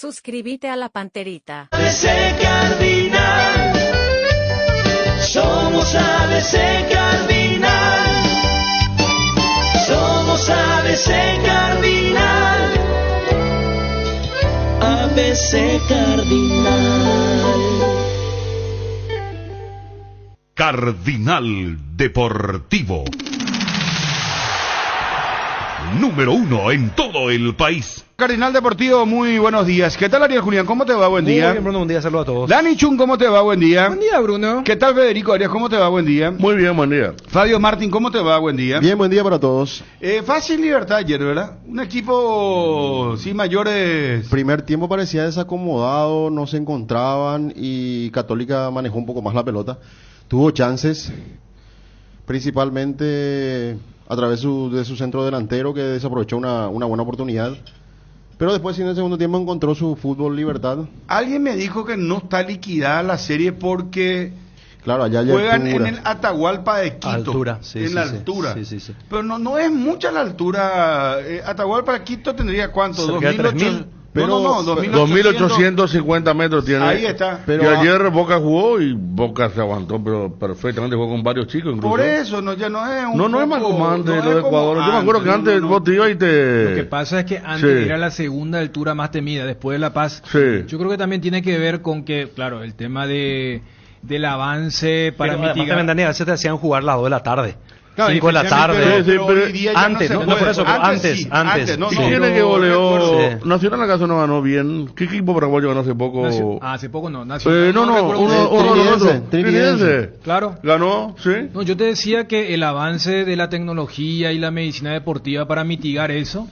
Suscríbete a la Panterita. ABC Cardinal. Somos ABC Cardinal. Somos ABC Cardinal. ABC Cardinal. Cardinal Deportivo. Número 1 en todo el país. Cardinal Deportivo, muy buenos días. ¿Qué tal, Ariel Julián? ¿Cómo te va? Buen día. Muy bien, Bruno, buen día, saludos a todos. Dani Chun, ¿cómo te va? Buen día. Buen día, Bruno. ¿Qué tal, Federico Arias? ¿Cómo te va? Buen día. Muy bien, buen día. Fabio Martín, ¿cómo te va? Buen día. Bien, buen día para todos. Fácil Libertad ayer, ¿verdad? Un equipo sin mayores... Primer tiempo parecía desacomodado, no se encontraban y Católica manejó un poco más la pelota. Tuvo chances, principalmente a través de su centro delantero que desaprovechó una buena oportunidad. Pero después en el segundo tiempo encontró su fútbol Libertad. Alguien me dijo que no está liquidada la serie porque... Claro, allá hay juegan altura. en el Atahualpa de Quito. Altura, sí, en sí, la sí. altura. Sí. Pero no es mucha la altura. Atahualpa de Quito tendría ¿cuánto? Cerca de 3.000. No, 2.850 metros tiene. Ahí está. Pero y ayer Boca jugó y Boca se aguantó, pero perfectamente jugó con varios chicos incluso. Por eso, ya no es un No es más poco- como antes no los es como Ecuador. Yo me acuerdo que antes vos te ibas y te... Lo que pasa es que antes Sí. era la segunda altura más temida, después de La Paz. Sí. Yo creo que también tiene que ver con que, claro, el tema del avance para Pero además mitigar... también, Dani, a veces te hacían jugar las 2 de la tarde. Claro, 5 de la tarde. pero pero hoy día ya antes, no, no, se no, puede. por eso, pero antes. No, ¿Y no, quién no, es que goleó? recuerdo. Sí. Nacional acaso no ganó bien. ¿Qué equipo paraguayo ganó hace poco? Hace poco no, Nacional. No, recuerdo uno bien. de nosotros. Trinidense. Trinidense. Claro. Ganó, sí. No, yo te decía que el avance de la tecnología y la medicina deportiva para mitigar eso,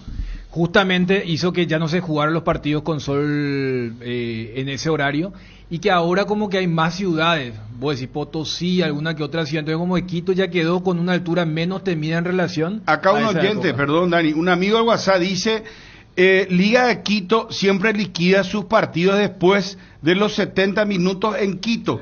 justamente hizo que ya no se jugaran los partidos con sol en ese horario y que ahora como que hay más ciudades, voy a decir Potosí, alguna que otra ciudad, entonces como que Quito ya quedó con una altura menos temida en relación Acá un a esa oyente, época. perdón Dani, un amigo del WhatsApp dice, Liga de Quito siempre liquida sus partidos después de los 70 minutos en Quito.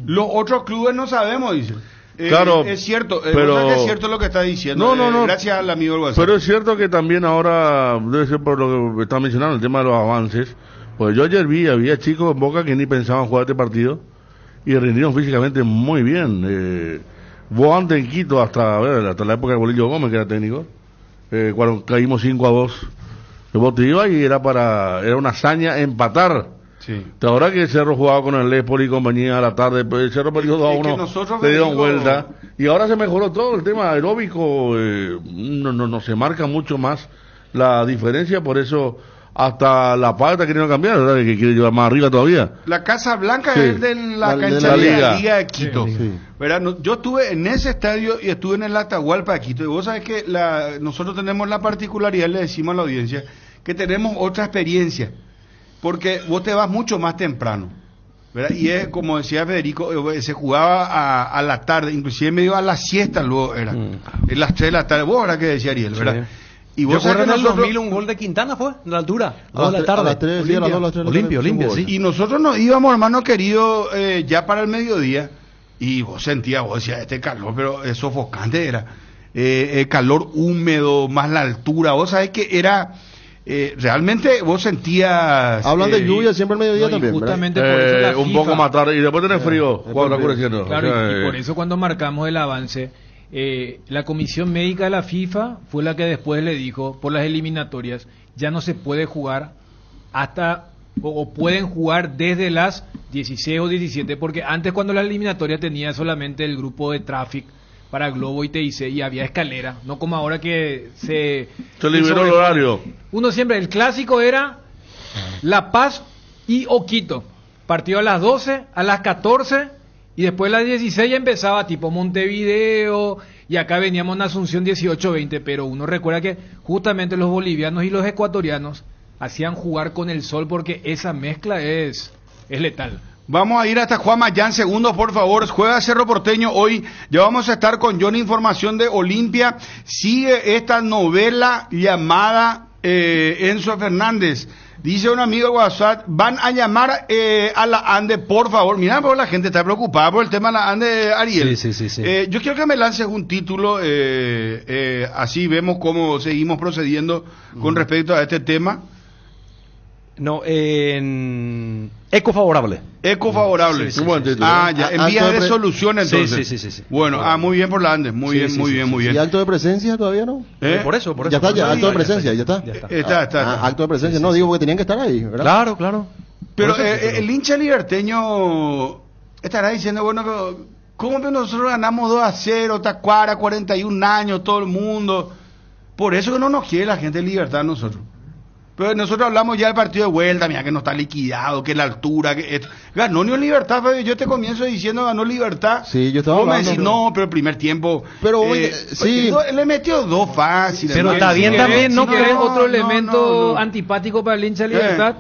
Los otros clubes no sabemos, dice. Claro, es cierto, pero- o sea que es cierto lo que está diciendo. No. Gracias al amigo del WhatsApp. Pero es cierto que también ahora, debe ser por lo que está mencionando, el tema de los avances. Pues yo ayer había chicos en Boca que ni pensaban jugar este partido y rindieron físicamente muy bien. Vos antes en Quito, hasta la época de Bolillo Gómez, que era técnico, cuando caímos 5-2, vos te ibas y era una hazaña empatar. Sí. Ahora que el Cerro jugaba con el Lespoli y compañía a la tarde, pues el Cerro perdió 2-1, Es que nosotros, le dieron Federico- vuelta y ahora se mejoró todo el tema aeróbico, no se marca mucho más la diferencia, por eso hasta La Paz está queriendo cambiar, ¿verdad? Que quiere llevar más arriba todavía. La Casa Blanca Sí. es de la De cancha la de la Liga. Liga de Quito. Sí. ¿Verdad? Yo estuve en ese estadio y estuve en el Atahualpa de Quito. Y vos sabés que nosotros tenemos la particularidad, le decimos a la audiencia, que tenemos otra experiencia. Porque vos te vas mucho más temprano. ¿Verdad? Y es como decía Federico, se jugaba a la tarde, inclusive medio a la siesta luego era. En las 3 de la tarde. Vos ahora que decía Ariel, ¿verdad? Y Yo vos sabés recuerdo que en el nosotros... 2000 un gol de Quintana fue, en la altura, A 2 de la las tarde. a las 3, sí, a las 2, a las 3 de la tarde. Olimpia, Sí, sí. Y nosotros nos íbamos, hermano querido, ya para el mediodía, y vos decías, este calor, pero es sofocante era. El calor húmedo, más la altura, vos sabés que era, realmente vos sentías... Hablan de lluvia siempre al mediodía No, y también, ¿verdad? justamente por eso la Un FIFA, poco más tarde y después tenés frío, cuando está oscureciendo. Claro, O sea, y por eso cuando marcamos el avance, la comisión médica de la FIFA fue la que después le dijo, por las eliminatorias, ya no se puede jugar hasta, o pueden jugar desde las 16 o 17, porque antes cuando la eliminatoria tenía solamente el grupo de Traffic para Globo y TIC y había escalera, no como ahora que se liberó el horario. Uno siempre, el clásico era La Paz y Quito, partido a las 12, a las 14 y después a las 16 ya empezaba tipo Montevideo y acá veníamos en Asunción 18-20, pero uno recuerda que justamente los bolivianos y los ecuatorianos hacían jugar con el sol porque esa mezcla es letal. Vamos a ir hasta Juan Mayán, segundos, por favor. Juega Cerro Porteño hoy. Ya vamos a estar con Johnny, información de Olimpia. Sigue esta novela llamada Enzo Fernández. Dice un amigo de WhatsApp, van a llamar a la ANDE, por favor. Mira, pero la gente está preocupada por el tema de la ANDE, Ariel. Sí. Yo quiero que me lances un título, así vemos cómo seguimos procediendo con respecto a este tema. No, en eco favorable. Eco favorable. sí, sí, sí. Ya, en Acto vías de de solución entonces. Sí. Bueno, muy bien por la Andes, muy bien, muy bien. ¿Y acto de presencia todavía no? ¿Eh? Por eso. Ya está, ya, por eso. acto de presencia, ya está. Está. Acto de presencia, no, digo porque tenían que estar ahí, ¿verdad? Claro. Pero Por eso, el hincha liberteño estará diciendo, bueno, ¿cómo que nosotros ganamos 2-0, Tacuara, 41 años, todo el mundo? Por eso que no nos quiere la gente de Libertad a nosotros. Pero nosotros hablamos ya del partido de vuelta, mira que no está liquidado, que la altura, que esto. Ganó Unión Libertad, Fabio. Yo te comienzo diciendo ganó Libertad. Sí, yo estaba Vos me hablando. decís, no, pero el primer tiempo. Pero, oye, sí. Le metió 2 fáciles. Pero hermano. está bien Si también, querés- no si querés creo- otro elemento no. antipático para el hincha de Libertad.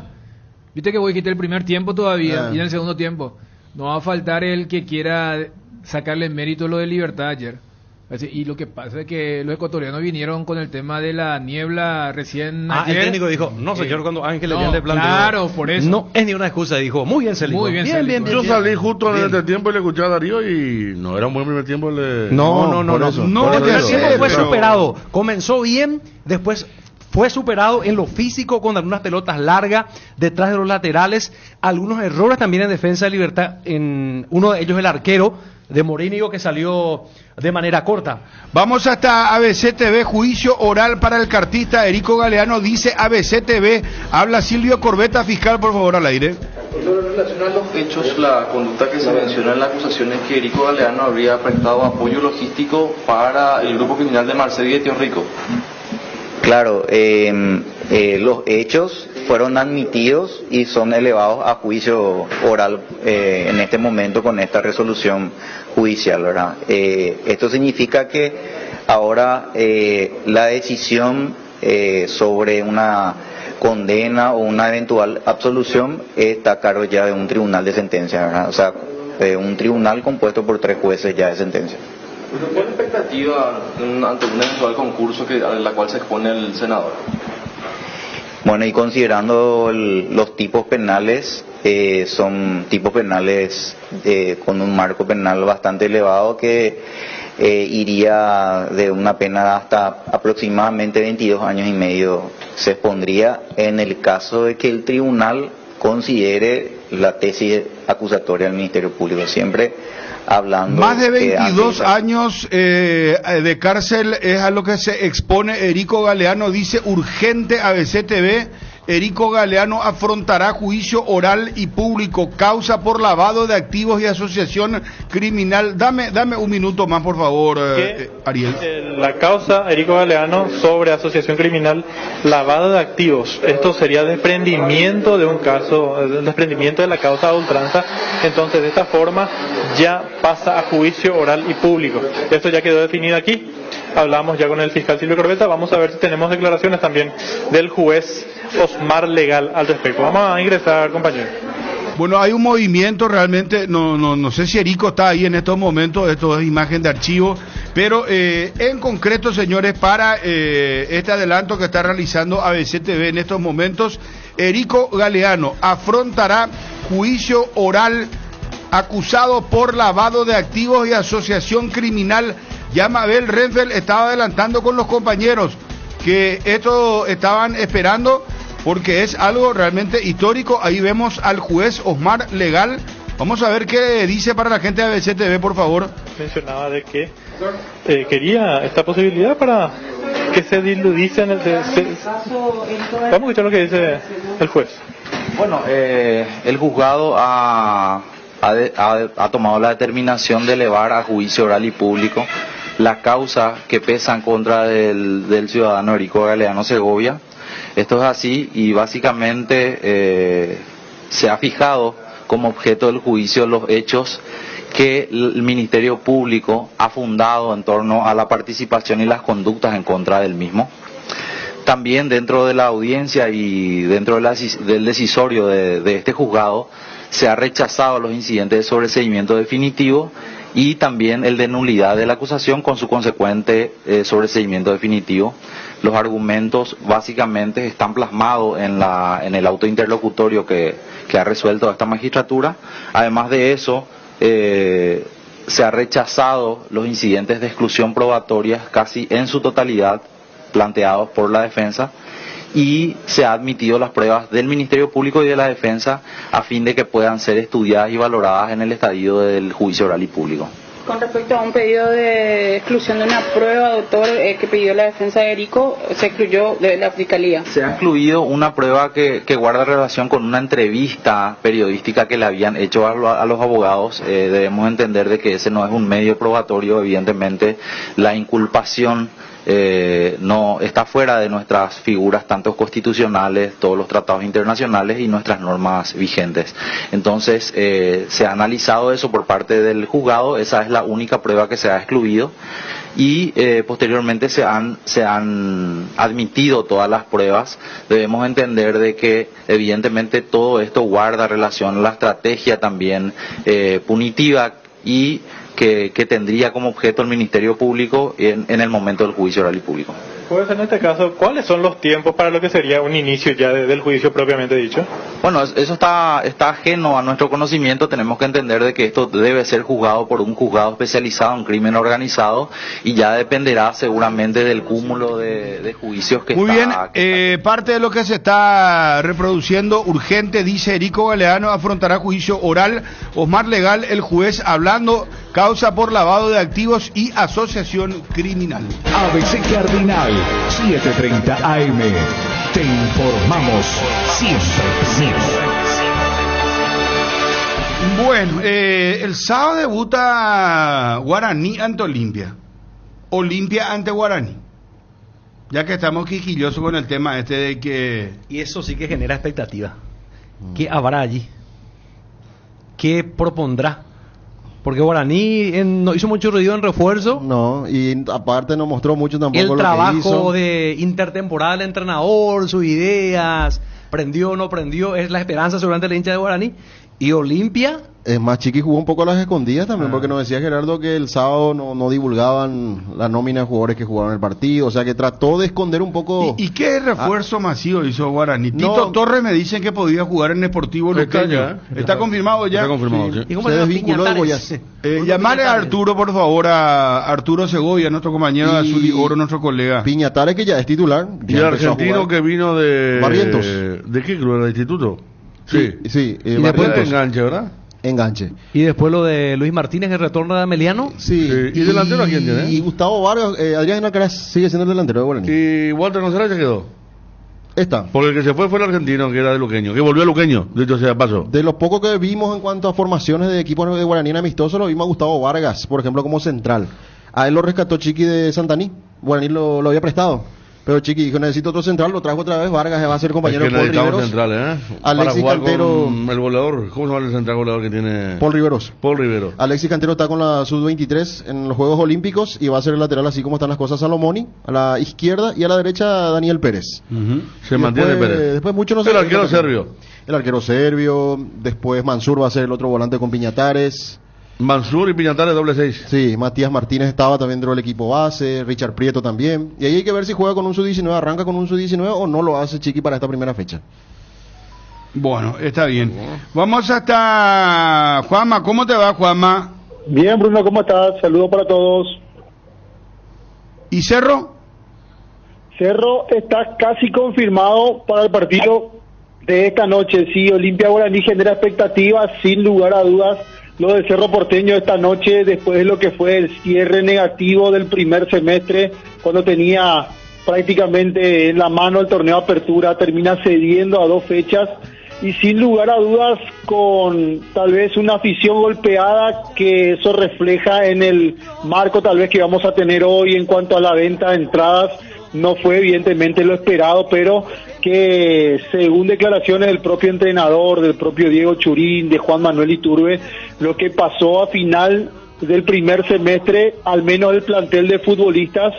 Viste que voy a quitar el primer tiempo todavía y en el segundo tiempo. No va a faltar el que quiera sacarle mérito a lo de Libertad ayer. Así, y lo que pasa es que los ecuatorianos vinieron con el tema de la niebla recién El ayer. técnico dijo, no señor, cuando Ángel no, le planteó. claro, por eso. No es ni una excusa, dijo, muy bien Celico. Muy bien, Celico. Yo salí justo en Bien. este tiempo y le escuché a Darío y no era un buen primer tiempo. No. por eso. No, El primer ya tiempo sé, fue pero- superado. Comenzó bien, después fue superado en lo físico con algunas pelotas largas detrás de los laterales, algunos errores también en defensa de Libertad, en uno de ellos el arquero de Morínigo que salió de manera corta. Vamos hasta ABC TV, juicio oral para el cartista Erico Galeano, dice ABC TV. Habla Silvio Corbeta, fiscal, por favor, al aire. En relación a los hechos, la conducta que se menciona en la acusación es que Erico Galeano habría prestado apoyo logístico para el grupo criminal de Marcelo y de Tío Rico. Claro, los hechos fueron admitidos y son elevados a juicio oral en este momento con esta resolución judicial, ¿verdad? Esto significa que ahora la decisión sobre una condena o una eventual absolución está a cargo ya de un tribunal de sentencia, ¿verdad? O sea, un tribunal compuesto por 3 jueces ya de sentencia. ¿Cuál es la expectativa ante un eventual concurso a la cual se expone el senador? Bueno, y considerando los tipos penales, son tipos penales con un marco penal bastante elevado que iría de una pena hasta aproximadamente 22 años y medio. Se expondría en el caso de que el tribunal considere la tesis acusatoria del Ministerio Público, siempre hablando... Más de 22 ante- años de cárcel es a lo que se expone Erico Galeano, dice urgente ABC TV. Erico Galeano afrontará juicio oral y público, causa por lavado de activos y asociación criminal. Dame un minuto más, por favor, Ariel. La causa Erico Galeano sobre asociación criminal, lavado de activos. Esto sería desprendimiento de un caso, desprendimiento de la causa de ultranza. Entonces, de esta forma ya pasa a juicio oral y público. Esto ya quedó definido aquí. Hablamos ya con el fiscal Silvio Corbeta. Vamos a ver si tenemos declaraciones también del juez Osmar Legal al respecto. Vamos a ingresar, compañero. Bueno, hay un movimiento realmente, no sé si Erico está ahí en estos momentos, esto es imagen de archivo, pero en concreto, señores, para este adelanto que está realizando ABC TV en estos momentos, Erico Galeano afrontará juicio oral acusado por lavado de activos y asociación criminal. Ya Mabel Renfeld estaba adelantando con los compañeros que esto estaban esperando porque es algo realmente histórico. Ahí vemos al juez Osmar Legal. Vamos a ver qué dice para la gente de ABC TV, por favor. Mencionaba de que quería esta posibilidad para que se diludice en Vamos a escuchar lo que dice el juez. Bueno, el juzgado ha tomado la determinación de elevar a juicio oral y público la causa que pesa en contra del ciudadano Erico Galeano Segovia. Esto es así y básicamente se ha fijado como objeto del juicio los hechos que el Ministerio Público ha fundado en torno a la participación y las conductas en contra del mismo. También dentro de la audiencia y dentro del decisorio de este juzgado se ha rechazado los incidentes de sobreseimiento definitivo y también el de nulidad de la acusación con su consecuente sobreseimiento definitivo. Los argumentos básicamente están plasmados en el auto interlocutorio que ha resuelto esta magistratura. Además de eso, se ha rechazado los incidentes de exclusión probatoria casi en su totalidad planteados por la defensa y se ha admitido las pruebas del Ministerio Público y de la Defensa a fin de que puedan ser estudiadas y valoradas en el estadio del juicio oral y público. Con respecto a un pedido de exclusión de una prueba, doctor, que pidió la defensa de Erico, se excluyó de la fiscalía. Se ha excluido una prueba que guarda relación con una entrevista periodística que le habían hecho a los abogados. Debemos entender de que ese no es un medio probatorio. Evidentemente, la inculpación no está fuera de nuestras figuras tanto constitucionales, todos los tratados internacionales y nuestras normas vigentes. Entonces se ha analizado eso por parte del juzgado, esa es la única prueba que se ha excluido y posteriormente se han admitido todas las pruebas. Debemos entender de que evidentemente todo esto guarda relación a la estrategia también punitiva y que tendría como objeto el Ministerio Público en el momento del juicio oral y público. Pues en este caso, ¿cuáles son los tiempos para lo que sería un inicio ya del juicio propiamente dicho? Bueno, eso está ajeno a nuestro conocimiento. Tenemos que entender de que esto debe ser juzgado por un juzgado especializado en crimen organizado y ya dependerá seguramente del cúmulo de juicios que Muy está... bien, parte de lo que se está reproduciendo, urgente, dice Erico Galeano, afrontará juicio oral. Osmar Legal, el juez, hablando, causa por lavado de activos y asociación criminal. ABC Cardinal, 7:30 AM. Te informamos siempre primero. Bueno, el sábado debuta Guaraní ante Olimpia. Olimpia ante Guaraní. Ya que estamos quisquillosos con el tema este de que... Y eso sí que genera expectativa. ¿Qué habrá allí? ¿Qué propondrá? Porque Guaraní no hizo mucho ruido en refuerzo. No, y aparte no mostró mucho tampoco el lo que trabajo hizo. de intertemporal del entrenador, sus ideas, prendió o no prendió, es la esperanza seguramente del hincha de Guaraní. Y Olimpia... Es más, Chiqui jugó un poco a las escondidas también, porque nos decía Gerardo que el sábado no divulgaban la nómina de jugadores que jugaron el partido, o sea que trató de esconder un poco... ¿Y qué refuerzo masivo hizo Guaraní? Tito Torres me dicen que podía jugar en Deportivo Luqueño. ¿Está confirmado ya? Está confirmado, sí. ¿Y cómo se se desvinculó de Goiás. Llamarle a Arturo, por favor, a Arturo Segovia, nuestro compañero de Azul y Oro, nuestro colega. Piñatares, que ya es titular. Y el argentino que vino de... Barrientos. ¿De qué club? ¿Del instituto? Sí. Y después de enganche, ¿verdad? Enganche. Y después lo de Luis Martínez, el retorno de Ameliano. Sí. ¿Y delantero a quién tiene? Y Gustavo Vargas, Adrián Alcaraz sigue siendo el delantero de Guaraní. ¿Y Walter González se quedó? Está. Porque el que se fue el argentino, que era de Luqueño, que volvió a Luqueño, de hecho sea paso. De los pocos que vimos en cuanto a formaciones de equipos de Guaraní en amistoso, lo vimos a Gustavo Vargas, por ejemplo, como central. A él lo rescató Chiqui de Santaní. Guaraní lo había prestado. Pero Chiqui dijo, necesito otro central, lo trajo otra vez, Vargas va a ser compañero de Paul Riveros. Centrales, Alexis Cantero, con el volador, ¿cómo se llama el central volador que tiene? Paul Riveros. Alexis Cantero está con la Sub-23 en los Juegos Olímpicos y va a ser el lateral así como están las cosas Salomoni, a la izquierda y a la derecha Daniel Pérez. Se mantiene Pérez. Después mucho no sé. El arquero serbio. El arquero serbio, después Mansur va a ser el otro volante con Piñatares. Mansur y Piñatares doble 6. Sí, Matías Martínez estaba también dentro del equipo base, Richard Prieto también. Y ahí hay que ver si juega con un Sub-19, arranca con un Sub-19 o no lo hace Chiqui para esta primera fecha. Bueno, está bien. Vamos hasta Juanma. ¿Cómo te va, Juanma? Bien, Bruno, ¿cómo estás? Saludos para todos. ¿Y Cerro? Cerro está casi confirmado para el partido de esta noche. Sí, Olimpia Guaraní genera expectativas, sin lugar a dudas. Lo de Cerro Porteño esta noche, después de lo que fue el cierre negativo del primer semestre, cuando tenía prácticamente en la mano el torneo de apertura, termina cediendo a 2 fechas y sin lugar a dudas con tal vez una afición golpeada, que eso refleja en el marco tal vez que vamos a tener hoy en cuanto a la venta de entradas. No fue evidentemente lo esperado, pero que según declaraciones del propio entrenador, del propio Diego Churín, de Juan Manuel Iturbe, lo que pasó a final del primer semestre, al menos el plantel de futbolistas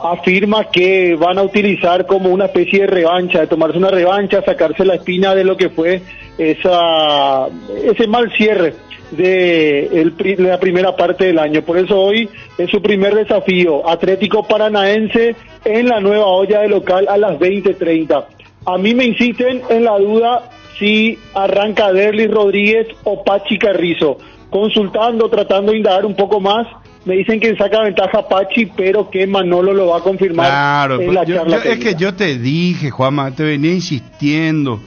afirma que van a utilizar como una especie de revancha, de tomarse una revancha, sacarse la espina de lo que fue ese mal cierre de la primera parte del año. Por eso hoy es su primer desafío, Atlético Paranaense en la Nueva Olla de local a las 20:30. A mí me insisten en la duda si arranca Derlis Rodríguez o Pachi Carrizo. Consultando, tratando de indagar un poco más, Me dicen que saca ventaja Pachi, pero que Manolo lo va a confirmar Claro, en la yo- charla. es que yo te dije, Juanma, te venía insistiendo.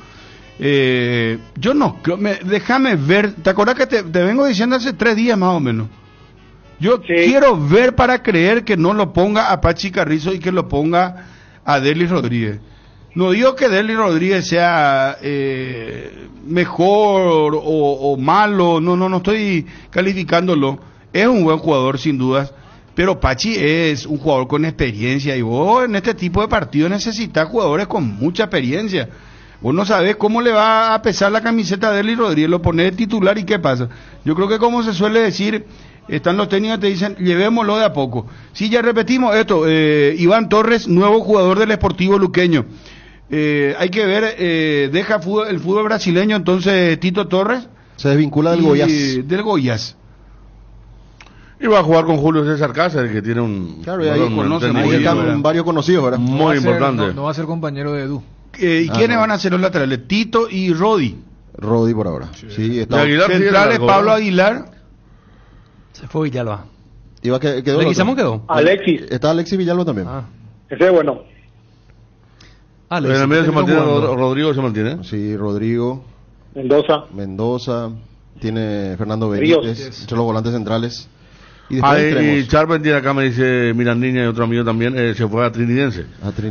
Yo no creo, déjame ver, ¿te acuerdas que te vengo diciendo hace 3 días más o menos? Yo quiero ver para creer que no lo ponga a Pachi Carrizo y que lo ponga a Derlis Rodríguez. No digo que Derlis Rodríguez sea mejor o malo, no estoy calificándolo. Es un buen jugador sin dudas, pero Pachi es un jugador con experiencia y vos en este tipo de partidos necesitas jugadores con mucha experiencia. Vos no sabés cómo le va a pesar la camiseta de Derlis Rodríguez, lo pone de titular y qué pasa. Yo creo que como se suele decir, están los técnicos que te dicen, llevémoslo de a poco. Sí, ya repetimos esto, Iván Torres, nuevo jugador del Sportivo Luqueño. Hay que ver, deja el fútbol brasileño entonces Tito Torres. Se desvincula del Goiás. Del Goiás. Y va a jugar con Julio César Cáceres, que tiene un... Claro, y ahí están varios conocidos, ¿verdad? Muy importante. No va a ser compañero de Edu. ¿Y quiénes van a ser los laterales? Tito y Rodi. Rodi por ahora. Sí, está. Centrales Pablo Aguilar. Se fue Villalba. Quedó ¿Leguizamón quedó? Alexis. Está Alexis Villalba también. Ese es bueno. En el medio se mantiene Rodrigo, se mantiene. Sí, Rodrigo. Mendoza. Tiene Fernando Ríos. Benítez, entre los volantes centrales. Y después Y extremos. Charpentier acá me dice Mirandinha y otro amigo también, se fue a Trinidense.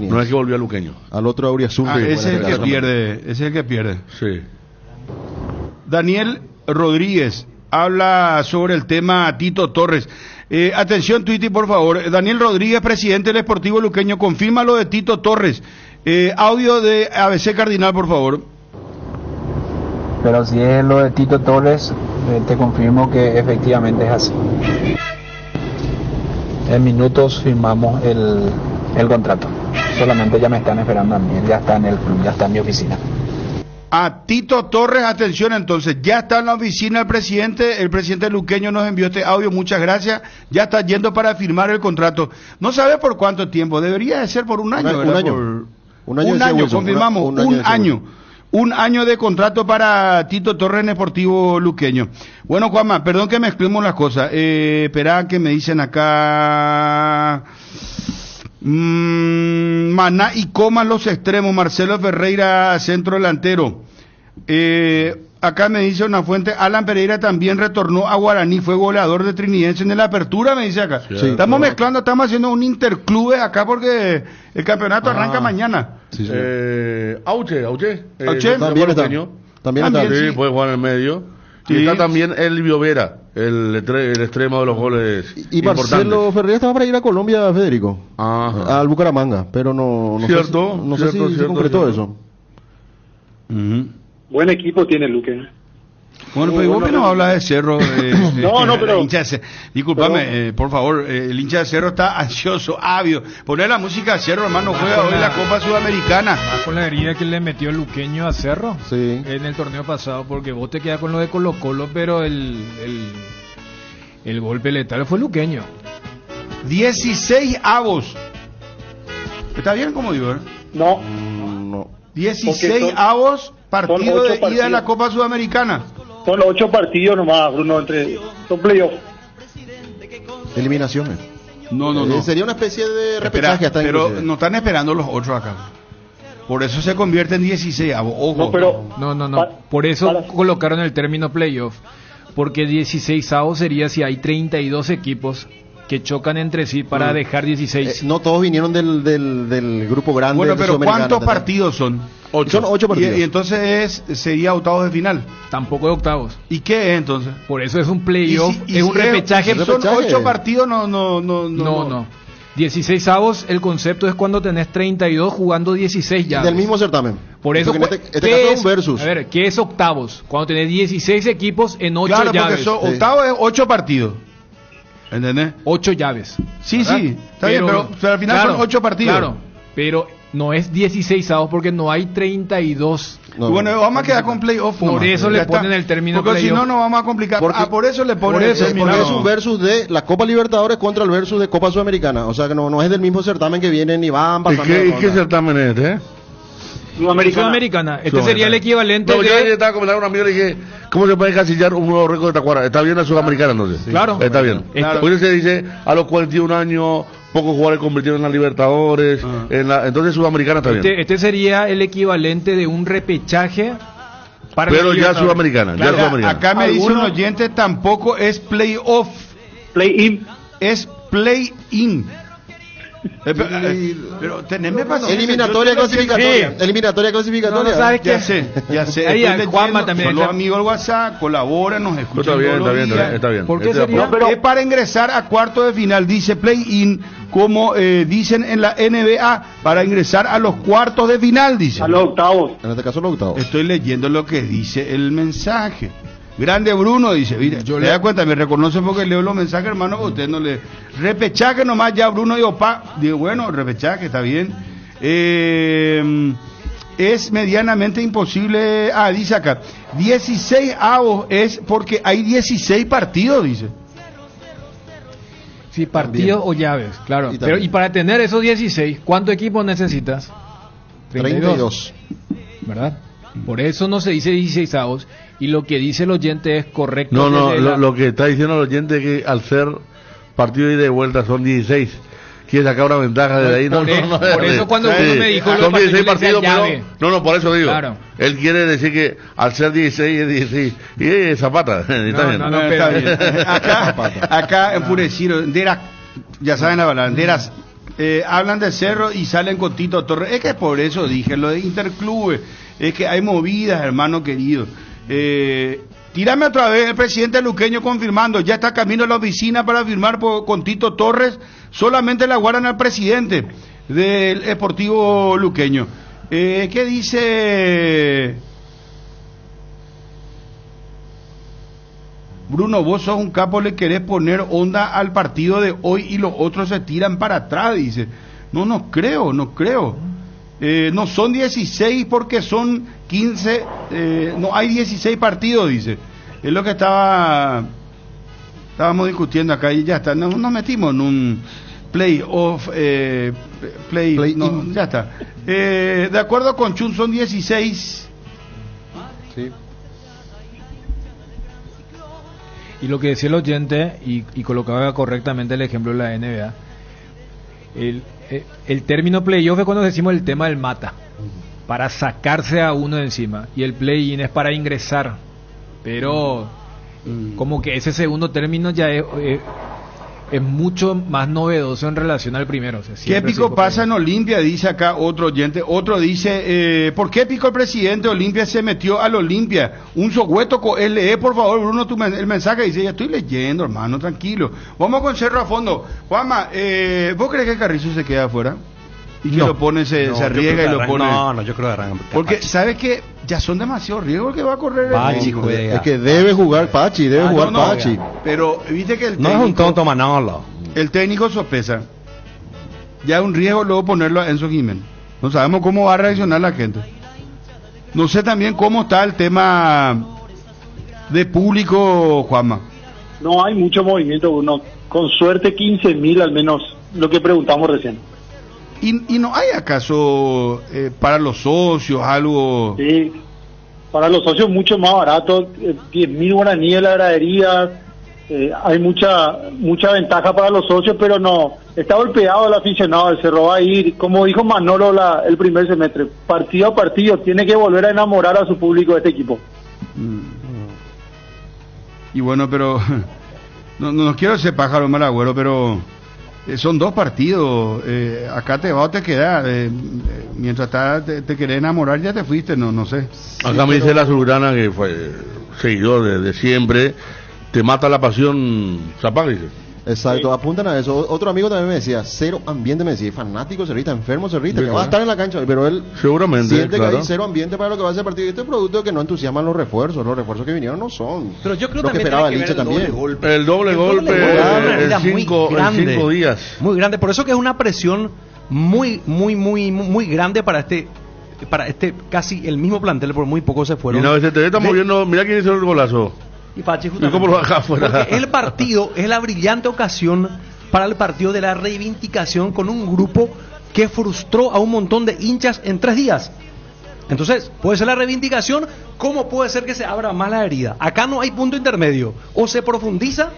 No es que volvió a Luqueño. Al otro Auriazul. Ese es el que pierde. Ese es el que pierde. Sí. Daniel Rodríguez habla sobre el tema Tito Torres. Atención, Twitty, por favor. Daniel Rodríguez, presidente del Sportivo Luqueño, confirma lo de Tito Torres. Audio de ABC Cardinal, por favor. Pero si es lo de Tito Torres, te confirmo que efectivamente es así. En minutos firmamos el contrato. Solamente ya me están esperando a mí, ya está en el club, ya está en mi oficina. A Tito Torres, atención entonces, ya está en la oficina el presidente Luqueño nos envió este audio, muchas gracias, ya está yendo para firmar el contrato. No sabe por cuánto tiempo, debería de ser por un año, ¿verdad? Un año, confirmamos, un año de contrato para Tito Torres en Sportivo Luqueño. Bueno, Juanma, perdón que mezclemos las cosas, espera que me dicen acá... Maná y Comas los extremos, Marcelo Ferreira centro delantero. Acá me dice una fuente, Alan Pereira también retornó a Guaraní, fue goleador de Trinidense en la apertura, me dice acá. Sí, estamos mezclando, estamos haciendo un interclube acá porque el campeonato arranca mañana. Sí. Auche. También está. También está. Sí, puede jugar en el medio. Y está también Elvio Vera, el extremo de los goles. Y Marcelo Ferreira estaba para ir a Colombia, Federico. Ajá. Al Bucaramanga, pero no sé si se concretó eso. Buen equipo tiene Luque. Bueno, pero vos que nos hablas de Cerro. pero... Disculpame, por favor, el hincha de Cerro está ansioso, ávido. Poner la música de Cerro, hermano, juega hoy la Copa Sudamericana. Con la herida que le metió el Luqueño a Cerro en el torneo pasado, porque vos te quedas con lo de Colo Colo, pero el golpe letal fue Luqueño. 16 avos. ¿Está bien como digo? No. 16 avos, partido de ida en la Copa Sudamericana. Son 8 partidos nomás, Bruno, son playoffs. Eliminaciones. No. Sería una especie de repechaje hasta pero inclusive. no están esperando los otros acá. Por eso se convierte en 16 avos. Ojo. No. Por eso colocaron el término playoff. Porque 16 avos sería si hay 32 equipos que chocan entre sí para dejar 16. No todos vinieron del grupo grande. Bueno, pero ¿cuántos partidos son? 8. Son 8 partidos. Y entonces sería octavos de final. Tampoco de octavos. ¿Y qué es entonces? Por eso es un playoff, es un repechaje. Son 8 partidos, no. 16 avos, el concepto es cuando tenés 32 jugando 16 llaves. Del mismo certamen. Por eso, este caso es un versus. A ver, ¿qué es octavos? Cuando tenés 16 equipos en 8 llaves. Claro, porque octavos es 8 partidos. ¿Entendés? 8 llaves. Sí, está bien, pero al final son 8 partidos. Claro, pero no es 16 avos porque no hay 32. Bueno, vamos a quedar con playoff. Por eso le ponen el término porque playoff. si no, nos vamos a complicar. Por eso le ponen el término. Porque es un versus de la Copa Libertadores contra el versus de Copa Sudamericana. O sea que no es del mismo certamen que vienen y van pasando. ¿Y qué certamen es este? Sudamericana. Este sería el equivalente no, de... yo ayer estaba comentando con un amigo y le dije, ¿cómo se puede encasillar un nuevo récord de Tacuara? Está bien la Sudamericana entonces. Sí, claro. Está bien. Claro. Porque se dice, a los 41 años, pocos jugadores convirtieron en la Libertadores, entonces Sudamericana está bien. Este sería el equivalente de un repechaje para pero la ya Sudamericana, Claro, ya Sudamericana. acá me dice un oyente, tampoco es playoff. Play-in. Es play-in. Pero teneme paciencia. Eliminatoria clasificatoria. Sí. Eliminatoria clasificatoria. No, ¿sabes qué? Ya sé. Ahí Estoy Juanma leyendo, también son los está. amigos del WhatsApp, colaboran, nos escuchan. Está bien. ¿Por qué Estoy de sería? acuerdo. Es para ingresar a cuartos de final, dice play-in, como dicen en la NBA, para ingresar a los cuartos de final, dice. A los octavos. En este caso, los octavos. Estoy leyendo lo que dice el mensaje. Grande Bruno, dice, mire, yo le da cuenta, me reconoce porque leo los mensajes, hermano, que usted no le... Repechaje nomás ya, Bruno y Opa. Digo, bueno, repechaje, está bien. Es medianamente imposible... dice acá, 16 avos es porque hay 16 partidos, dice. Sí, partidos o llaves, claro. Y Pero, y para tener esos 16, ¿cuántos equipos necesitas? 32. ¿Verdad? Por eso no se dice 16 avos, y lo que dice el oyente es correcto. No, desde la- lo que está diciendo el oyente es que al ser partido de ida y vuelta son 16. Quiere sacar una ventaja desde ahí. Por eso cuando uno me dijo son 16 partidos, pero llave. no, por eso digo. Claro. Él quiere decir que al ser 16 es 16. Y es Zapata. Está bien. no, Está pero- bien. Acá enfurecido, ya saben la balanderas. Hablan de Cerro y salen con Tito Torres. Es que por eso dije lo de Interclubes. Es que hay movidas, hermano querido. Tírame otra vez el presidente luqueño confirmando. Ya está camino a la oficina para firmar con Tito Torres. Solamente le aguardan al presidente del Sportivo Luqueño. ¿Qué dice Bruno? Vos sos un capo, le querés poner onda al partido de hoy y los otros se tiran para atrás, dice. No creo. No son 16 porque son 15, no hay 16 partidos, dice. Es lo que estábamos discutiendo acá y ya está. Nos metimos en un playoff, ya está. De acuerdo con Chun son 16. Sí. Y lo que decía el oyente, y colocaba correctamente el ejemplo de la NBA, el término playoff es cuando decimos el tema del mata, para sacarse a uno de encima, y el play-in es para ingresar, pero como que ese segundo término ya es mucho más novedoso en relación al primero. O sea, ¿Qué pico pasa en Olimpia? Dice acá otro oyente. Otro dice, ¿por qué pico el presidente de Olimpia se metió al Olimpia? Un sogueto con LE, por favor, Bruno, el mensaje dice, ya estoy leyendo, hermano, tranquilo. Vamos con Cerro a fondo. Juanma, ¿vos crees que Carrizo se queda afuera? Y que lo pone, se riega y lo pone... No, yo creo que arranca. Porque, ¿sabes qué? Ya son demasiado riesgos que va a correr Pachi el... juega. Es que debe jugar Pachi, Pachi. Pero, viste que el No es un tonto Manolo. El técnico sopesa. Ya es un riesgo luego ponerlo a Enzo Jiménez. No sabemos cómo va a reaccionar la gente. No sé también cómo está el tema de público, Juanma. No hay mucho movimiento, Bruno. Con suerte 15.000 al menos, lo que preguntamos recién. ¿Y no hay acaso para los socios algo? Sí, para los socios mucho más barato, 10.000 guaraníes la gradería, hay mucha ventaja para los socios, pero no, está golpeado el aficionado, el Cerro va a ir, como dijo Manolo el primer semestre, partido a partido, tiene que volver a enamorar a su público de este equipo. Y bueno, pero no quiero ser pájaro malagüero, pero son 2 partidos, acá te va o te queda, mientras te querés enamorar ya te fuiste, no sé. Acá me dice la Azulgrana, que fue seguidor de siempre, te mata la pasión, se apaga, dice. Exacto, apuntan a eso. Otro amigo también me decía, cero ambiente, me decía, fanático cerrita, enfermo cerrita, que va a estar en la cancha, pero él seguramente siente claro. que hay cero ambiente para lo que va a ser el partido. Y este producto que no entusiasman los refuerzos que vinieron no son. Pero yo creo lo que esperaba el hincha también. El doble golpe en 5 días. Muy grande, por eso que es una presión muy grande para este casi el mismo plantel, por muy poco se fueron. Y una vez te estamos viendo, mira quién hizo el golazo. Y Pachi, ¿Y cómo lo baja afuera? Porque el partido es la brillante ocasión para el partido de la reivindicación con un grupo que frustró a un montón de hinchas en 3 días. Entonces, puede ser la reivindicación, ¿cómo puede ser que se abra más la herida? Acá no hay punto intermedio, o se profundiza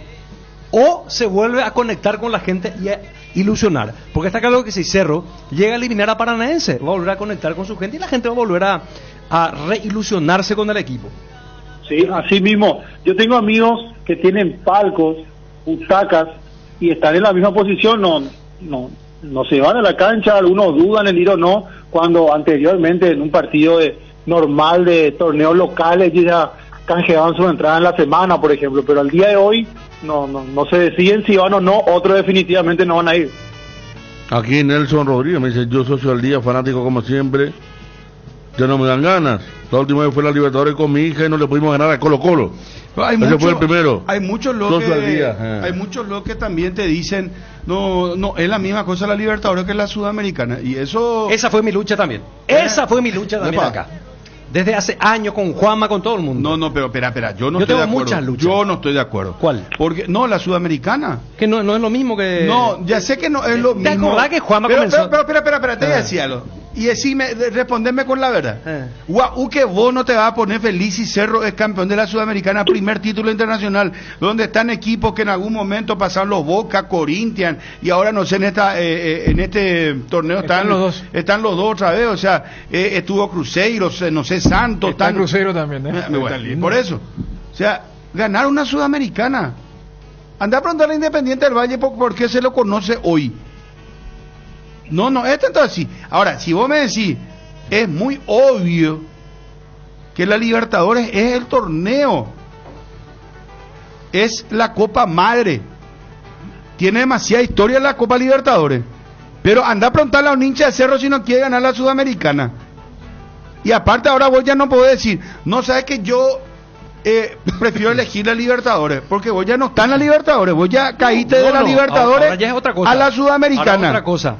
o se vuelve a conectar con la gente y a ilusionar. Porque está claro que si Cerro llega a eliminar a Paranaense, va a volver a conectar con su gente y la gente va a volver a reilusionarse con el equipo. Sí, así mismo. Yo tengo amigos que tienen palcos, butacas y están en la misma posición, no se van a la cancha, algunos dudan en ir o no, cuando anteriormente en un partido normal de torneos locales ya canjeaban su entrada en la semana, por ejemplo, pero al día de hoy no se deciden si van o no, otros definitivamente no van a ir. Aquí Nelson Rodríguez me dice, yo socio al día, fanático como siempre, ya no me dan ganas. La última vez fue la Libertadores con mi hija y no le pudimos ganar a Colo Colo. Ese fue el primero. Hay muchos los que también te dicen, no es la misma cosa la Libertadores que la Sudamericana, y eso... Esa fue mi lucha también. Esa fue mi lucha también acá. Desde hace años con Juanma, con todo el mundo. No, pero espera, yo no yo estoy de tengo acuerdo. Muchas luchas. Yo no estoy de acuerdo. ¿Cuál? Porque la Sudamericana. Que no es lo mismo que... No, ya sé que no es lo mismo. ¿Te acordás que Juanma comenzó? Pero espera, te voy a decir algo. Y responderme con la verdad. Que vos no te vas a poner feliz si Cerro es campeón de la Sudamericana, primer título internacional, donde están equipos que en algún momento pasaron los Boca, Corinthians, y ahora no sé, en este torneo están los dos otra vez, o sea, estuvo Cruzeiro, no sé, Santos. Está Cruzeiro también, Bueno, por eso, o sea, ganar una Sudamericana. Anda a preguntarle a Independiente del Valle por qué se lo conoce hoy. No, entonces sí. Ahora, si vos me decís, es muy obvio que la Libertadores es el torneo, es la Copa Madre, tiene demasiada historia la Copa Libertadores, pero anda a preguntarle a un hincha de Cerro si no quiere ganar la Sudamericana. Y aparte ahora vos ya no podés decir, no, sabes que yo prefiero elegir la Libertadores, porque vos ya no estás en la Libertadores, vos ya caíste de la Libertadores ahora ya es otra cosa. A la Sudamericana. Ahora otra cosa.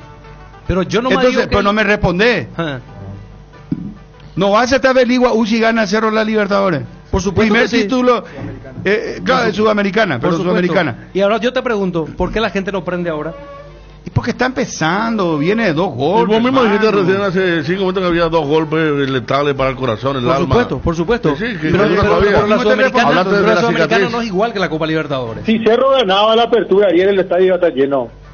Pero yo no entonces, me digo pero no me respondés. No vas a estar feliz si gana Cerro la Libertadores. Por supuesto. Primer título, claro, de Sudamericana, pero Sudamericana. Y ahora yo te pregunto, ¿por qué la gente no prende ahora? Y porque está empezando, viene de 2 golpes. Vos mismo dijiste recién hace 5 minutos que había 2 golpes letales para el corazón, el alma. Por supuesto. Sí, pero la Sudamericana no es igual que la Copa Libertadores. Si Cerro ganaba la apertura ayer, el estadio iba a estar lleno.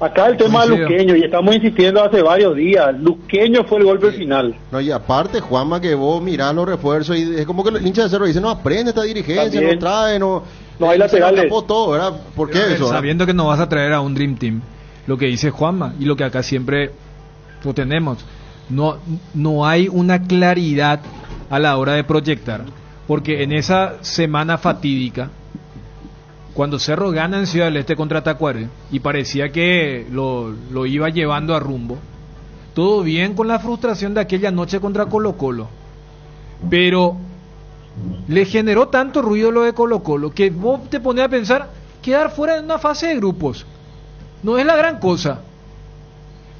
Acá el tema de Luqueño, y estamos insistiendo hace varios días, Luqueño fue el golpe final. No, y aparte, Juanma, que vos mirás los refuerzos y es como que el hincha de Cerro dice, no aprende esta dirigencia, también. no trae, no hay laterales. Todo, ¿verdad? ¿Por qué eso? Sabiendo que no vas a traer a un Dream Team, lo que dice Juanma y lo que acá siempre tenemos, no hay una claridad a la hora de proyectar, porque en esa semana fatídica, cuando Cerro gana en Ciudad del Este contra Tacuarembó y parecía que lo iba llevando a rumbo, todo bien con la frustración de aquella noche contra Colo Colo, pero le generó tanto ruido lo de Colo Colo que vos te ponías a pensar, quedar fuera en una fase de grupos no es la gran cosa,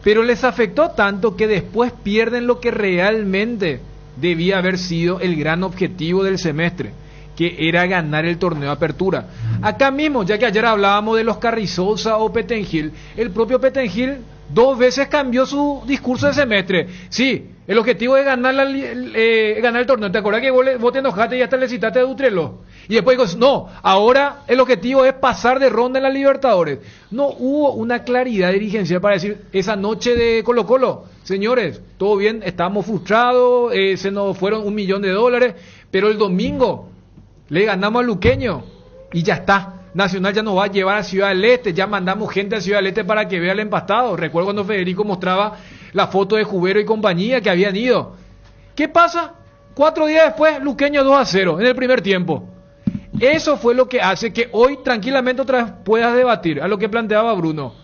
pero les afectó tanto que después pierden lo que realmente debía haber sido el gran objetivo del semestre, que era ganar el torneo de apertura. Acá mismo, ya que ayer hablábamos de los Carrizosa o Petengil, el propio Petengil 2 veces cambió su discurso de semestre. Sí, el objetivo es ganar ganar el torneo. ¿Te acuerdas que vos te enojaste y hasta le citaste a Dutrelo? Y después digo, no, ahora el objetivo es pasar de ronda en la Libertadores. No hubo una claridad dirigencial para decir, esa noche de Colo Colo, señores, todo bien, estamos frustrados, se nos fueron $1 millón, pero el domingo le ganamos al Luqueño y ya está. Nacional ya nos va a llevar a Ciudad del Este, ya mandamos gente a Ciudad del Este para que vea el empastado. Recuerdo cuando Federico mostraba la foto de Jubero y compañía que habían ido. ¿Qué pasa? 4 días después, Luqueño 2-0 en el primer tiempo. Eso fue lo que hace que hoy tranquilamente otra vez puedas debatir a lo que planteaba Bruno.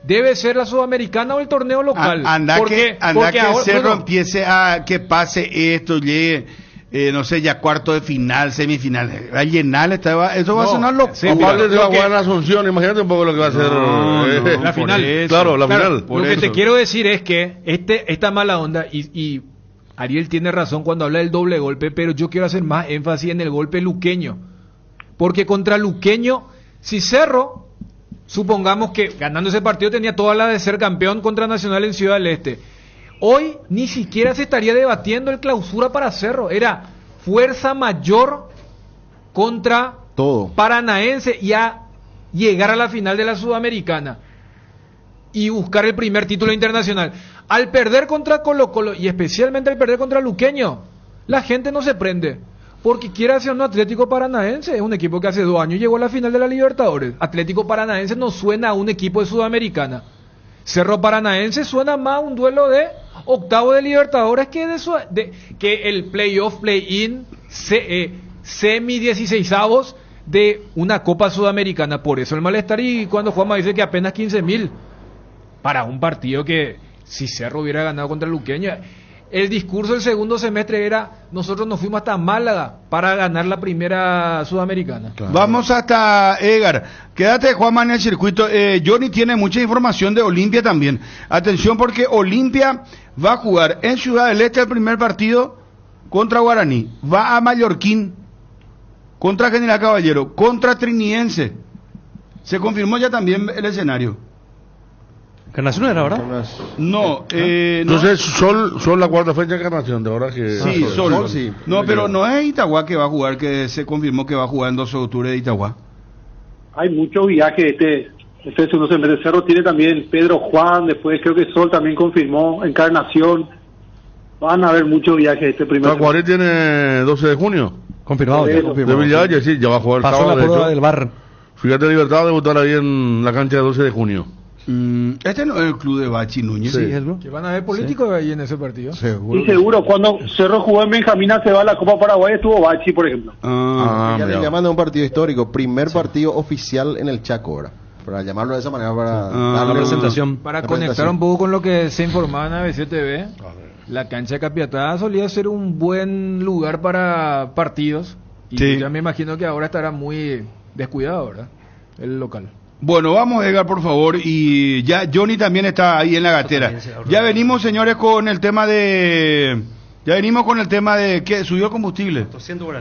¿Debe ser la Sudamericana o el torneo local? Anda que ahora, Cerro empiece a que pase esto, llegue... no sé, ya cuarto de final, semifinal, va a llenar, eso va a sonar loco. Sí, aparte de la buena Asunción, imagínate un poco lo que va a ser la final. Eso, claro, la final. Lo que te quiero decir es que esta mala onda, y Ariel tiene razón cuando habla del doble golpe, pero yo quiero hacer más énfasis en el golpe luqueño, porque contra Luqueño, si Cerro, supongamos que ganando ese partido tenía toda la de ser campeón contra Nacional en Ciudad del Este, Hoy ni siquiera se estaría debatiendo el clausura para Cerro. Era fuerza mayor contra todo Paranaense y a llegar a la final de la Sudamericana y buscar el primer título internacional. Al perder contra Colo-Colo y especialmente al perder contra Luqueño, la gente no se prende. Porque quiere hacer un Atlético Paranaense, es un equipo que hace 2 años llegó a la final de la Libertadores. Atlético Paranaense no suena a un equipo de Sudamericana. Cerro Paranaense suena más a un duelo de octavo de Libertadores que el playoff, play-in, semi 16avos de una Copa Sudamericana. Por eso el malestar, y cuando Juanma dice que apenas 15.000 para un partido que si Cerro hubiera ganado contra Luqueño. El discurso del segundo semestre era: nosotros nos fuimos hasta Málaga para ganar la primera Sudamericana. Claro. Vamos hasta Edgar. Quédate, Juanma, en el circuito. Johnny tiene mucha información de Olimpia también. Atención, porque Olimpia va a jugar en Ciudad del Este el primer partido contra Guaraní. Va a Mallorquín contra General Caballero, contra Trinidense. Se confirmó ya también el escenario. ¿Encarnación era ahora? No, entonces Sol la cuarta fecha de Encarnación, de ahora que... Sí, Sol. Sí. No, pero no es Itagua que va a jugar, que se confirmó que va a jugar el 12 de octubre de Itagua. Hay muchos viajes este segundo semestre. Cerro tiene también Pedro Juan, después creo que Sol también confirmó Encarnación. Van a haber muchos viajes este primer semestre. Tacuarí tiene 12 de junio. Confirmado. Ya. De Villaya, sí, ya va a jugar el Pasó sábado, la prueba del bar. Fíjate, Libertad de debutar ahí en la cancha de 12 de junio. Este no es el club de Bachi Núñez. Sí. Que van a haber políticos ahí en ese partido. Seguro. Y seguro, cuando Cerro jugó en Benjamina se va a la Copa Paraguay, estuvo Bachi, por ejemplo. Ya le llaman a un partido histórico, primer partido oficial en el Chaco ahora. Para llamarlo de esa manera, para dar la presentación. Para conectar un poco con lo que se informaba en ABC TV, la cancha de Capiatá solía ser un buen lugar para partidos. Y Sí. ya me imagino que ahora estará muy descuidado, ¿verdad? El local. Bueno, vamos, Edgar, por favor. Y ya Johnny también está ahí en la gatera. Ya venimos, señores, con el tema de... Ya venimos con el tema de que subió el combustible.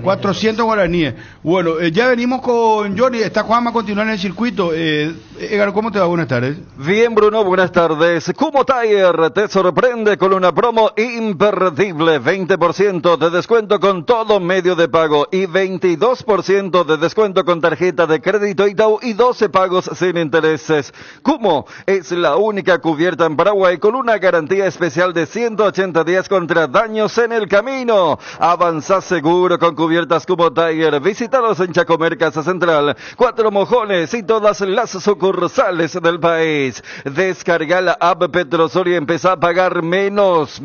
400 guaraníes. Bueno, ya venimos con Johnny. Está Juanma, continúa en el circuito. Edgar, ¿cómo te va? Buenas tardes. Bien, Bruno, buenas tardes. Kumo Tire te sorprende con una promo imperdible. 20% de descuento con todo medio de pago y 22% de descuento con tarjeta de crédito Itaú y 12 pagos sin intereses. Kumo es la única cubierta en Paraguay con una garantía especial de 180 días contra daños en el camino. Avanza seguro con cubiertas Kumo Tire. Visítalos en Chacomer, Casa Central, Cuatro Mojones y todas las sucursales del país. Descarga la app Petrosol y empezá a pagar menos.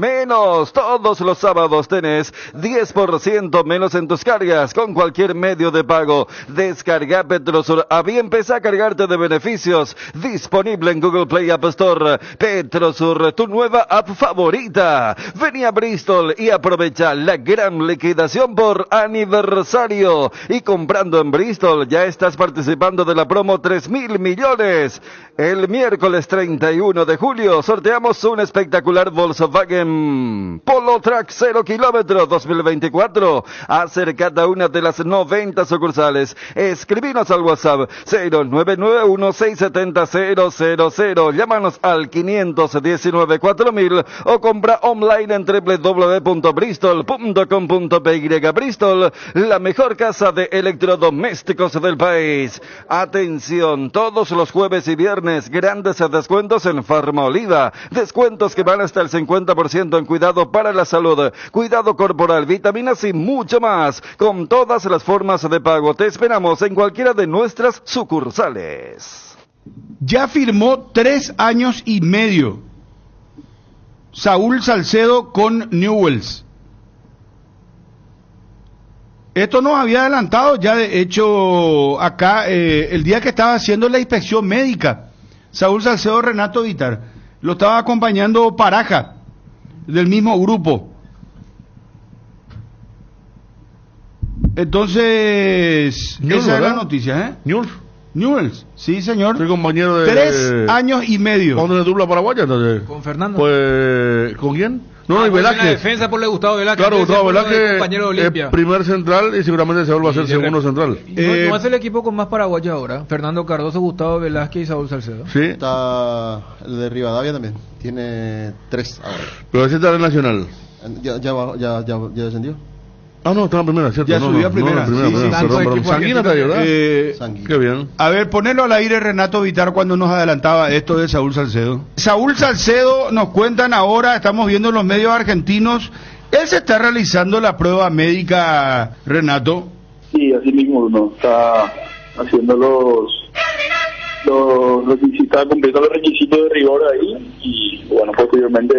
Todos los sábados tenés 10% menos en tus cargas con cualquier medio de pago. Descarga Petrosol y empezá a cargarte de beneficios. Disponible en Google Play App Store. Petrosur, tu nueva app favorita. Vení a Bristol y aprovecha la gran liquidación por aniversario. Y comprando en Bristol ya estás participando de la promo 3.000 millones. El miércoles 31 de julio sorteamos un espectacular Volkswagen Polo Track 0 kilómetros 2024. Acércate a una de las 90 sucursales. Escribinos al WhatsApp 0991-670-000. Llámanos al 519-4000 o compra online en www.bristol.com.py. Bristol, la mejor casa de electrodomésticos del país. Atención, todos los jueves y viernes, grandes descuentos en Farma Oliva. Descuentos que van hasta el 50% en cuidado para la salud, cuidado corporal, vitaminas y mucho más. Con todas las formas de pago. Te esperamos en cualquiera de nuestras sucursales. Ya firmó 3 años y medio Saúl Salcedo con Newells. Esto nos había adelantado ya, de hecho, acá, el día que estaba haciendo la inspección médica, Saúl Salcedo, Renato Vitar, lo estaba acompañando Paraja, del mismo grupo. Entonces, Newell's, esa es la ¿verdad? noticia, ¿eh? Newell's. Newell's, sí señor. Soy compañero de... 3 años y medio. ¿Cuándo le dupla paraguaya entonces? Con Fernando. Pues, ¿con quién? No, pues y en la Velázquez. defensa por Gustavo Velázquez. Claro, Gustavo compañero de Velázquez Olimpia. es primer central y seguramente se vuelve a ser segundo central. No es el equipo con más paraguayos ahora. Fernando Cardoso, Gustavo Velázquez y Saúl Salcedo. Sí. Está el de Rivadavia también. Tiene 3 ahora. Pero ese está en Nacional. Ya descendió. Ah, no, estaba en primera, ¿cierto? Ya no, subió a no, primera. No, Sí, primera, sí, perdón. Sanguina está ahí, ¿verdad? Sanguina. Qué bien. A ver, ponelo al aire Renato Vitar cuando nos adelantaba esto de Saúl Salcedo. Saúl Salcedo, nos cuentan ahora, estamos viendo en los medios argentinos, él se está realizando la prueba médica, Renato. Sí, así mismo uno está haciendo está cumpliendo los requisitos de rigor ahí y bueno, posteriormente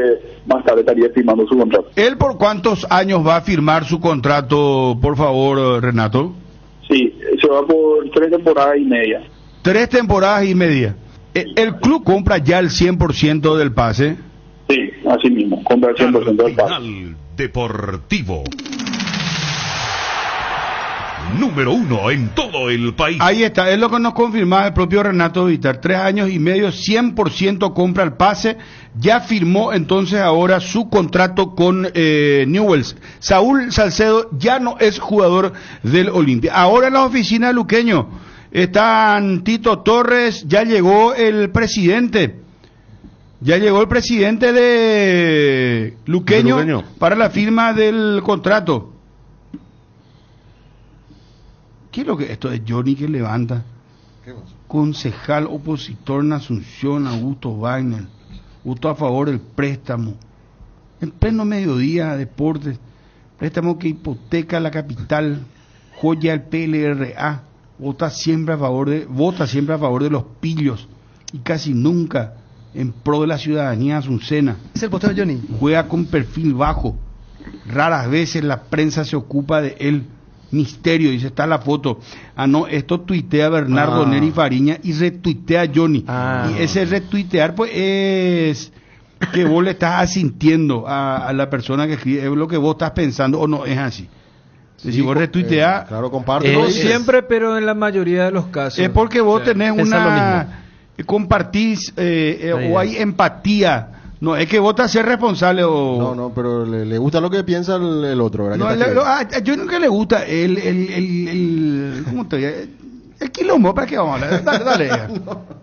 más tarde estaría firmando su contrato. ¿Él por cuántos años va a firmar su contrato, por favor, Renato? Sí, se va por 3 temporadas y media. 3 temporadas y media. ¿El club compra ya el 100% del pase? Sí, así mismo, compra el 100% del pase. Final Deportivo. Número 1 en todo el país. Ahí está, es lo que nos confirmaba el propio Renato Vitar. 3 años y medio, 100% compra el pase. Ya firmó entonces ahora su contrato con Newell's. Saúl Salcedo ya no es jugador del Olimpia. Ahora en la oficina de Luqueño están Tito Torres, ya llegó el presidente. Ya llegó el presidente de Luqueño para la firma del contrato. ¿Qué es lo que esto de Johnny que levanta? Concejal opositor en Asunción, Augusto Wagner. Votó a favor del préstamo. En pleno mediodía, deportes. Préstamo que hipoteca la capital. Joya el PLRA. Vota siempre a favor de los pillos. Y casi nunca en pro de la ciudadanía asuncena. ¿Es el posteo de Johnny? Juega con perfil bajo. Raras veces la prensa se ocupa de él. Misterio, dice, está la foto. Ah, no, esto tuitea Bernardo Neri Fariña y retuitea Johnny. Y ese retuitear, pues, es que vos le estás asintiendo a la persona que escribe, es lo que vos estás pensando, o no es así. Sí, si vos retuiteás... claro, comparte. No siempre, pero en la mayoría de los casos. Es porque vos tenés una... compartís o hay empatía. No, es que vos te haces responsable o... No, pero le gusta lo que piensa el otro, ¿verdad? No, a Johnny que le gusta ¿cómo te digo? El quilombo, ¿para qué vamos a hablar? Dale.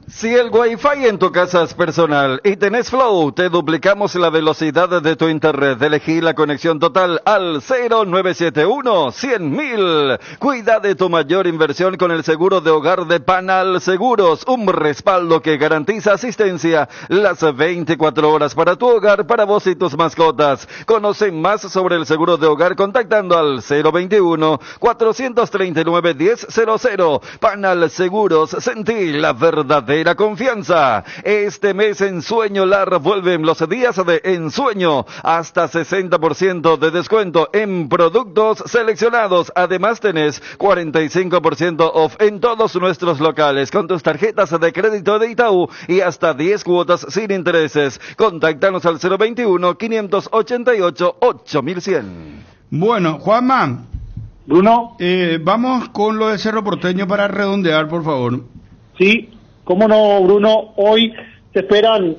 Si el Wi-Fi en tu casa es personal y tenés Flow, te duplicamos la velocidad de tu internet. Elegí la conexión total al 0971-100.000. Cuida de tu mayor inversión con el seguro de hogar de Panal Seguros. Un respaldo que garantiza asistencia las 24 horas para tu hogar, para vos y tus mascotas. Conoce más sobre el seguro de hogar contactando al 021-439-1000. Panal Seguros, sentí la verdadera confianza. Este mes Ensueño Lar vuelven los días de ensueño, hasta 60% de descuento en productos seleccionados. Además tenés 45% off en todos nuestros locales con tus tarjetas de crédito de Itaú y hasta 10 cuotas sin intereses. Contáctanos al 021-588-8100. Bueno, Juanma. Bruno. Vamos con lo de Cerro Porteño para redondear, por favor. Sí, cómo no, Bruno. Hoy se esperan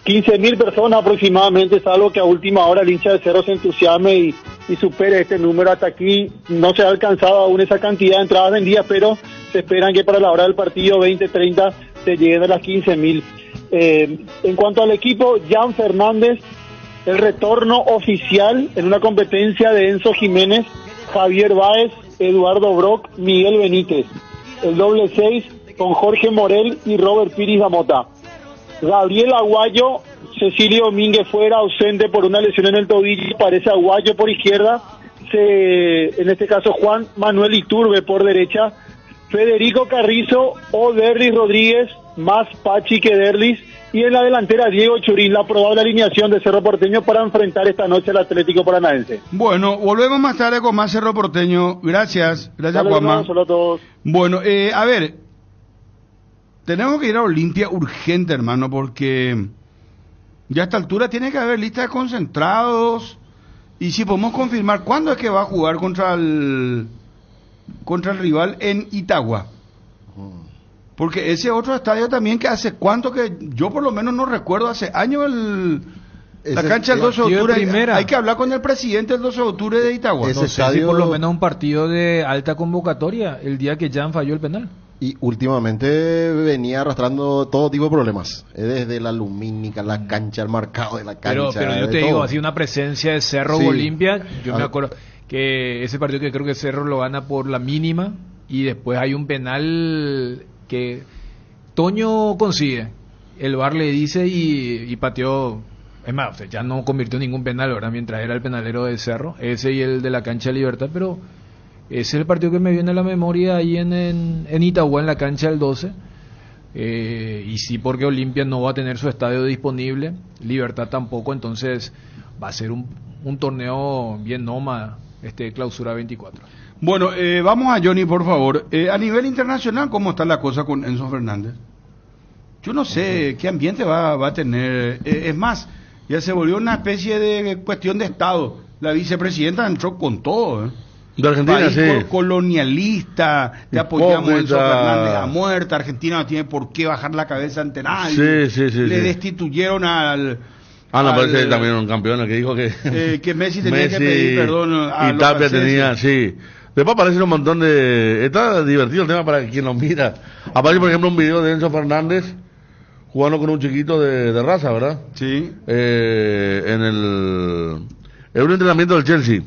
15.000 personas aproximadamente, salvo que a última hora el hincha de Cerro se entusiasme y supere este número. Hasta aquí no se ha alcanzado aún esa cantidad de entradas vendidas, pero se esperan que para la hora del partido 20:30 se lleguen a las 15.000. En cuanto al equipo, Jan Fernández, el retorno oficial en una competencia de Enzo Jiménez, Javier Báez, Eduardo Brock, Miguel Benítez. El doble 6 con Jorge Morel y Robert Piris Damota. Gabriel Aguayo, Cecilio Domínguez fuera, ausente por una lesión en el tobillo, parece Aguayo por izquierda, en este caso Juan Manuel Iturbe por derecha, Federico Carrizo o Derlis Rodríguez, más Pachi que Derlis, y en la delantera Diego Churín, la probable alineación de Cerro Porteño para enfrentar esta noche al Atlético Paranaense. Bueno, volvemos más tarde con más Cerro Porteño. Gracias, Juanma. Solo a todos. Bueno, a ver, tenemos que ir a Olimpia urgente, hermano, porque ya a esta altura tiene que haber lista de concentrados, y si podemos confirmar cuándo es que va a jugar contra el rival en Itagua. Porque ese otro estadio también que hace cuánto que yo por lo menos no recuerdo, hace años la cancha del 12 de octubre. Hay que hablar con el presidente el 12 de octubre de Itagua. No sé si por lo menos un partido de alta convocatoria el día que Jan falló el penal. Y últimamente venía arrastrando todo tipo de problemas, desde la lumínica, la cancha, el marcado de la cancha. Pero yo te digo, así una presencia de Cerro Sí. Olimpia, yo me acuerdo que ese partido que creo que Cerro lo gana por la mínima y después hay un penal que Toño consigue, el VAR le dice y pateó, es más, o sea, ya no convirtió ningún penal, ¿verdad? Mientras era el penalero de Cerro, ese y el de la cancha de Libertad, pero ese es el partido que me viene a la memoria ahí en Itagua, en la cancha del 12. Y sí, porque Olimpia no va a tener su estadio disponible, Libertad tampoco, entonces va a ser un torneo bien nómada, clausura 24. Bueno, vamos a Johnny, por favor. A nivel internacional, ¿cómo está la cosa con Enzo Fernández? Yo no sé qué ambiente va a tener. Es más, ya se volvió una especie de cuestión de Estado. La vicepresidenta entró con todo, De Argentina, país sí. colonialista, te apoyamos a Enzo Fernández a muerte, Argentina no tiene por qué bajar la cabeza ante nadie. Sí, Le sí. destituyeron al... No, parece también un campeón que dijo que Messi tenía que pedir perdón a y los Tapia franceses. tenía, sí. Después aparece un montón de... Está divertido el tema para quien lo mira. Aparece, por ejemplo, un video de Enzo Fernández jugando con un chiquito de raza, ¿verdad? Sí. En un entrenamiento del Chelsea.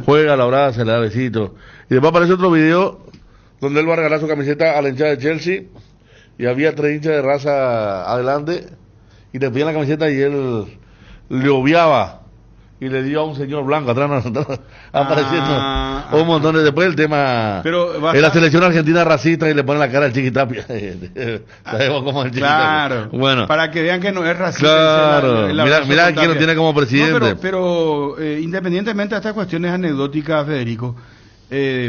Juega, la abraza, le da besitos. Y después aparece otro video donde él va a regalar su camiseta a la hinchada de Chelsea y había 3 hinchas de raza adelante y le pedían la camiseta y él le obviaba y le dio a un señor blanco atrás apareciendo un montón de... Después el tema Pero en la selección argentina racista y le pone la cara al Chiquitapia. Sabemos cómo es el Chiquitapia. Claro, bueno, para que vean que no es racista. claro, el abrazo mira con quién lo Tapia. tiene como presidente. No, pero independientemente de estas cuestiones anecdóticas, Federico,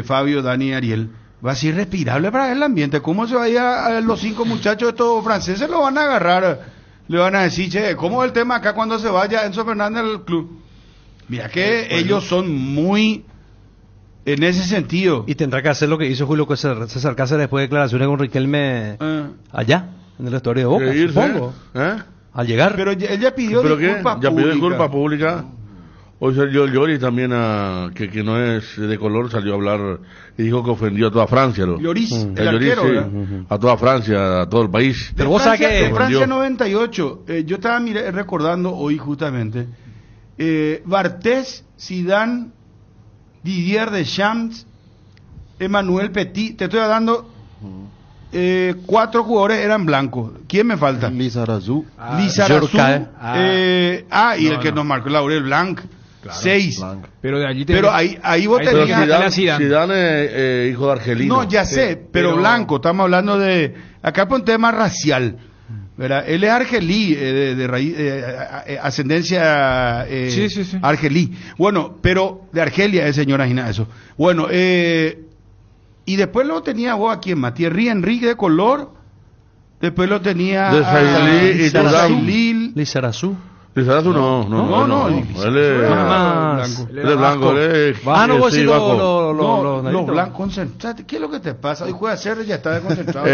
Fabio, Dani y Ariel, va a ser irrespirable para el ambiente. ¿Cómo se vaya a los 5 muchachos estos franceses? Lo van a agarrar, le van a decir, che, ¿cómo es el tema acá cuando se vaya Enzo Fernández al club? Mira que ellos son muy en ese sentido. Y tendrá que hacer lo que hizo Julio César Cáceres después de declaraciones con Riquelme allá, en el vestuario de Boca, supongo. Al llegar. Pero él ya pidió ¿Pero disculpas qué? Ya pidió públicas. disculpas públicas. Hoy salió Lloris también, que no es de color, salió a hablar y dijo que ofendió a toda Francia. Lloris, el Lloris, arquero, sí, ¿verdad? a toda Francia, a todo el país. Pero vos sabés que... De Francia 98, yo estaba recordando hoy justamente, Bartés, Zidane, Didier Deschamps, Emmanuel Petit, te estoy dando 4 jugadores eran blancos. ¿Quién me falta? Lizarazu. Lizarazu. Y el que nos marcó Laurel Blanc. Claro, 6. Blanc. Pero de allí Pero ahí vos Pero tenías... Zidane, hijo de Argelino. No, ya sé, pero blanco, estamos hablando de... Acá por un tema racial, ¿verdad? Él es argelí, de raíz, ascendencia sí. argelí. Bueno, pero de Argelia es señora Gina, eso. Bueno, y después lo tenía vos aquí en Thierry Henry de color, después lo tenía... De Sailly y Sailly. Lizarazu. Lizarazu no. Él es blanco. No, vos sí los blancos concentrados. ¿Qué es lo que te pasa? Hoy juega Cerro y ya está desconcentrado.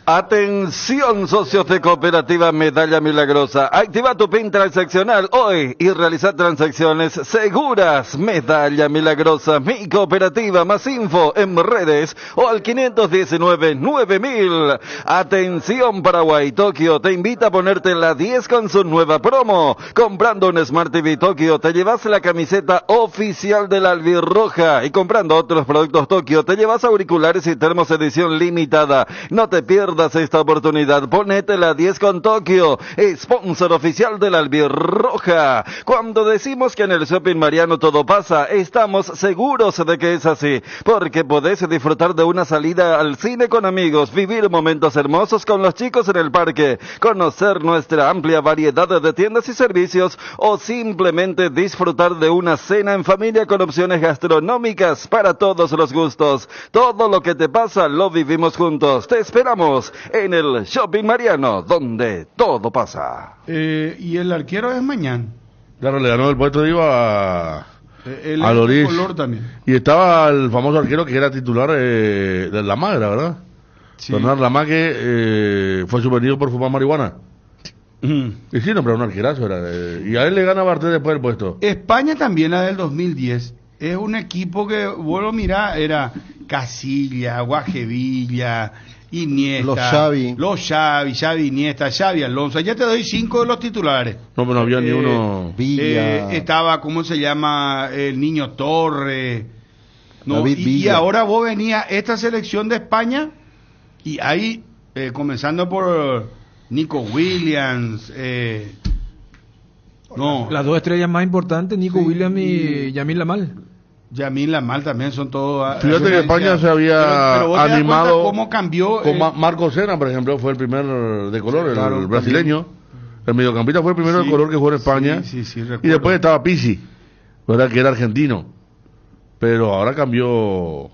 Atención, socios de Cooperativa Medalla Milagrosa. Activa tu PIN transaccional hoy y realiza transacciones seguras. Medalla Milagrosa, mi cooperativa. Más info en redes o al 519-9000. Atención, Paraguay. Tokio te invita a ponerte la 10 con su nueva promo. Comprando un Smart TV Tokio te llevas la camiseta oficial de la Albirroja. Y comprando otros productos Tokio te llevas auriculares y termos edición limitada. No te pierdas esta oportunidad, ponete la 10 con Tokio, sponsor oficial de la Albirroja. Cuando decimos que en el Shopping Mariano todo pasa, estamos seguros de que es así, porque podés disfrutar de una salida al cine con amigos, vivir momentos hermosos con los chicos en el parque, conocer nuestra amplia variedad de tiendas y servicios, o simplemente disfrutar de una cena en familia con opciones gastronómicas para todos los gustos. Todo lo que te pasa lo vivimos juntos. Te esperamos en el Shopping Mariano, donde todo pasa. Y el arquero es mañana. Claro, le ganó el puesto, digo, a Lloris. Y estaba el famoso arquero que era titular de la Magra, ¿verdad? Sí. Bernard Lamaque fue suspendido por fumar marihuana. Y sí, no, pero un arquerazo era. Y a él le gana Barté después del puesto. España también, la del 2010, es un equipo que, bueno, mirá, era Casilla, Guajevilla, Iniesta, los Xavi, Iniesta, Xavi Alonso. Ya te doy 5 de los titulares. No, pero no había ni uno. Estaba, ¿cómo se llama? El Niño Torre. No, David y Villa. ahora vos venías esta selección de España y ahí, comenzando por Nico Williams, Las dos estrellas más importantes, Nico Williams y Yamil Lamal. Yamil Lamal también son todos. Fíjate que España se había pero vos te das animado cuenta cómo cambió. con Marco Sena, por ejemplo, fue el primer de color, Sí, claro, el brasileño. El mediocampista fue el primero de color que jugó en España. Sí, recuerdo. Y después estaba Pizzi, ¿verdad? Que era argentino. Pero ahora cambió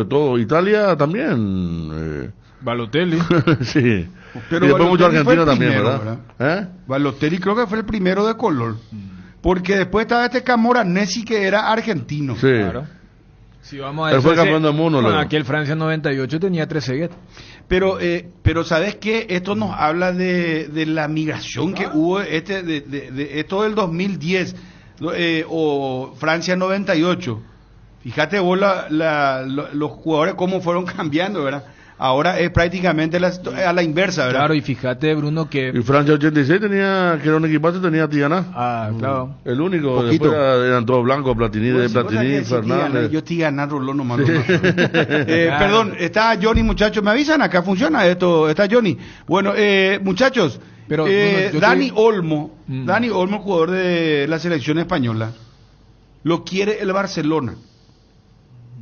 todo. Italia también. Balotelli. Sí. Pero y después mucho Balotelli fue argentino el también, primero, ¿verdad? Balotelli creo que fue el primero de color. Porque después estaba este Camoranesi que era argentino. Sí. Claro. Si vamos a Él fue eso, campeón del mundo, luego. aquel Francia 98 tenía 13 guetos. Pero ¿sabes qué? Esto nos habla de la migración que hubo de esto del 2010 o Francia 98. Fíjate vos los jugadores cómo fueron cambiando, ¿verdad? Ahora es prácticamente a la inversa, ¿verdad? Claro, y fíjate, Bruno, que... Y Francia 86 tenía, que era un equipazo, tenía a Tiana. Ah, claro. El único, Poquito. después eran todos blancos, Platini, Pues, Fernández. Yo estoy ganando Rolón nomás. Perdón, está Johnny, muchachos, me avisan, acá funciona esto, está Johnny. Bueno, muchachos, Pero, Bruno, yo Dani estoy- Olmo, jugador de la selección española, lo quiere el Barcelona.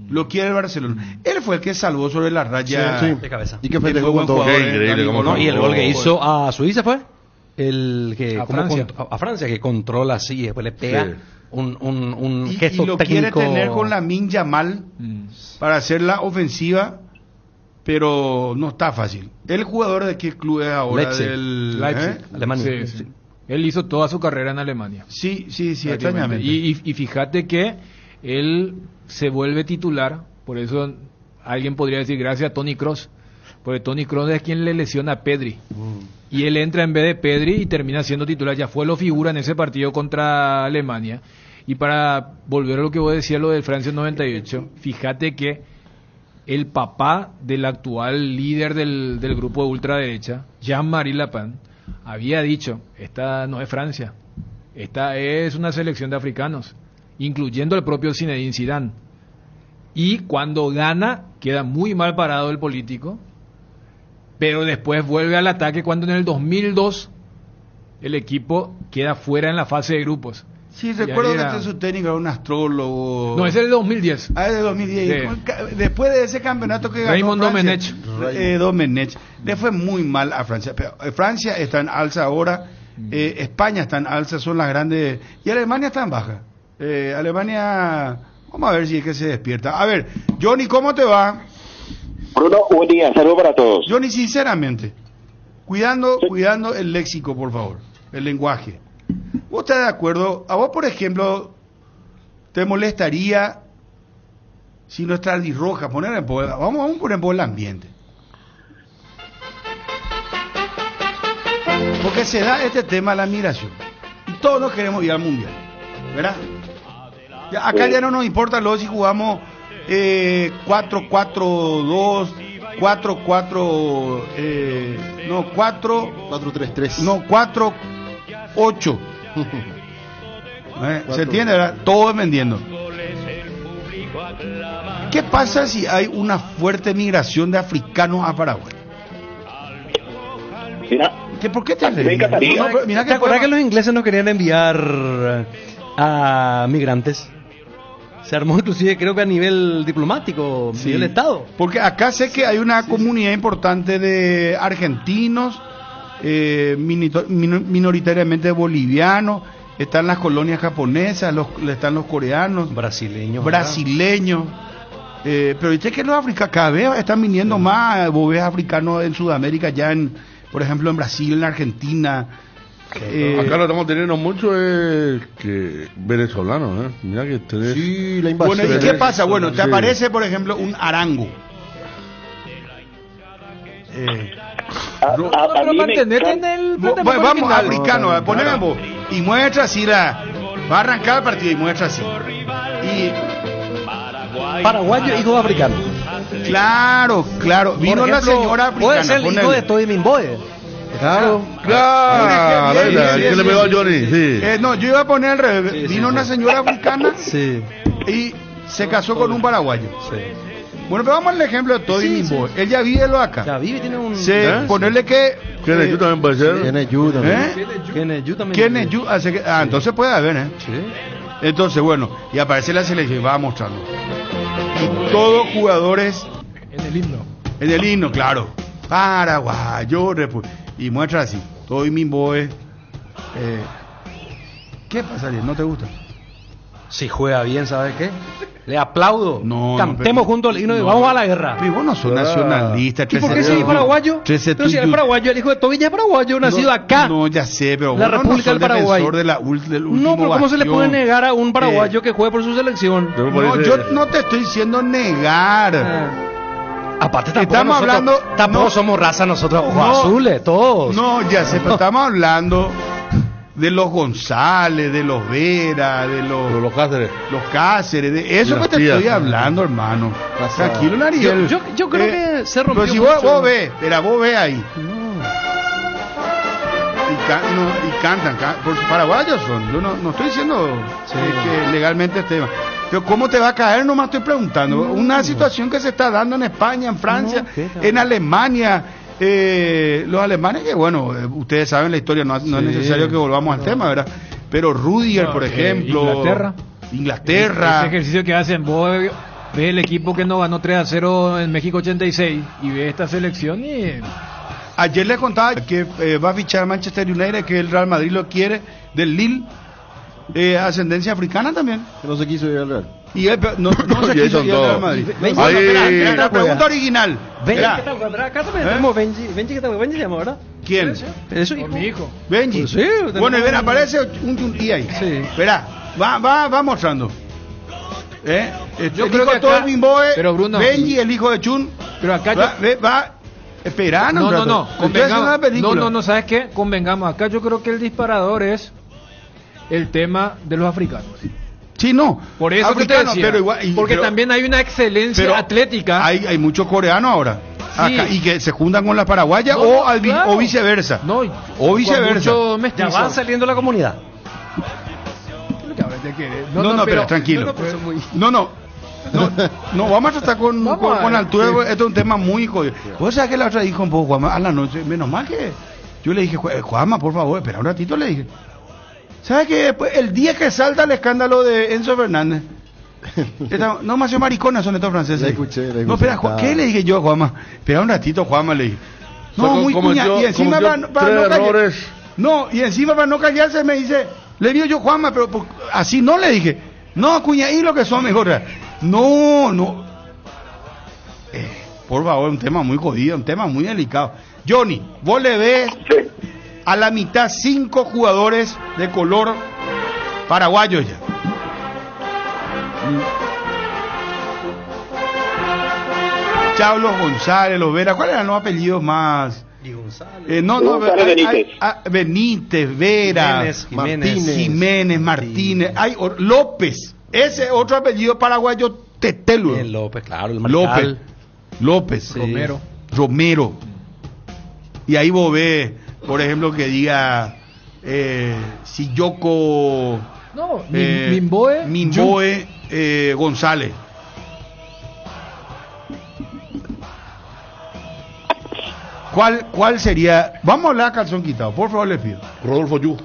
Lo quiere el Barcelona. Él fue el que salvó sobre la raya. Sí. De cabeza. Y que Fue festejó buen con todo. jugador, Qué increíble Dani cómo Olmo. No, y el gol que hizo a Suiza fue el que A como Francia. a Francia, que controla así y después le pega Sí. un Y gesto lo técnico. quiere tener con Lamine Yamal para hacer la ofensiva, pero no está fácil. ¿El jugador de qué club es ahora? Leipzig. Del Leipzig. Alemania. Sí. Él hizo toda su carrera en Alemania. Sí, Prácticamente. extrañamente. Y fíjate que él se vuelve titular, por eso alguien podría decir gracias a Toni Kroos, porque Toni Kroos es quien le lesiona a Pedri. Y él entra en vez de Pedri y termina siendo titular. Ya fue lo figura en ese partido contra Alemania. Y para volver a lo que vos decías, lo del Francia 98, fíjate que el papá del actual líder del grupo de ultraderecha, Jean-Marie Le Pen, había dicho, esta no es Francia, esta es una selección de africanos, incluyendo el propio Zinedine Zidane. Y cuando gana, queda muy mal parado el político, pero después vuelve al ataque cuando en el 2002 el equipo queda fuera en la fase de grupos. Sí, Y recuerdo ahí que era- su técnico era un astrólogo. No, ese es el 2010. Ah, es de 2010. Sí. Después de ese campeonato que ganó Raymond Francia, Domenech. Domenech, le fue muy mal a Francia. Pero, Francia está en alza ahora, España está en alza, son las grandes, y Alemania está en baja. Alemania, vamos a ver si es que se despierta. A ver, Johnny, ¿cómo te va? Bruno, buen día, saludos para todos. Johnny, sinceramente, cuidando el léxico, por favor, el lenguaje. ¿Vos estás de acuerdo? ¿A vos, por ejemplo, te molestaría si nuestra albirroja, vamos a poner en poco el ambiente? Porque se da este tema de la migración. Y todos nos queremos ir al mundial, ¿verdad? Acá ya no nos importa luego si jugamos 4-4-2, 4-4, no, 4-3-3. No, 4-8. ¿Se entiende, verdad? Todo es vendiendo. ¿Qué pasa si hay una fuerte migración de africanos a Paraguay? Mira, ¿Por qué te me ríes? encantaría. No, pero mira ¿Te acuerdas que los ingleses no querían enviar a migrantes? Se armó inclusive, creo que a nivel diplomático, a nivel de Estado. Porque acá sé que hay una comunidad importante de argentinos, minoritariamente bolivianos, están las colonias japonesas, están los coreanos, brasileños. Pero viste que los africanos cada vez están viniendo más, vos ves africanos en Sudamérica, ya por ejemplo en Brasil, en Argentina. Acá lo estamos teniendo mucho que venezolanos, Mira que tenés... Sí, la invasión. Bueno, ¿y qué pasa? Bueno, te Sí. aparece, por ejemplo, un Arango. Pero mantenete en el planteamiento Vamos, original. africano, poneme vos. Y muestra así va a arrancar el partido y muestra así. Y Paraguayo, hijo de africano. claro, vino Por la ejemplo, señora puede africana. ser el hijo ponele. de Toby Mimboe. Claro. Claro, Bien, bien, que le bien, pegó a bien. Johnny, sí. No, yo iba a poner al revés. Vino una señora africana Sí. y se casó con un paraguayo. Sí. Bueno, pero vamos al ejemplo de Toby Mimboe. Él ya vive lo acá. Ya vive, tiene un. Ponerle que. ¿Quién es? ¿Tú también puede ser? Tiene ayuda. ¿Quién es? Yo también. ¿Quién es? Entonces puede haber, ¿eh? Sí. Entonces, bueno, y aparece la selección y va mostrando. Y todos jugadores En el himno. en el himno, claro. Paraguayo, y muestra así. Toby Mimboe. ¿Qué pasa, Ariel? ¿No te gusta? Si juega bien, ¿sabes qué? Le aplaudo. No, Cantemos juntos el himno y vamos a la guerra. Pero vos no sos nacionalista. ¿Y por qué si es paraguayo? Pero si es paraguayo, el hijo de Toby ya es paraguayo, nacido acá. No, ya sé, pero La vos República no del sos Paraguay. defensor del último No, pero ¿cómo se le puede bastión? negar a un paraguayo que juegue por su selección? No, yo no te estoy diciendo negar. Aparte, tampoco Estamos nosotros- hablando. Tampoco no, somos raza nosotros, ojos No. azules, todos. No, ya sé, pero estamos hablando de los González, de los Vera, de los Cáceres. Los Cáceres, de eso Y que las te tías. estoy hablando, hermano. Tranquilo, Nariel. Yo creo que se rompió Pero si mucho. vos ves, mira, vos ves ahí. Y cantan, por paraguayos son. Yo no estoy diciendo que legalmente esté. Pero ¿cómo te va a caer? Nomás estoy preguntando. Una situación que se está dando en España, en Francia, en Alemania. Los alemanes que, bueno, ustedes saben la historia, no es necesario que volvamos al tema, ¿verdad? Pero Rudiger, por ejemplo. Inglaterra. Ese ejercicio que hacen, vos ves el equipo que no ganó 3-0 en México 86 y ves esta selección y... Ayer les contaba que va a fichar Manchester United, que el Real Madrid lo quiere, del Lille, ascendencia africana también. Que no se quiso ir al Real. Y él, no se Y ahí quiso son ir al Real todos. Madrid. Ahí- Bueno, espera, la pregunta original. Benji, Espera. ¿qué tal? Acá también tenemos Benji. Benji, ¿qué tal? Benji se llama, ¿verdad? ¿Quién? Eso Con mi hijo. Benji. Pues sí, Bueno, y ven, tenemos- aparece un y ahí. Sí. Espera, va mostrando. Yo El creo hijo que de todo acá- el Bimboe, pero Bruno- Benji, el hijo de Chun. Pero acá va esperando. No, un no, rato. no, Estoy haciendo una película. no, ¿sabes qué? Convengamos, acá yo creo que el disparador es el tema de los africanos. Sí, no. Por eso que te Africano, decía, pero igual, porque pero- también hay una excelencia pero atlética. Hay muchos coreanos ahora. Sí. Acá, y que se juntan con las paraguayas No, o, claro. o viceversa. No, o viceversa. mucho Ya mestizo. van saliendo de la comunidad. No, pero tranquilo. No, vamos a tratar con altura. Esto es un tema muy jodido. Vos sabés que la otra dijo un poco, Juanma, a la noche, menos mal que yo le dije, Juanma, por favor, espera un ratito, le dije. ¿Sabes qué? Después, el día que salta el escándalo de Enzo Fernández, no más mariconas son estos franceses. Le escuché. No, espera, ¿qué le dije yo, Juanma? Espera un ratito, Juanma, le dije. No, muy cuña. Y encima para no callar. No, y encima para no callarse me dice, le digo yo, Juanma, pero así no le dije. No, cuña, y lo que son mejor. No. Por favor, un tema muy jodido, un tema muy delicado. Johnny, vos le ves a la mitad 5 jugadores de color paraguayos ya. Chablos González, los Vera, ¿cuáles eran los apellidos más? Benítez, Vera, Jiménez, Martínez, hay López, ese otro apellido paraguayo, Tetelo. Bien, López, claro, el Marcal. López, Sí. Romero. Y ahí vos ves, por ejemplo, que diga Silloko, No, Mimboe, González. ¿Cuál sería? Vamos a hablar a calzón quitado, por favor, le pido. Rodolfo Yu.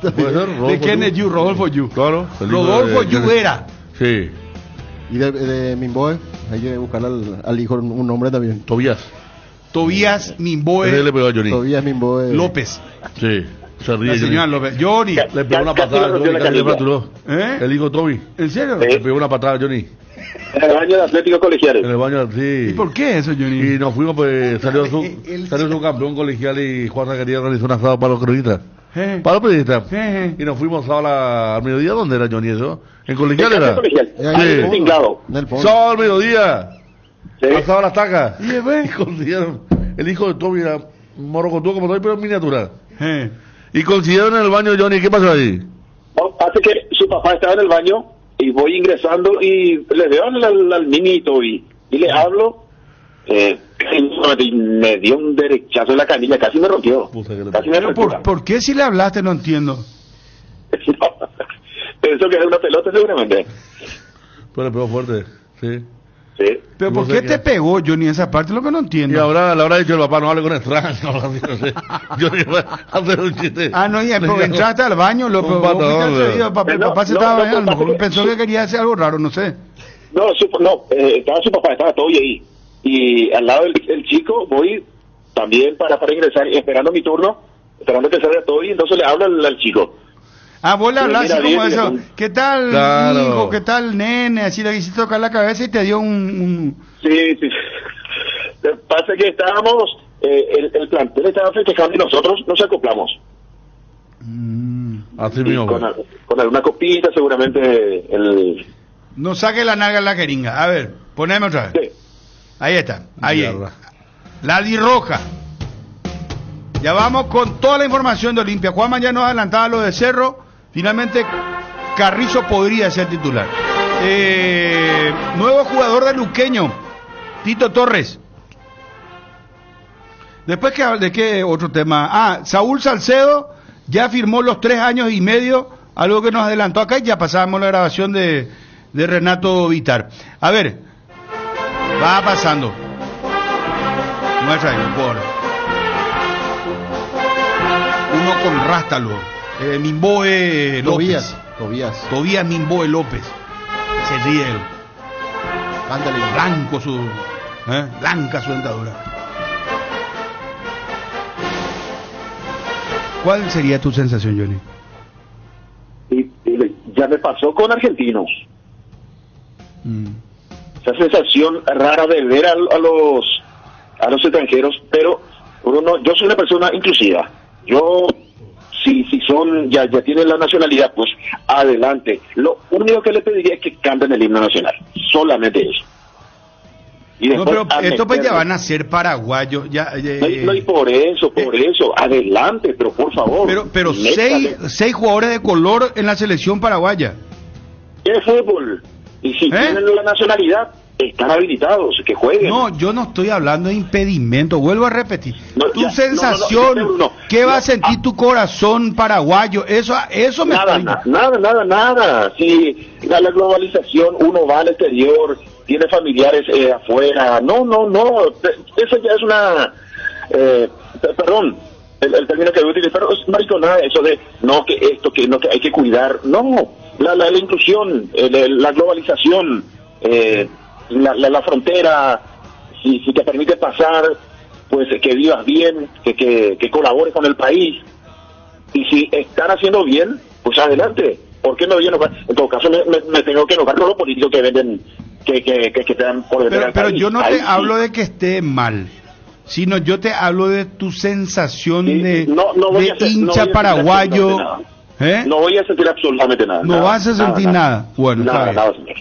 ¿Puede ser? ¿De quién es Yu? Rodolfo Yu. Claro. Rodolfo Yu era. Sí. Y de Mimboe, hay que buscarle al hijo un nombre también. Tobías Mimboe. Ese le pegó a Johnny. Tobías Mimboe. López. Sí. Se ríe. La señora López. Johnny. Le pegó una patada a Johnny, casi le fracturó. El hijo Toby. ¿En serio? Le pegó una patada a Johnny. En el baño de Atlético Colegiales. En el baño, sí. ¿Y por qué eso, Johnny? Y nos fuimos, pues salió su campeón colegial y Juan quería realizar un asado para los periodistas. Para los periodistas. Y nos fuimos sábado al mediodía. ¿Dónde era Johnny eso? ¿En colegial era? Colegial. Sí. Tinglado. Sábado al mediodía. pasaba la taca y consiguieron, el hijo de Toby era morocotú como Toby, pero en miniatura. Y consiguieron en el baño, Johnny, ¿qué pasó ahí? No, hace que su papá estaba en el baño y voy ingresando y le veo al niñito y le hablo, y me dio un derechazo en la canilla, casi me rompió. ¿Por qué si le hablaste? No entiendo. Pensó que era una pelota seguramente. Pero le pegó fuerte, sí. ¿Pero por qué te pegó, Johnny, esa parte? Lo que no entiendo. Y ahora le habrá dicho el papá, no hable con extraños. No sé. Johnny va a hacer un chiste. No, y entraste al baño, papá se estaba bañando, a lo mejor pensó que quería hacer algo raro, no sé. No, estaba su papá, estaba Toby ahí. Y al lado del chico voy también para ingresar, esperando mi turno, esperando que salga Toby, entonces le hablo al chico. Vos le hablas así como eso. ¿Qué tal, hijo? ¿Qué tal, nene? Así le quisiste tocar la cabeza y te dio un... Sí. Lo que pasa es que estábamos, el plantel estaba festejando y nosotros nos acoplamos. Así mismo. Con alguna copita, seguramente No saque la nalga en la jeringa. A ver, poneme otra vez. Sí. Ahí está. Ahí. La roja. Ya vamos con toda la información de Olimpia. Juanma ya nos adelantaba lo de Cerro. Finalmente, Carrizo podría ser titular. Nuevo jugador de Luqueño, Tito Torres. Después, ¿de qué otro tema? Saúl Salcedo ya firmó los 3 años y medio, algo que nos adelantó acá, y ya pasábamos la grabación de Renato Vitar. A ver, va pasando. Muestra ahí, por uno con Rástalo. Mimboe López. Tobías Mimboe López. Se ríe él. Blanca su dentadura. ¿Cuál sería tu sensación, Johnny? Ya me pasó con Argentinos. Esa sensación rara de ver a los extranjeros, pero yo soy una persona inclusiva. Yo si son ya tienen la nacionalidad, pues adelante. Lo único que le pediría es que cambien el himno nacional, solamente eso. Y pero esto pues ya van a ser paraguayos y por eso adelante, pero por favor. Pero 6 jugadores de color en la selección paraguaya. ¿Qué fútbol? Y si tienen la nacionalidad, están habilitados, que jueguen. No, yo no estoy hablando de impedimento, vuelvo a repetir. Tu sensación, ¿qué va a sentir tu corazón paraguayo? Eso me Nada. Si la globalización, uno va al exterior, tiene familiares afuera. No. Eso ya es una... perdón, el término que voy a utilizar es mariconada, eso de que hay que cuidar. No, la inclusión, la globalización, la frontera, si te permite pasar, pues que vivas bien, que colabores con el país, y si están haciendo bien, pues adelante. ¿Por qué me voy a enojar? En todo caso me tengo que enojar con los políticos que venden, que te dan por vender al país. Pero yo no te hablo de que esté mal, sino yo te hablo de tu sensación de hincha paraguayo. No voy a sentir absolutamente nada. No vas a sentir nada. Bueno, nada, señor.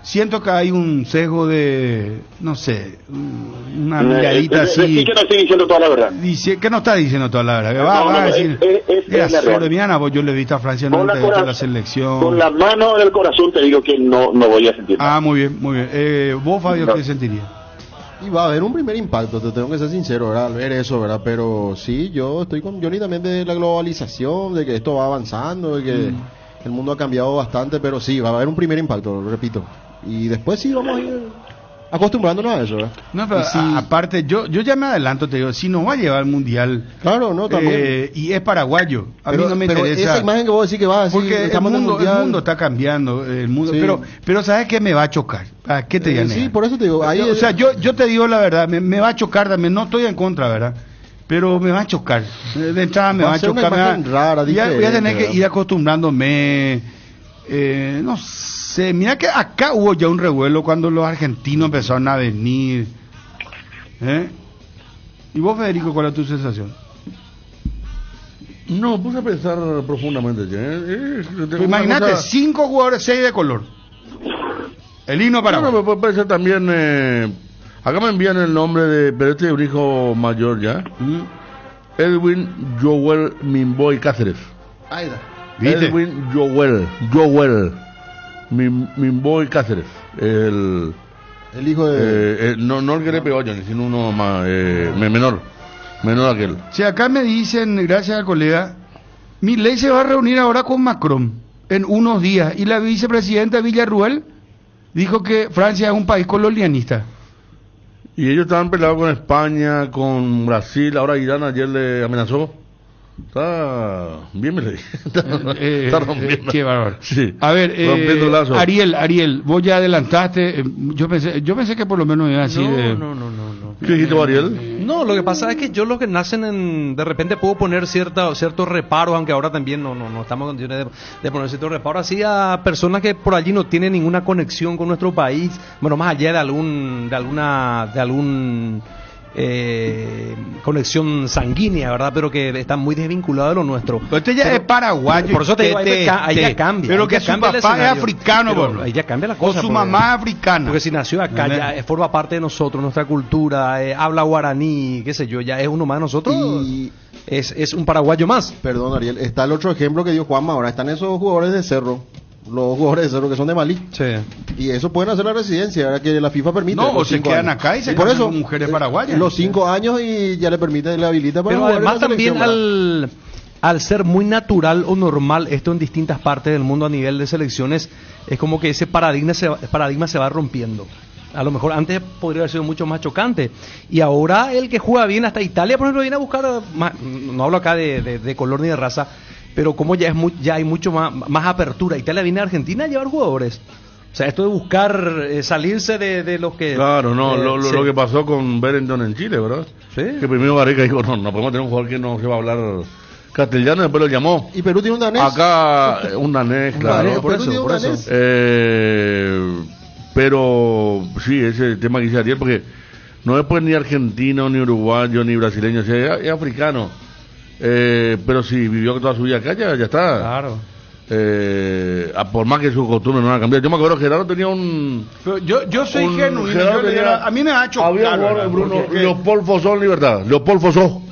Siento que hay un sesgo de, no sé, una miradita así. Sí, que no estoy diciendo toda la verdad. Dice que no está diciendo toda la verdad. Va a decir, yo le he visto a Francia no antes de la selección. Con la mano en el corazón te digo que no voy a sentir nada. Muy bien. ¿Vos, Fabio, qué sentirías? Y va a haber un primer impacto, te tengo que ser sincero, ¿verdad? Al ver eso, ¿verdad? Pero sí, yo estoy con Johnny también de la globalización, de que esto va avanzando, de que el mundo ha cambiado bastante, pero sí, va a haber un primer impacto, lo repito. Y después sí vamos a ir acostumbrándonos a eso, ¿verdad? No, pero aparte, yo ya me adelanto, te digo, si nos va a llevar al mundial. Claro, no, también. Y es paraguayo. A mí no me interesa. Esa imagen que vos decís que va así, porque el mundo está cambiando. El mundo, sí. Pero ¿sabes qué me va a chocar? ¿A qué te digan? Sí, por eso te digo. Ahí o sea, yo te digo la verdad, me va a chocar también. No estoy en contra, ¿verdad? Pero me va a chocar. De entrada me va a chocar. Voy a tener que ir acostumbrándome. No sé, mira que acá hubo ya un revuelo cuando los argentinos empezaron a venir. ¿Y vos, Federico, cuál es tu sensación? No, puse a pensar profundamente. Imagínate, 5 jugadores, 6 de color. El himno Paraguay. Bueno, pero puede ser también. Acá me envían el nombre de. Pero este es un hijo mayor ya. Edwin Joel Minboy Cáceres. Ahí está. ¿Viste? Edwin Joel Minboy Cáceres. El hijo de. no el que le pegó a Johnny, sino uno más. Menor aquel. Si acá me dicen, gracias al colega, Milei se va a reunir ahora con Macron en unos días. Y la vicepresidenta Villarruel dijo que Francia es un país colonialista. Y ellos estaban peleados con España, con Brasil, ahora Irán ayer le amenazó. Está bien, Milei. Está rompiendo. Qué bárbaro. Sí. A ver, rompiendo lazos. Ariel, vos ya adelantaste. Yo pensé que por lo menos iba así. No. ¿Qué dijiste, Ariel? No, lo que pasa es que yo los que nacen de repente puedo poner ciertos reparos, aunque ahora también no estamos en condiciones de poner ciertos reparos así a personas que por allí no tienen ninguna conexión con nuestro país, bueno, más allá de alguna conexión sanguínea, ¿verdad? Pero que están muy desvinculados de lo nuestro. Pero este ya es paraguayo. Por eso te digo, ahí ya cambia. Pero que su papá es africano, pero ahí ya cambia la cosa. O su mamá es africana. Porque si nació acá, ya forma parte de nosotros, nuestra cultura, habla guaraní, qué sé yo, ya es uno más de nosotros. Y es un paraguayo más. Perdón, Ariel, está el otro ejemplo que dio Juanma. Ahora están esos jugadores de Cerro. Los jugadores de Cerro que son de Malí. Sí. Y eso pueden hacer la residencia, ahora que la FIFA permite. No, o se quedan acá y se por casan eso, con mujeres paraguayas. Los 5 años y ya le permite, le habilita para pero jugar en además la también selección, al ser muy natural o normal esto en distintas partes del mundo a nivel de selecciones, es como que ese paradigma se va rompiendo. A lo mejor antes podría haber sido mucho más chocante. Y ahora el que juega bien hasta Italia, por ejemplo, viene a buscar, no hablo acá de color ni de raza, pero como ya hay mucho más apertura. Italia viene a Argentina a llevar jugadores. O sea, esto de buscar salirse de los que... Claro, no, sí. lo que pasó con Berenton en Chile, ¿verdad? Sí. Que primero Gareca dijo, no podemos tener un jugador que no se va a hablar castellano, después lo llamó. Y Perú tiene un danés. Acá, un danés, claro. Por eso. Pero sí, ese tema que dice Ariel, porque no es pues ni argentino, ni uruguayo, ni brasileño, o sea, es africano. Pero si vivió toda su vida acá, ya está. Claro. Por más que su costumbre no van a cambiar. Yo me acuerdo que Gerardo tenía un... Pero yo soy genuino. A mí me ha hecho había un jugador, Bruno, Leopold Fosó en Libertad. Leopold Fosó.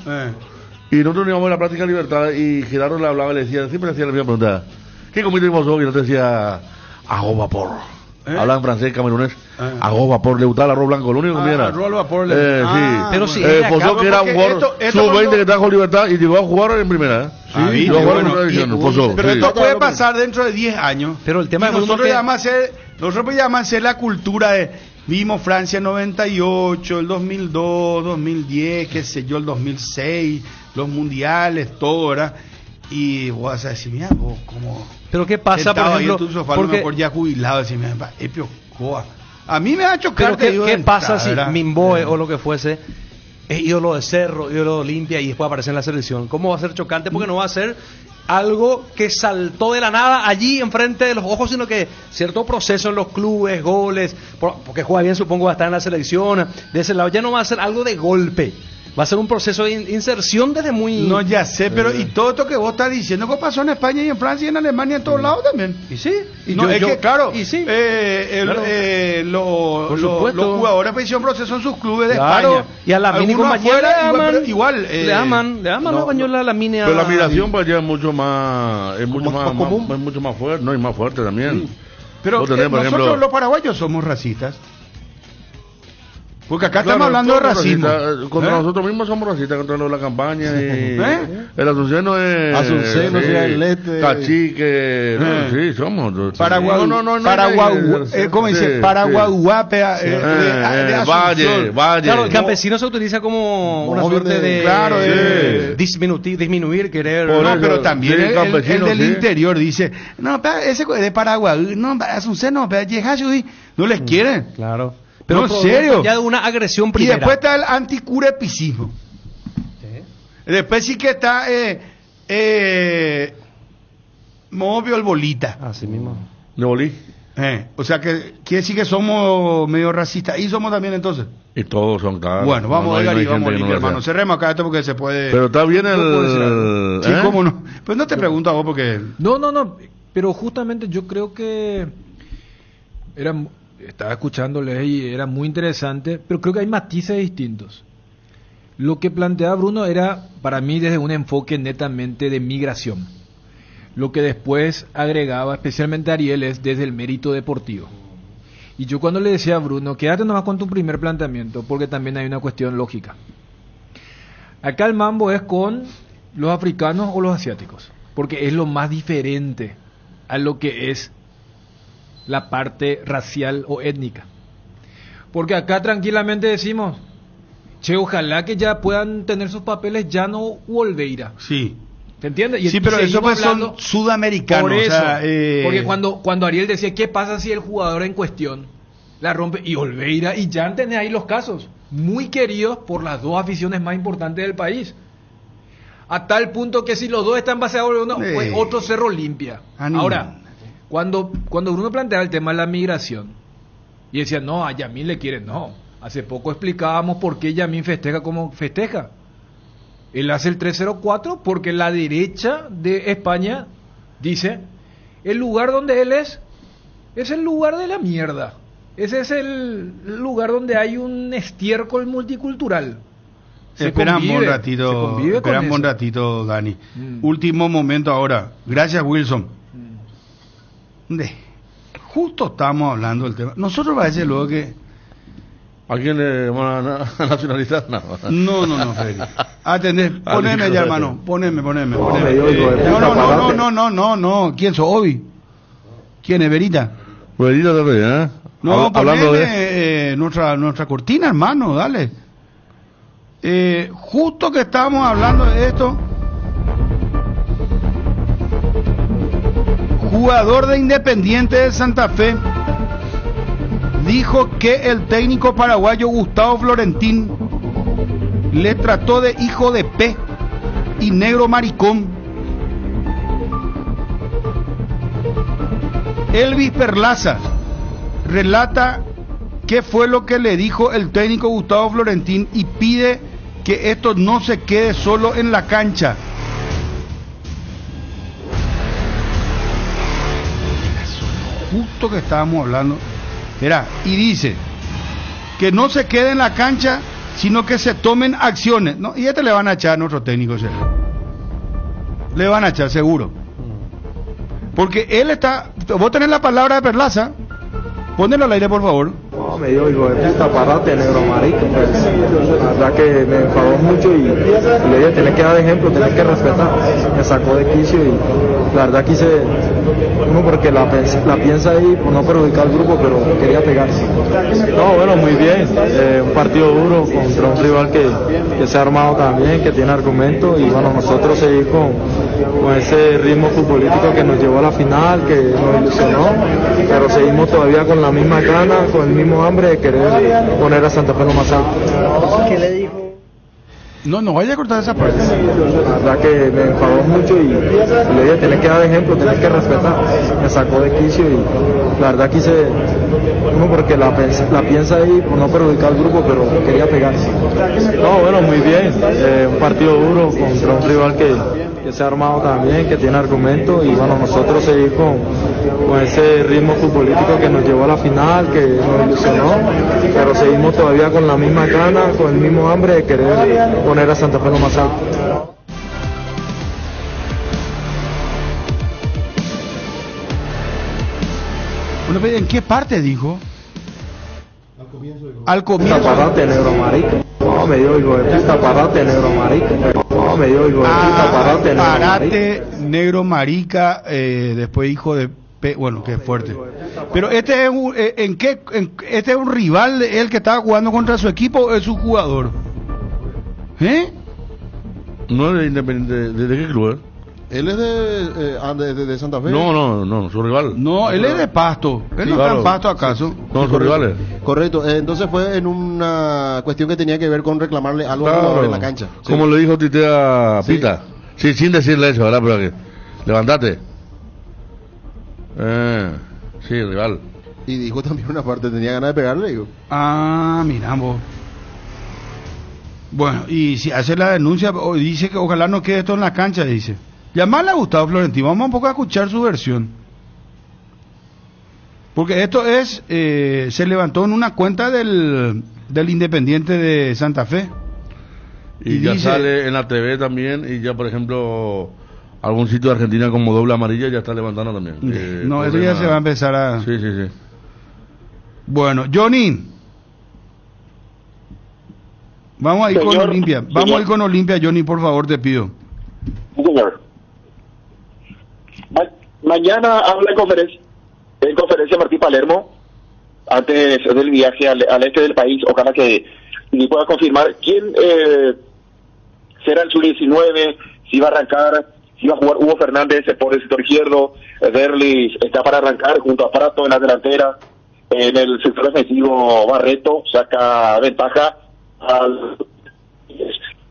Y nosotros íbamos a la práctica de Libertad y Gerardo le hablaba y le decía, siempre le hacía la misma pregunta. ¿Qué comiste en Fosó? Y nosotros decía, hago vapor. Habla en francés, camerunés. Hago vapor, le gustaba el arroz blanco, lo único que comiera. Arroz al vapor. Sí. Pero sí. Fosó, que era un jugador sub-20 que trajo Libertad y llegó a jugar en primera. Sí, llegó a jugar en primera división, Fosó. Pero esto puede pasar dentro de 10 años. Pero el tema es nosotros ya vamos a hacer la cultura de... Vimos Francia 98, el 2002, 2010, qué sé yo, el 2006, los mundiales, todo, ¿verdad? Y vos vas a decir, mira, vos como... Pero ¿qué pasa, por ejemplo? En tu sofá, porque... mejor ya jubilado, decir, mira, Epiocoa. A mí me ha chocado. Pero ¿qué pasa si Minboe o lo que fuese es ídolo de Cerro, ídolo de Olimpia y después aparece en la selección? ¿Cómo va a ser chocante? Porque no va a ser algo que saltó de la nada allí enfrente de los ojos, sino que cierto proceso en los clubes, goles, porque juega bien, supongo, va a estar en la selección, de ese lado, ya no va a ser algo de golpe. Va a ser un proceso de inserción desde muy... No, ya sé, pero y todo esto que vos estás diciendo que pasó en España y en Francia y en Alemania, en todos lados también. Y sí. Y no, que claro, y sí. Los jugadores pues hicieron proceso en sus clubes de España. Y a la mini compañera le aman la bañola a la mini. Pero la admiración para allá es mucho más común. Es mucho más fuerte, no, y más fuerte también. Sí. Pero nosotros los paraguayos somos racistas. Porque acá estamos hablando de racismo. Contra nosotros mismos somos racistas, contra la campaña. Y el Azuceno es. Azuceno, Cachique. Sí, somos. Paraguay. ¿Cómo dice? Paraguaguape. Valle. Claro, el campesino se utiliza como una suerte de. Claro, disminuir, querer. No, pero también el del interior dice: no, ese de Paraguay, no, Azuceno, no les quieren. Claro. Pero en serio. Ya de una agresión primera. Y después está el anticurepicismo. Después sí que está Movio el Bolita. Así mismo. ¿De Bolí? O sea que quiere decir que somos medio racistas. Y somos también entonces. Y todos son, claro. Bueno, vamos a ir, vamos a ir, hermano. Cerremos acá esto porque se puede. Pero está bien el. Sí, cómo no. Pues no te pregunto a vos porque. No. Pero justamente yo creo que era estaba escuchándoles y era muy interesante, pero creo que hay matices distintos. Lo que planteaba Bruno era, para mí, desde un enfoque netamente de migración. Lo que después agregaba, especialmente Ariel, es desde el mérito deportivo. Y yo cuando le decía a Bruno, quédate nomás con tu primer planteamiento, porque también hay una cuestión lógica. Acá el mambo es con los africanos o los asiáticos, porque es lo más diferente a lo que es la parte racial o étnica. Porque acá tranquilamente decimos, che, ojalá que ya puedan tener sus papeles Llano u Olveira. Sí. ¿Te entiendes? Sí, pero eso pues son sudamericanos. Por eso, o sea, porque cuando Ariel decía, ¿qué pasa si el jugador en cuestión la rompe? Y Olveira y Jan tenés ahí los casos, muy queridos por las dos aficiones más importantes del país. A tal punto que si los dos están baseados en uno, pues otro Cerro limpia. Ahora, cuando Bruno planteaba el tema de la migración, y decía, no, a Yamín le quieren, no. Hace poco explicábamos por qué Yamín festeja como festeja. Él hace el 3-0-4 porque la derecha de España dice, el lugar donde él es el lugar de la mierda. Ese es el lugar donde hay un estiércol multicultural. Esperamos un ratito, Dani. Último momento ahora. Gracias, Wilson. Justo estamos hablando del tema. Nosotros parece luego que... ¿A quién le van a nacionalizar? No, Freddy. Atendé, poneme ya, hermano. Poneme. No. ¿Quién sos, Obi? ¿Quién es, Verita? Verita también, ¿eh? No, hablando de nuestra cortina, hermano, dale. Justo que estábamos hablando de esto, jugador de Independiente de Santa Fe dijo que el técnico paraguayo Gustavo Florentín le trató de hijo de P y negro maricón. Elvis Perlaza relata qué fue lo que le dijo el técnico Gustavo Florentín y pide que esto no se quede solo en la cancha. Justo que estábamos hablando. Y dice que no se quede en la cancha, sino que se tomen acciones. ¿No? Y le van a echar a nuestro técnico, le van a echar seguro. Porque él está... Vos tenés la palabra de Perlaza. Pónelo al aire, por favor. No, me dio hijo de puta, parate, negro marico. Pues, la verdad que me enfadó mucho y le dije, tenés que dar ejemplo, tenés que respetar. Me sacó de quicio y la verdad quise, uno porque la piensa ahí por no perjudicar al grupo, pero quería pegarse. No, bueno, muy bien. Un partido duro contra un rival que se ha armado también, que tiene argumentos y bueno, nosotros seguir con ese ritmo futbolístico que nos llevó a la final, que nos ilusionó, pero seguimos todavía con la misma gana, con el mismo hambre de querer poner a Santa Fe lo más alto. ¿Qué le dijo? No vaya a cortar esa parte. La verdad que me enfadó mucho y le dije, tenés que dar ejemplo, tenés que respetar. Me sacó de quicio y la verdad quise, uno porque la piensa ahí por no perjudicar al grupo, pero quería pegarse. No, bueno, muy bien. Un partido duro contra un rival que se ha armado también, que tiene argumentos y bueno, nosotros seguir con ese ritmo futbolístico que nos llevó a la final, que nos ilusionó, pero seguimos todavía con la misma gana, con el mismo hambre de querer poner a Santa Fe lo más alto. Bueno, pero ¿en qué parte dijo? Al comienzo. Parate, negro marico. No, me dio hijo de puta, parate, negro marico. No, me dio hijo de puta, parate, negro marica. Después hijo de P, bueno, que fuerte. Pero este es este es un rival de él que estaba jugando contra su equipo, o es su jugador. No es de Independiente, ¿de qué club? Él es de Santa Fe. No, su rival. No, él es de Pasto. Él no está en Pasto, ¿acaso? No, sus rivales. Correcto. Entonces fue en una cuestión que tenía que ver con reclamarle algo al jugador en la cancha. Como le dijo Tite a Pita. Sí, sin decirle eso, ¿verdad? Pero que levantate. Sí, rival. Y dijo también una parte, tenía ganas de pegarle, digo. Mira vos. Bueno, y si hace la denuncia, dice que ojalá no quede esto en la cancha, dice. Llamarle a Gustavo Florentino, vamos un poco a escuchar su versión. Porque esto es, se levantó en una cuenta del Independiente de Santa Fe. Y ya sale en la TV también, y ya por ejemplo algún sitio de Argentina como Doble Amarilla ya está levantando también. No, eso ya se va a empezar a... Sí. Bueno, Johnny. Vamos a ir con Olimpia. Vamos a ir con Olimpia, Johnny, por favor, te pido. Señor. Mañana habla en conferencia Martín Palermo, antes del viaje al este del país. Ojalá que ni pueda confirmar quién será el sub-19, si va a arrancar, si va a jugar Hugo Fernández por el sector izquierdo, Derlis está para arrancar junto a Prato en la delantera, en el sector defensivo Barreto saca ventaja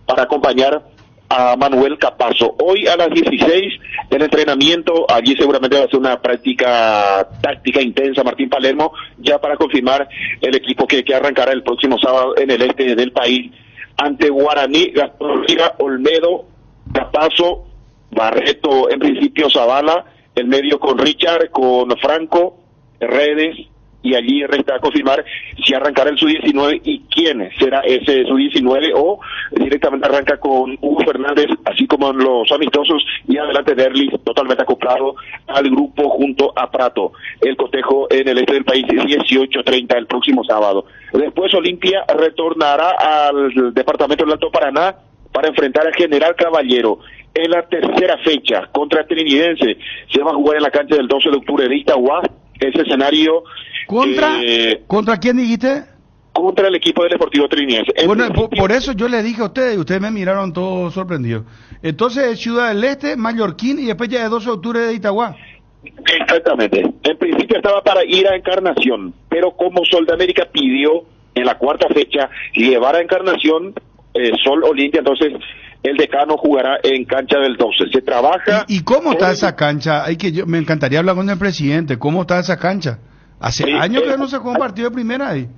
para acompañar a Manuel Capazo. Hoy a las 16 el entrenamiento, allí seguramente va a ser una práctica táctica intensa Martín Palermo, ya para confirmar el equipo que arrancará el próximo sábado en el este del país ante Guaraní, Gastón Riga, Olmedo, Capazo, Barreto, en principio Zavala, el medio con Richard, con Franco, Redes, y allí resta confirmar si arrancará el sub-19 y quién será ese sub-19, o directamente arranca con Hugo Fernández, así como en los amistosos, y adelante Derlis, totalmente acoplado al grupo junto a Prato. El cotejo en el este del país es 18:30 el próximo sábado. Después Olimpia retornará al departamento del Alto Paraná para enfrentar al General Caballero en la tercera fecha contra Trinidense. Se va a jugar en la cancha del 12 de octubre de Itagua. Ese escenario... ¿Contra quién dijiste? Contra el equipo del Deportivo Trinidense. Bueno, por eso yo le dije a ustedes, y ustedes me miraron todos sorprendidos. Entonces es Ciudad del Este, Mallorquín, y después ya es 12 de octubre de Itagua. Exactamente. En principio estaba para ir a Encarnación, pero como Sol de América pidió en la cuarta fecha llevar a Encarnación, Sol Olimpia, entonces el decano jugará en cancha del 12. Se trabaja... ¿Y cómo está esa cancha? Me encantaría hablar con el presidente. ¿Cómo está esa cancha? Hace años que no se juega un partido de primera ahí.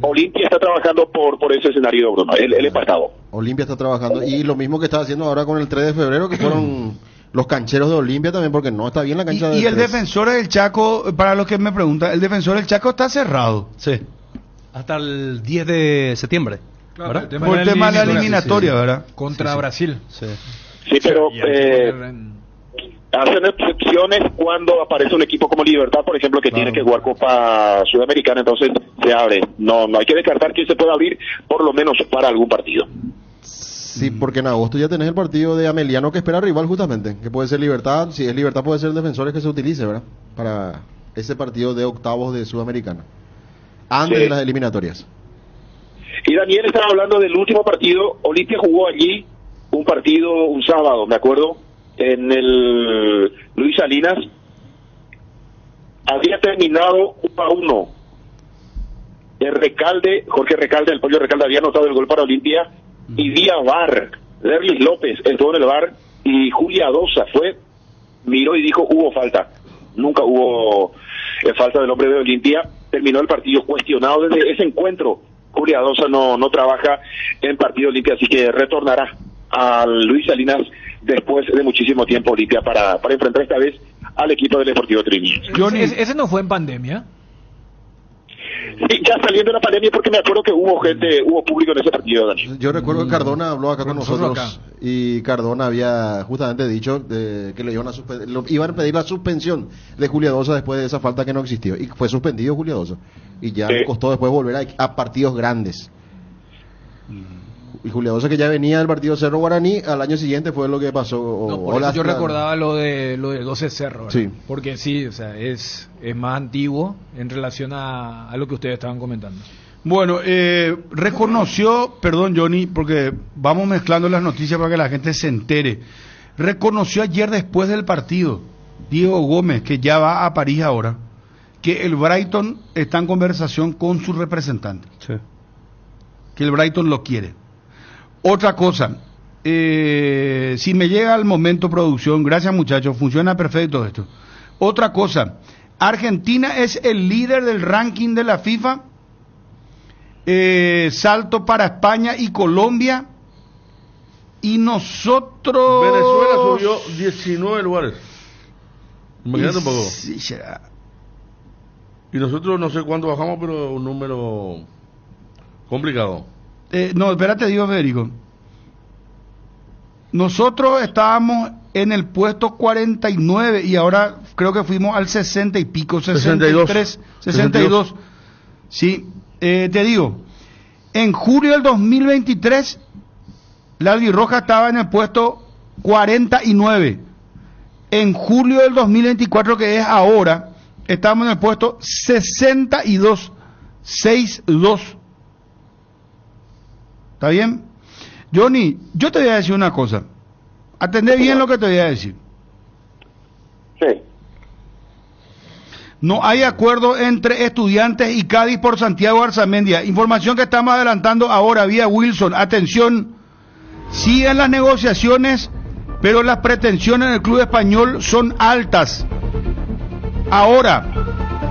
Olimpia está trabajando por ese escenario, Bruno, el empatado. Olimpia está trabajando, y lo mismo que está haciendo ahora con el 3 de febrero, que fueron los cancheros de Olimpia también, porque no está bien la cancha del Y el 3. Defensor del Chaco, para los que me preguntan, el Defensor del Chaco está cerrado. Sí. Hasta el 10 de septiembre. Claro, ¿verdad? Por el tema de la eliminatoria, ¿verdad? Contra Brasil. Sí, pero hacen excepciones cuando aparece un equipo como Libertad, por ejemplo, que tiene que jugar Copa Sudamericana, entonces se abre. No hay que descartar que se pueda abrir, por lo menos para algún partido. Sí, porque en agosto ya tenés el partido de Ameliano que espera rival justamente, que puede ser Libertad, si es Libertad puede ser Defensores que se utilice, ¿verdad? Para ese partido de octavos de Sudamericana, antes de las eliminatorias. Y Daniel estaba hablando del último partido. Olimpia jugó allí un partido un sábado, me acuerdo, en el Luis Salinas. Había terminado 1-1. Jorge Recalde, el Pollo Recalde, había anotado el gol para Olimpia, y vía VAR, Derlis López estuvo en el VAR, y Julia Dosa miró y dijo hubo falta. Nunca hubo falta del hombre de Olimpia. Terminó el partido cuestionado desde ese encuentro. Julia Dosa no trabaja en partido Olimpia, así que retornará al Luis Salinas después de muchísimo tiempo Olimpia para enfrentar esta vez al equipo del Deportivo Trinidad. ¿Ese no fue en pandemia? Sí, ya saliendo de la pandemia, porque me acuerdo que hubo público en ese partido, Daniel. Yo recuerdo que Cardona habló acá con nosotros y Cardona había justamente dicho que le iban a pedir la suspensión de Julia Dosa después de esa falta que no existió, y fue suspendido Julia Dosa, y ya le costó después volver a partidos grandes. Y Julia Dosa, que ya venía del partido Cerro Guaraní, al año siguiente fue lo que pasó. Por eso yo recordaba lo de 12 Cerro, ¿verdad? Sí. Porque sí, o sea, es más antiguo en relación a lo que ustedes estaban comentando. Bueno, reconoció, perdón Johnny, porque vamos mezclando las noticias para que la gente se entere. Reconoció ayer después del partido, Diego Gómez, que ya va a París ahora, que el Brighton está en conversación con su representante. Sí. Que el Brighton lo quiere. Otra cosa, si me llega al momento producción, gracias muchachos, funciona perfecto esto. Otra cosa, Argentina es el líder del ranking de la FIFA, salto para España y Colombia, y nosotros... Venezuela subió 19 lugares. Imagínate un poco. Sí, Y nosotros no sé cuánto bajamos, pero un número complicado. No, espérate, digo, Federico. Nosotros estábamos en el puesto 49 y ahora creo que fuimos al 60 y pico, 63, 62. Sí, te digo, en julio del 2023 la albirroja estaba en el puesto 49. En julio del 2024, que es ahora, estamos en el puesto 62, 62. ¿Está bien? Johnny, yo te voy a decir una cosa. Atendé bien lo que te voy a decir. Sí. No hay acuerdo entre Estudiantes y Cádiz por Santiago Arzamendia. Información que estamos adelantando ahora vía Wilson. Atención, siguen las negociaciones, pero las pretensiones del club español son altas. Ahora,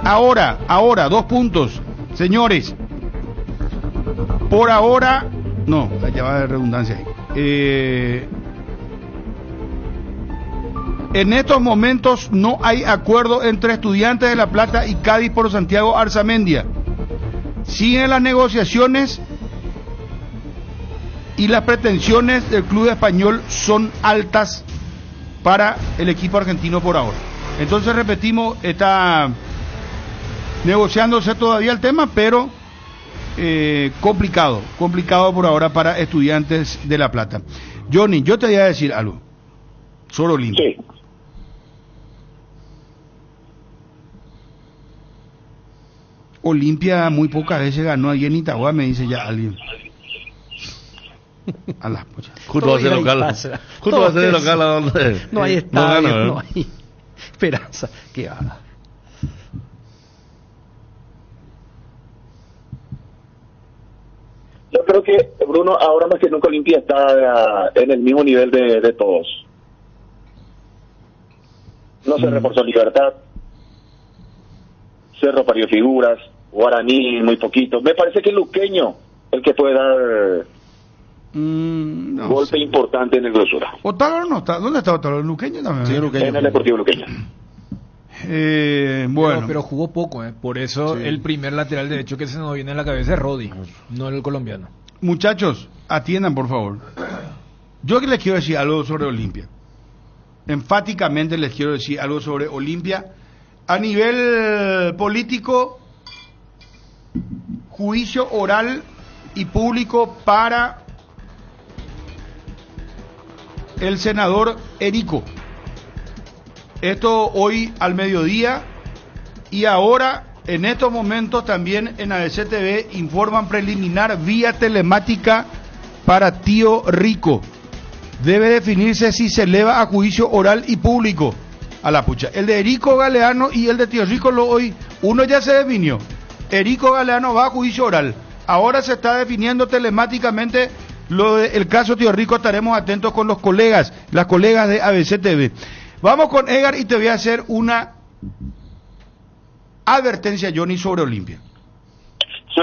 2 puntos. Señores, por ahora, no, ya va de redundancia ahí. En estos momentos no hay acuerdo entre Estudiantes de La Plata y Cádiz por Santiago Arzamendia. Siguen las negociaciones y las pretensiones del club español son altas para el equipo argentino por ahora. Entonces repetimos, está negociándose todavía el tema, pero complicado por ahora para Estudiantes de La Plata. Johnny, yo te voy a decir algo sobre Olimpia. Sí. Olimpia muy pocas veces ganó allí en Itagua, me dice ya alguien. A las pochas. Justo va a ser local. Justo va a ser local a donde no hay estadio, no hay esperanza. Qué haga. Yo creo que, Bruno, ahora más que nunca Olimpia está en el mismo nivel de todos. No se reforzó Libertad, Cerro parió figuras, Guaraní muy poquito. Me parece que Luqueño el que puede dar golpe importante en el grosura. ¿Otálvaro no está? ¿Dónde está Otálvaro? ¿En Luqueño también? Sí, Luqueño. En el Deportivo Luqueño. Bueno. Pero jugó poco, por eso el primer lateral derecho que se nos viene a la cabeza es Rodi, no el colombiano. Muchachos, atiendan por favor. Yo que les quiero decir algo sobre Olimpia. Enfáticamente les quiero decir algo sobre Olimpia. A nivel político, juicio oral y público para el senador Erico. Esto hoy al mediodía y ahora en estos momentos también en ABC TV informan preliminar vía telemática para Tío Rico. Debe definirse si se eleva a juicio oral y público. A la pucha. El de Erico Galeano y el de Tío Rico hoy, uno ya se definió. Erico Galeano va a juicio oral. Ahora se está definiendo telemáticamente el caso Tío Rico. Estaremos atentos con los colegas, las colegas de ABC TV. Vamos con Edgar y te voy a hacer una advertencia, Johnny, sobre Olimpia. Sí.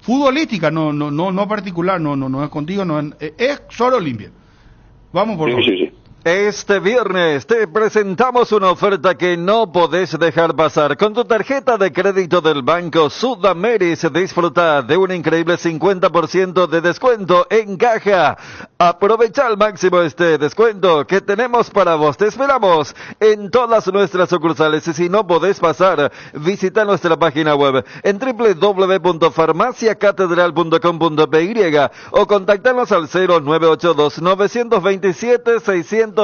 Futbolística, no particular, no es contigo, es sobre Olimpia. Vamos por favor. Sí. Este viernes te presentamos una oferta que no podés dejar pasar. Con tu tarjeta de crédito del Banco Sudameris disfruta de un increíble 50% de descuento en caja. Aprovecha al máximo este descuento que tenemos para vos. Te esperamos en todas nuestras sucursales y si no podés pasar, visita nuestra página web en www.farmaciacatedral.com.py o contactanos al 0982 927 610.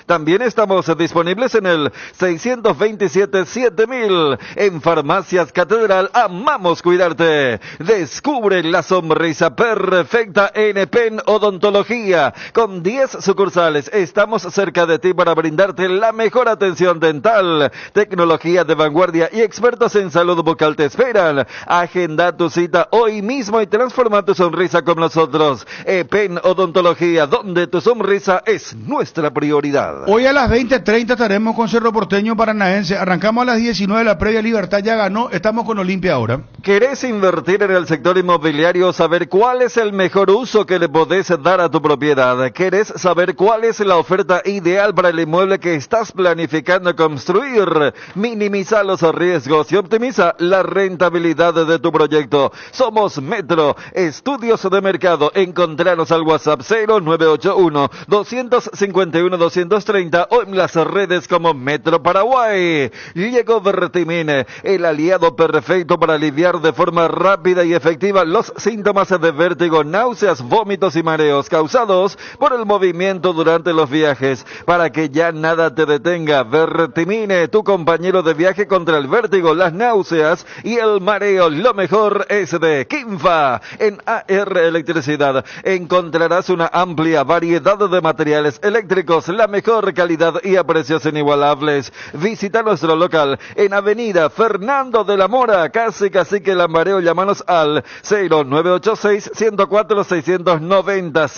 También estamos disponibles en el 627-7000. En Farmacias Catedral amamos cuidarte. Descubre la sonrisa perfecta en Pen Odontología. Con 10 sucursales estamos cerca de ti para brindarte la mejor atención dental. Tecnología de vanguardia y expertos en salud bucal te esperan. Agenda tu cita hoy mismo y transforma tu sonrisa con nosotros. Pen Odontología, donde tu sonrisa es nuestra nuestra prioridad. Hoy a las 20:30 estaremos con Cerro Porteño Paranaense. Arrancamos a las 19, la previa Libertad ya ganó. Estamos con Olimpia ahora. ¿Querés invertir en el sector inmobiliario? ¿Saber cuál es el mejor uso que le podés dar a tu propiedad? ¿Querés saber cuál es la oferta ideal para el inmueble que estás planificando construir? Minimiza los riesgos y optimiza la rentabilidad de tu proyecto. Somos Metro Estudios de Mercado. Encontranos al WhatsApp 0981-251-230 o en las redes como Metro Paraguay. Llegó Vertimine, el aliado perfecto para aliviar de forma rápida y efectiva los síntomas de vértigo, náuseas, vómitos y mareos causados por el movimiento durante los viajes. Para que ya nada te detenga, Vertimine, tu compañero de viaje contra el vértigo, las náuseas y el mareo. Lo mejor es de Kinfa. En AR Electricidad encontrarás una amplia variedad de materiales eléctricos, la mejor calidad y a precios inigualables. Visita nuestro local en Avenida Fernando de la Mora, casi Cacique Lambareo. Llámanos al 0986-104-690,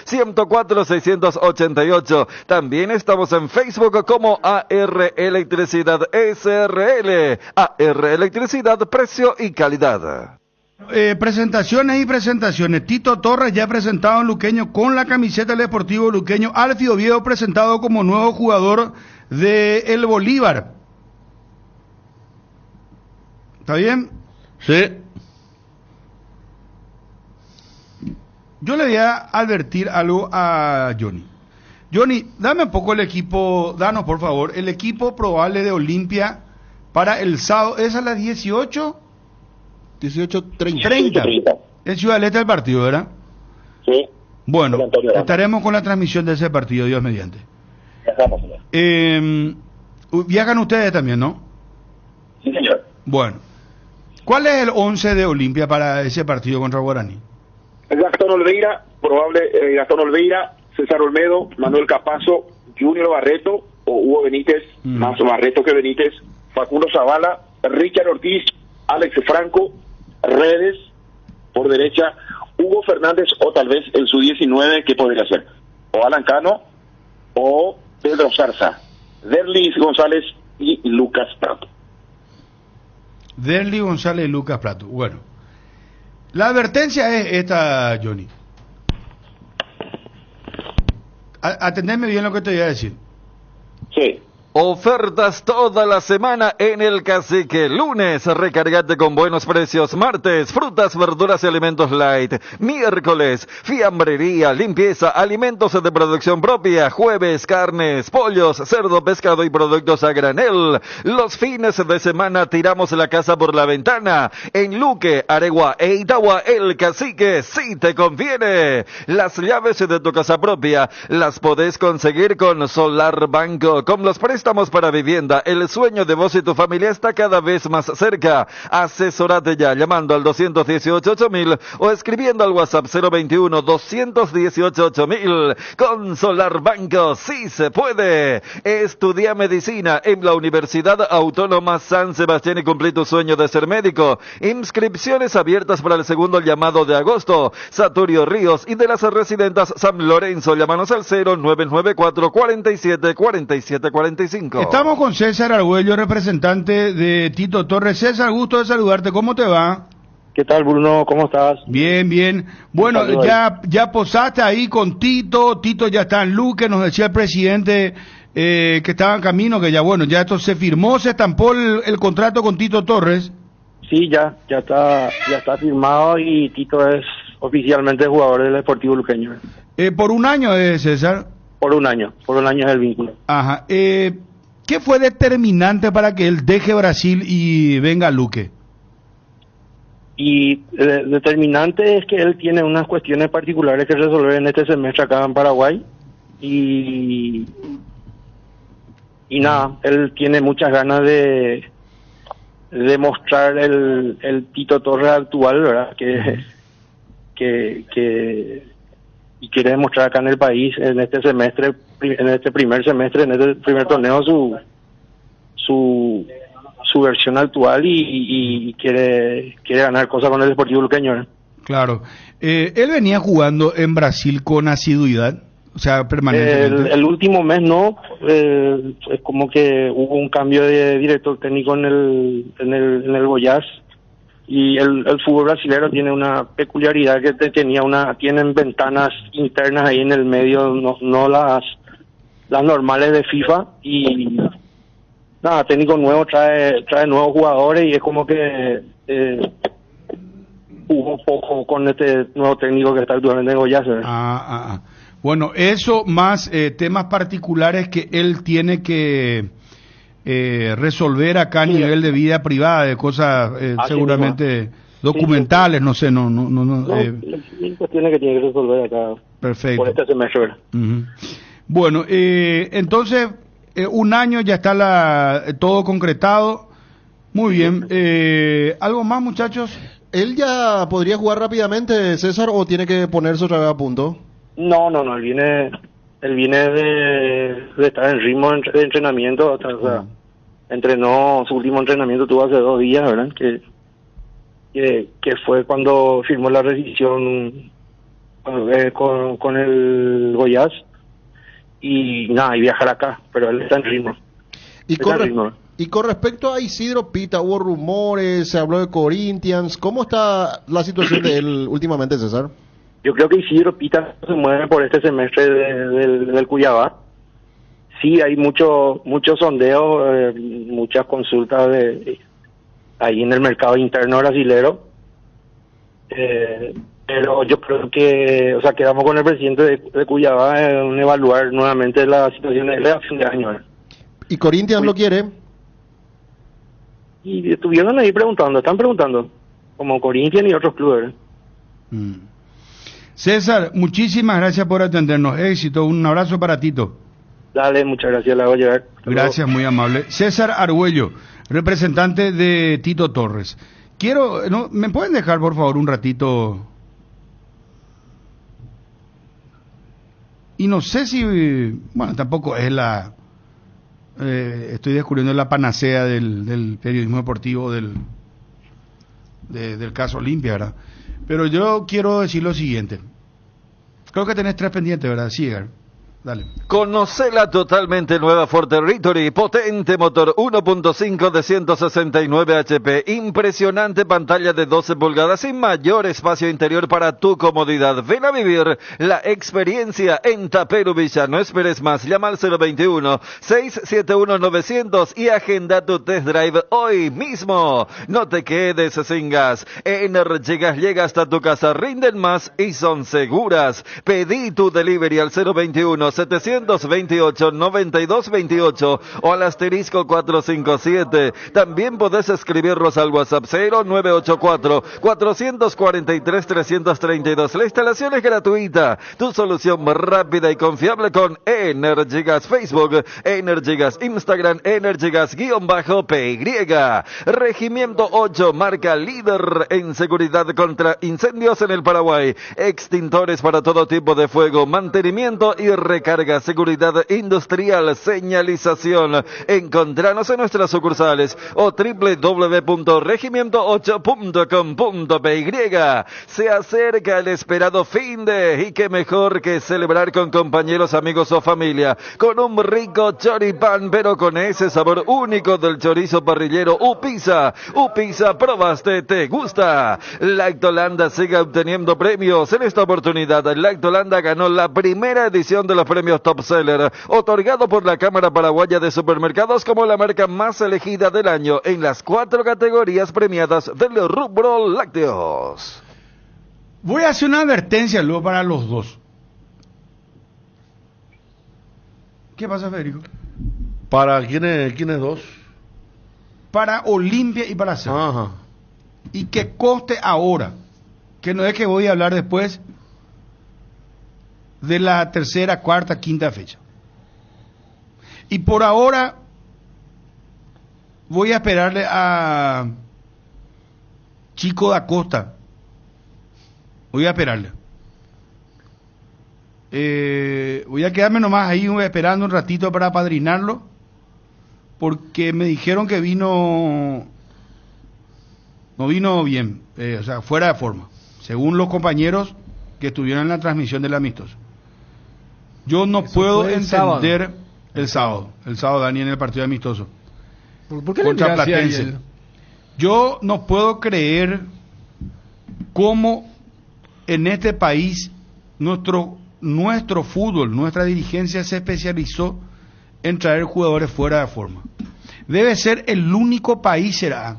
0986-104-688. También estamos en Facebook como AR Electricidad SRL. AR Electricidad, precio y calidad. Presentaciones y presentaciones. Tito Torres ya presentado en Luqueño con la camiseta del Deportivo Luqueño. Alfio Oviedo presentado como nuevo jugador de el Bolívar. ¿Está bien? Sí. Yo le voy a advertir algo a Johnny. Johnny, dame un poco el equipo, danos por favor, el equipo probable de Olimpia para el sábado. ¿Es a las 18? 18:30. En Ciudad del Este el partido, ¿verdad? Sí. Bueno, estaremos con la transmisión de ese partido, Dios mediante. Viajan ustedes también, ¿no? Sí, señor. Bueno, ¿cuál es el 11 de Olimpia para ese partido contra Guaraní? Gastón Olveira, Gastón Olveira, César Olmedo, Manuel Capazo, Junior Barreto o Hugo Benítez, más Barreto que Benítez, Facundo Zavala, Richard Ortiz, Alex Franco, Redes, por derecha, Hugo Fernández o tal vez el Sub-19, ¿qué podría ser? O Alan Cano o Pedro Zarza, Derlis González y Lucas Prato. Derlis González y Lucas Prato. Bueno, la advertencia es esta, Johnny. Atendeme bien lo que te voy a decir. Sí. Ofertas toda la semana en el Cacique. Lunes, recargate con buenos precios. Martes, frutas, verduras y alimentos light. Miércoles, fiambrería, limpieza, alimentos de producción propia. Jueves, carnes, pollos, cerdo, pescado y productos a granel. Los fines de semana tiramos la casa por la ventana. En Luque, Aregua e Itagua, el Cacique sí te conviene. Las llaves de tu casa propia las podés conseguir con Solar Banco. Con los préstamos para vivienda, el sueño de vos y tu familia está cada vez más cerca. Asesorate ya llamando al 218-8000 o escribiendo al WhatsApp 021-218-8000. Con Solar Banco sí se puede. Estudia medicina en la Universidad Autónoma San Sebastián y cumplí tu sueño de ser médico. Inscripciones abiertas para el segundo llamado de agosto. Saturio Ríos y de las residentas San Lorenzo. Llámanos al 0994 47 47 45. Estamos con César Argüello, representante de Tito Torres. César, gusto de saludarte. ¿Cómo te va? ¿Qué tal, Bruno? ¿Cómo estás? Bien, bien. Bueno, ya posaste ahí con Tito. Tito ya está en Luque. Nos decía el presidente que estaba en camino, que ya esto se firmó, se estampó el contrato con Tito Torres. Sí, ya está firmado y Tito es oficialmente jugador del Deportivo Luqueño. ¿Por un año es, César? Por un año es el vínculo. Ajá. ¿Qué fue determinante para que él deje Brasil y venga a Luque? Y determinante es que él tiene unas cuestiones particulares que resolver en este semestre acá en Paraguay y nada, él tiene muchas ganas de mostrar el Tito Torres actual, ¿verdad? Que y quiere demostrar acá en el país en este semestre, en este primer semestre, en este primer torneo su versión actual y quiere ganar cosas con el Deportivo Luqueño. Claro. Él venía jugando en Brasil con asiduidad. O sea, permanentemente. El último mes no, es como que hubo un cambio de director técnico en el Goiás, y el fútbol brasileño tiene una peculiaridad que tienen ventanas internas ahí en el medio, no las normales de FIFA, y nada, técnico nuevo trae nuevos jugadores, y es como que jugó poco con este nuevo técnico que está actualmente en Goiás. Bueno, eso más temas particulares que él tiene que resolver acá a nivel de vida privada, de cosas seguramente documentales, no sé, cuestiones que tiene que resolver acá. Perfecto. Por este semestre. Bueno, entonces, un año ya está todo concretado. Muy bien. ¿Algo más, muchachos? ¿Él ya podría jugar rápidamente, César, o tiene que ponerse otra vez a punto? No, él viene de estar en ritmo de entrenamiento, o sea, entrenó, su último entrenamiento tuvo hace 2 días, ¿verdad? Que fue cuando firmó la rescisión con el Goiás, y viajar acá, pero él está en ritmo. Y con respecto a Isidro Pita, hubo rumores, se habló de Corinthians, ¿cómo está la situación de él últimamente, César? Yo creo que Isidro Pita se mueve por este semestre del Cuiabá. Sí, hay mucho sondeo, muchas consultas ahí en el mercado interno brasilero. Pero yo creo que, quedamos con el presidente de Cuiabá en evaluar nuevamente la situación de a fin de año. ¿Y Corinthians lo quiere? Y estuvieron ahí están preguntando, como Corinthians y otros clubes. César, muchísimas gracias por atendernos. Éxito, un abrazo para Tito. Dale, muchas gracias, la voy a llevar. Gracias, muy amable. César Argüello, representante de Tito Torres. ¿Me pueden dejar por favor un ratito? Y no sé si, tampoco es estoy descubriendo la panacea del periodismo deportivo del caso Olimpia, ¿verdad? Pero yo quiero decir lo siguiente. Creo que tenés 3 pendientes, ¿verdad? Sí, Edgar. Dale. Conoce la totalmente nueva Ford Territory, potente motor 1.5 de 169 HP, impresionante pantalla de 12 pulgadas y mayor espacio interior para tu comodidad. Ven a vivir la experiencia en Taperu Villa. No esperes más, llama al 021-671-900 y agenda tu test drive hoy mismo. No te quedes sin gas. Energigas llega hasta tu casa, rinden más y son seguras. Pedí tu delivery al 021-728-9228 o al asterisco 457. También podés escribirnos al WhatsApp 0984-443-332. La instalación es gratuita. Tu solución rápida y confiable con Energigas Facebook, Energigas Instagram, Energigas_PY. Regimiento 8, marca líder en seguridad contra incendios en el Paraguay. Extintores para todo tipo de fuego, mantenimiento y recarga, seguridad industrial, señalización. Encontranos en nuestras sucursales o www.regimiento8.com.py. Se acerca el esperado fin de, y qué mejor que celebrar con compañeros, amigos o familia, con un rico choripán, pero con ese sabor único del chorizo parrillero Upisa. Upisa, probaste, te gusta. Lactolanda sigue obteniendo premios. En esta oportunidad, Lactolanda ganó la primera edición de los premios Top Seller, otorgado por la Cámara Paraguaya de Supermercados como la marca más elegida del año en las 4 categorías premiadas del rubro lácteos. Voy a hacer una advertencia luego para los dos. ¿Qué pasa, Federico? ¿Para quiénes dos? Para Olimpia y para Cerro. Ajá. Y que conste ahora, que no es que voy a hablar después de la 3ª, 4ª, 5ª fecha. Y por ahora voy a esperarle a Chico da Costa. Voy a esperarle. Voy a quedarme nomás ahí esperando un ratito para apadrinarlo, porque me dijeron que no vino bien, fuera de forma, según los compañeros que estuvieron en la transmisión del amistoso. Yo no Eso puedo fue el entender el sábado, Dani, en el partido amistoso. ¿Por qué le Contra miraste a Platense. él? Yo no puedo creer cómo en este país nuestro fútbol, nuestra dirigencia se especializó en traer jugadores fuera de forma. Debe ser el único país, será.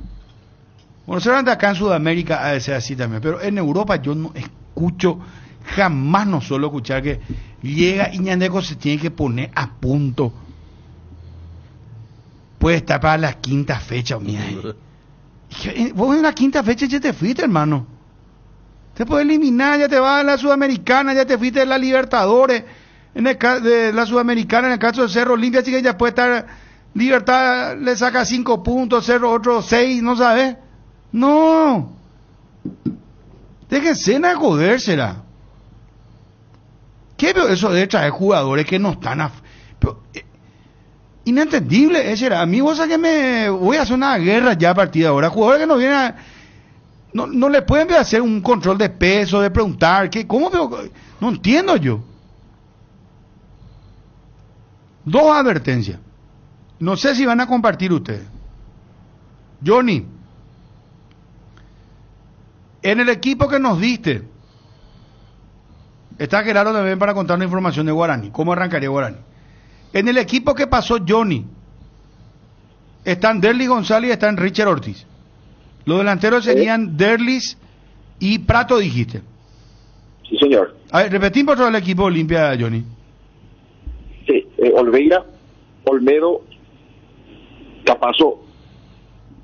Bueno, seguramente acá en Sudamérica ha de ser así también, pero en Europa yo no escucho, jamás no suelo escuchar que llega y Ñandeco se tiene que poner a punto. Puede estar para la quinta fecha, mira. Vos en la quinta fecha ya te fuiste, hermano. Te puedes eliminar, ya te vas a la Sudamericana, ya te fuiste de la Libertadores, de la Sudamericana, en el caso de Cerro Olimpia, así que ya puede estar Libertad, le saca 5 puntos, Cerro otro 6, ¿no sabes? No. Déjense de jodérsela. ¿Qué veo eso de traer jugadores que no están inentendible ese era? A mí vos sabés que me voy a hacer una guerra ya a partir de ahora. Jugadores que no vienen a... No le pueden hacer un control de peso, de preguntar, ¿cómo veo? No entiendo yo. 2 advertencias. No sé si van a compartir ustedes. Johnny, en el equipo que nos diste, está Gerardo también para contar una información de Guaraní. ¿Cómo arrancaría Guaraní? En el equipo que pasó Johnny, están Derlis González y están Richard Ortiz. Los delanteros serían Derlis y Prato, dijiste. Sí, señor. A ver, repetí por todo el equipo Olimpia, Johnny. Sí, Olveira, Olmedo, Capazo,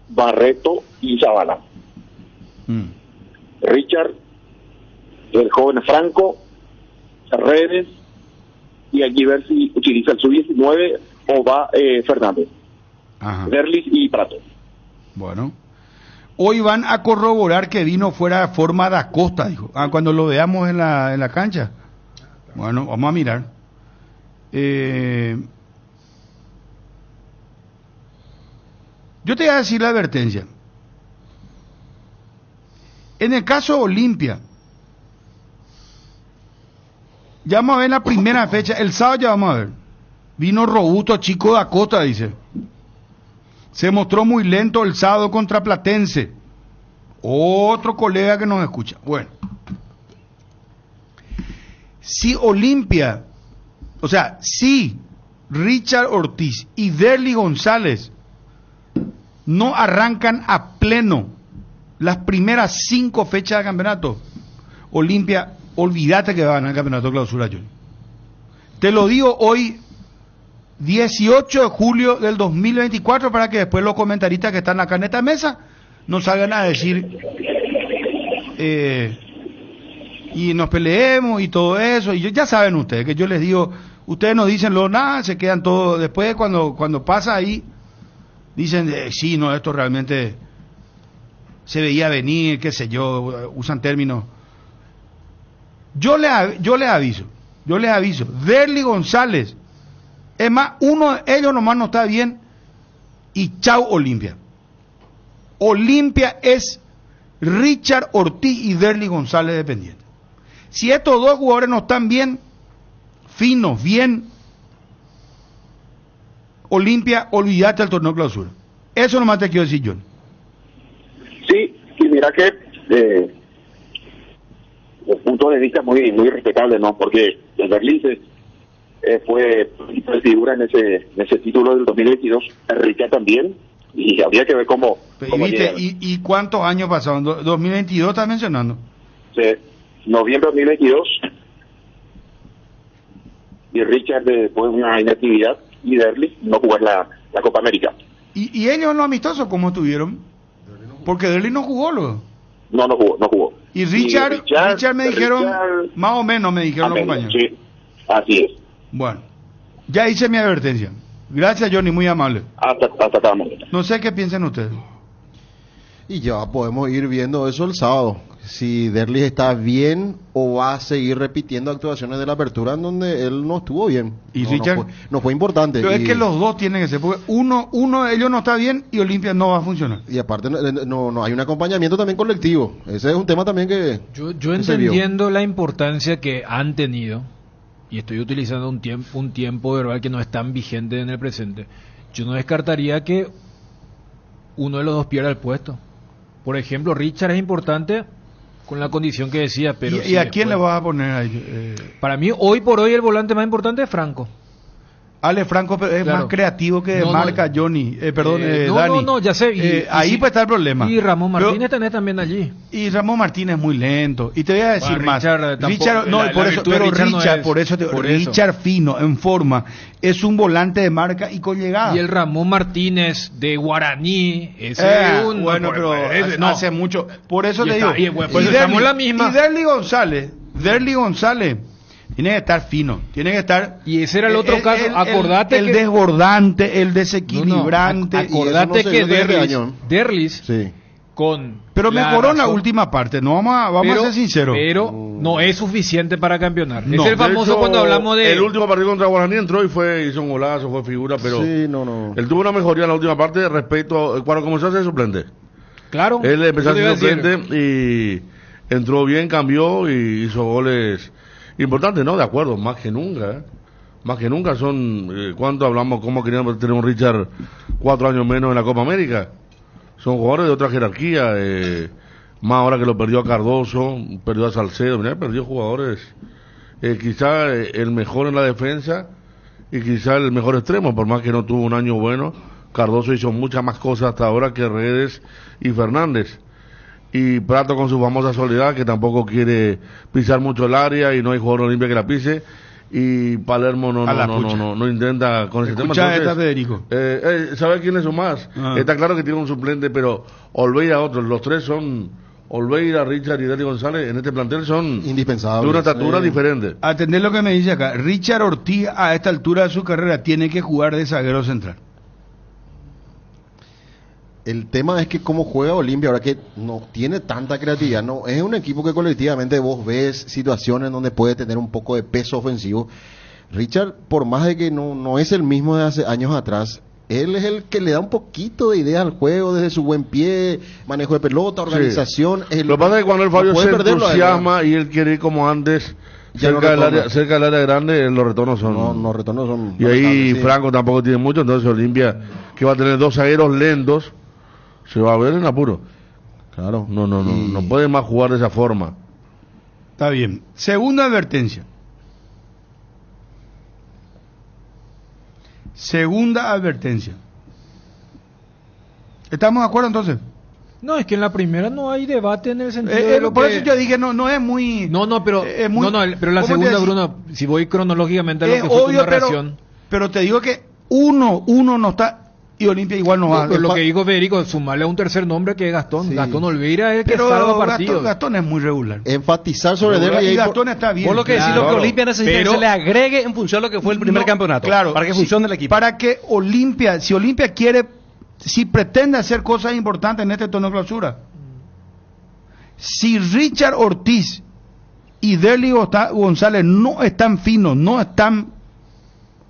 Barreto y Zavala. Richard, el joven Franco, Redes, y allí ver si utiliza el sub-19 o va Fernández. Ajá. Derlis y Prato. Bueno. Hoy van a corroborar que vino fuera de forma de Acosta, dijo. Cuando lo veamos en la cancha. Bueno, vamos a mirar. Yo te voy a decir la advertencia. En el caso de Olimpia, ya vamos a ver la primera fecha. El sábado ya vamos a ver. Vino robusto, chico de Acosta, dice. Se mostró muy lento el sábado contra Platense. Otro colega que nos escucha. Bueno. Si Olimpia, o sea, si Richard Ortiz y Derly González no arrancan a pleno las primeras 5 fechas de campeonato, Olimpia, olvídate que va a ganar el campeonato de clausura, Johnny. Te lo digo hoy, 18 de julio del 2024, para que después los comentaristas que están acá en esta mesa no salgan a decir y nos peleemos y todo eso. Y ya saben ustedes que yo les digo, ustedes no dicen nada, se quedan todos. Después cuando pasa ahí, dicen, sí, no, esto realmente se veía venir, qué sé yo, usan términos. Yo les aviso, Derly González, es más, uno de ellos nomás no está bien, y chau Olimpia. Olimpia es Richard Ortiz y Derly González dependiente. Si estos 2 jugadores no están bien, finos, bien, Olimpia, olvídate del torneo de clausura. Eso nomás te quiero decir, John. Sí, y mira que desde el punto de vista muy respetable, ¿no? Porque el Berlín fue figura en ese título del 2022, Enrique también, y habría que ver cómo ¿Y cuántos años pasaron? 2022 estás mencionando. Sí, noviembre de 2022, y Richard después de una inactividad, y Derly no jugó en la Copa América. ¿Y ellos en los amistosos cómo estuvieron? Porque Derly no jugó, ¿lo? No jugó. Y Richard me dijeron, más o menos me dijeron los compañeros. Sí, así es. Bueno, ya hice mi advertencia. Gracias, Johnny, muy amable. Hasta cada momento. No sé qué piensan ustedes. Y ya podemos ir viendo eso el sábado. Si Derlis está bien o va a seguir repitiendo actuaciones de la apertura en donde él no estuvo bien. Y Richard no fue importante. Pero es que los dos tienen que ser, porque uno de ellos no está bien y Olimpia no va a funcionar. Y aparte no hay un acompañamiento también colectivo. Ese es un tema también que yo entendiendo la importancia que han tenido y estoy utilizando un tiempo verbal que no es tan vigente en el presente, yo no descartaría que uno de los dos pierda el puesto. Por ejemplo, Richard es importante con la condición que decía, pero... ¿Y a quién le vas a poner ahí? Para mí, hoy por hoy, el volante más importante es Franco. Ale Franco es Claro. más creativo que No, marca Johnny, no, Dani. no, ya sé. Ahí puede estar el problema. Y Ramón Pero- Martínez tenés también allí. Y Ramón Martínez es muy lento. Y te voy a decir Bueno, más. Richard, tampoco- no, la por eso, virtud de pero Richard no Richard, es- por eso, por eso. Richard fino, en forma, es un volante de marca y con llegada. Y el Ramón Martínez de Guaraní, ese es un... bueno, pero hace mucho. Por eso Y te está- digo. y bueno, pues estamos en la misma. Y Derly González tiene que estar fino, tiene que estar. Y ese era el otro caso, acordate el que... desbordante, el desequilibrante. Acordate que Derlis Sí. con... Pero la mejoró en la razón- última parte, no vamos a ser sinceros. Pero no es suficiente para campeonar. No. Es el De famoso hecho, cuando hablamos de... El último partido contra Guaraní entró y hizo un golazo, fue figura, pero Sí, no. él tuvo una mejoría en la última parte respecto cuando comenzó a ser suplente. Claro. Él empezó a eso te iba ser a decir. suplente y entró bien, cambió y hizo goles importantes, ¿no? De acuerdo, más que nunca, ¿eh? Más que nunca son, ¿cuánto hablamos? ¿Cómo queríamos tener un Richard 4 años menos en la Copa América? Son jugadores de otra jerarquía, más ahora que lo perdió a Cardoso, perdió a Salcedo, mirá, perdió jugadores, quizá el mejor en la defensa y quizá el mejor extremo, por más que no tuvo un año bueno. Cardoso hizo muchas más cosas hasta ahora que Redes y Fernández. Y Prato con su famosa soledad, que tampoco quiere pisar mucho el área y no hay jugador Olimpia que la pise. Y Palermo no intenta con ese tema. Escuchá Entonces, esta, Federico. ¿Sabe quiénes son más? Está claro que tiene un suplente, pero Olveira otros. Los tres son Olveira, Richard y Derly González. En este plantel son indispensables, de una estatura diferente. Atender lo que me dice acá. Richard Ortiz a esta altura de su carrera tiene que jugar de zaguero central. El tema es que cómo juega Olimpia ahora que no tiene tanta creatividad, no es un equipo que colectivamente vos ves situaciones donde puede tener un poco de peso ofensivo. Richard, por más de que no es el mismo de hace años atrás, él es el que le da un poquito de idea al juego desde su buen pie, manejo de pelota, organización. Sí. Lo que pasa es que cuando el Fabio se entusiasma y él quiere ir como antes, Ya cerca del área grande, los retornos son... los retornos son... Y ahí lamentables, sí. Franco tampoco tiene mucho, entonces Olimpia, que va a tener dos zagueros lentos, se va a ver en apuro. Claro. No puede más jugar de esa forma. Está bien. Segunda advertencia. ¿Estamos de acuerdo entonces? No, es que en la primera no hay debate en el sentido de lo por que... eso yo dije, no es muy... pero la ¿cómo te segunda, decís? Bruno, si voy cronológicamente a lo Es que fue tu obvio, narración... pero te digo que uno no está y Olimpia igual no va. Pero lo que dijo Federico, sumarle a un tercer nombre que es Gastón. Sí. Gastón Olveira es el que Pero salva partidos. Gastón es muy regular. Enfatizar sobre Regular, Derly y Gastón está bien. Vos lo que decís, lo que Olimpia necesita es que se le agregue en función a lo que fue el primer campeonato. Claro. Para que sí, funcione el equipo. Para que Olimpia, si Olimpia quiere, si pretende hacer cosas importantes en este torneo de clausura, si Richard Ortiz y Derly González no están finos, no están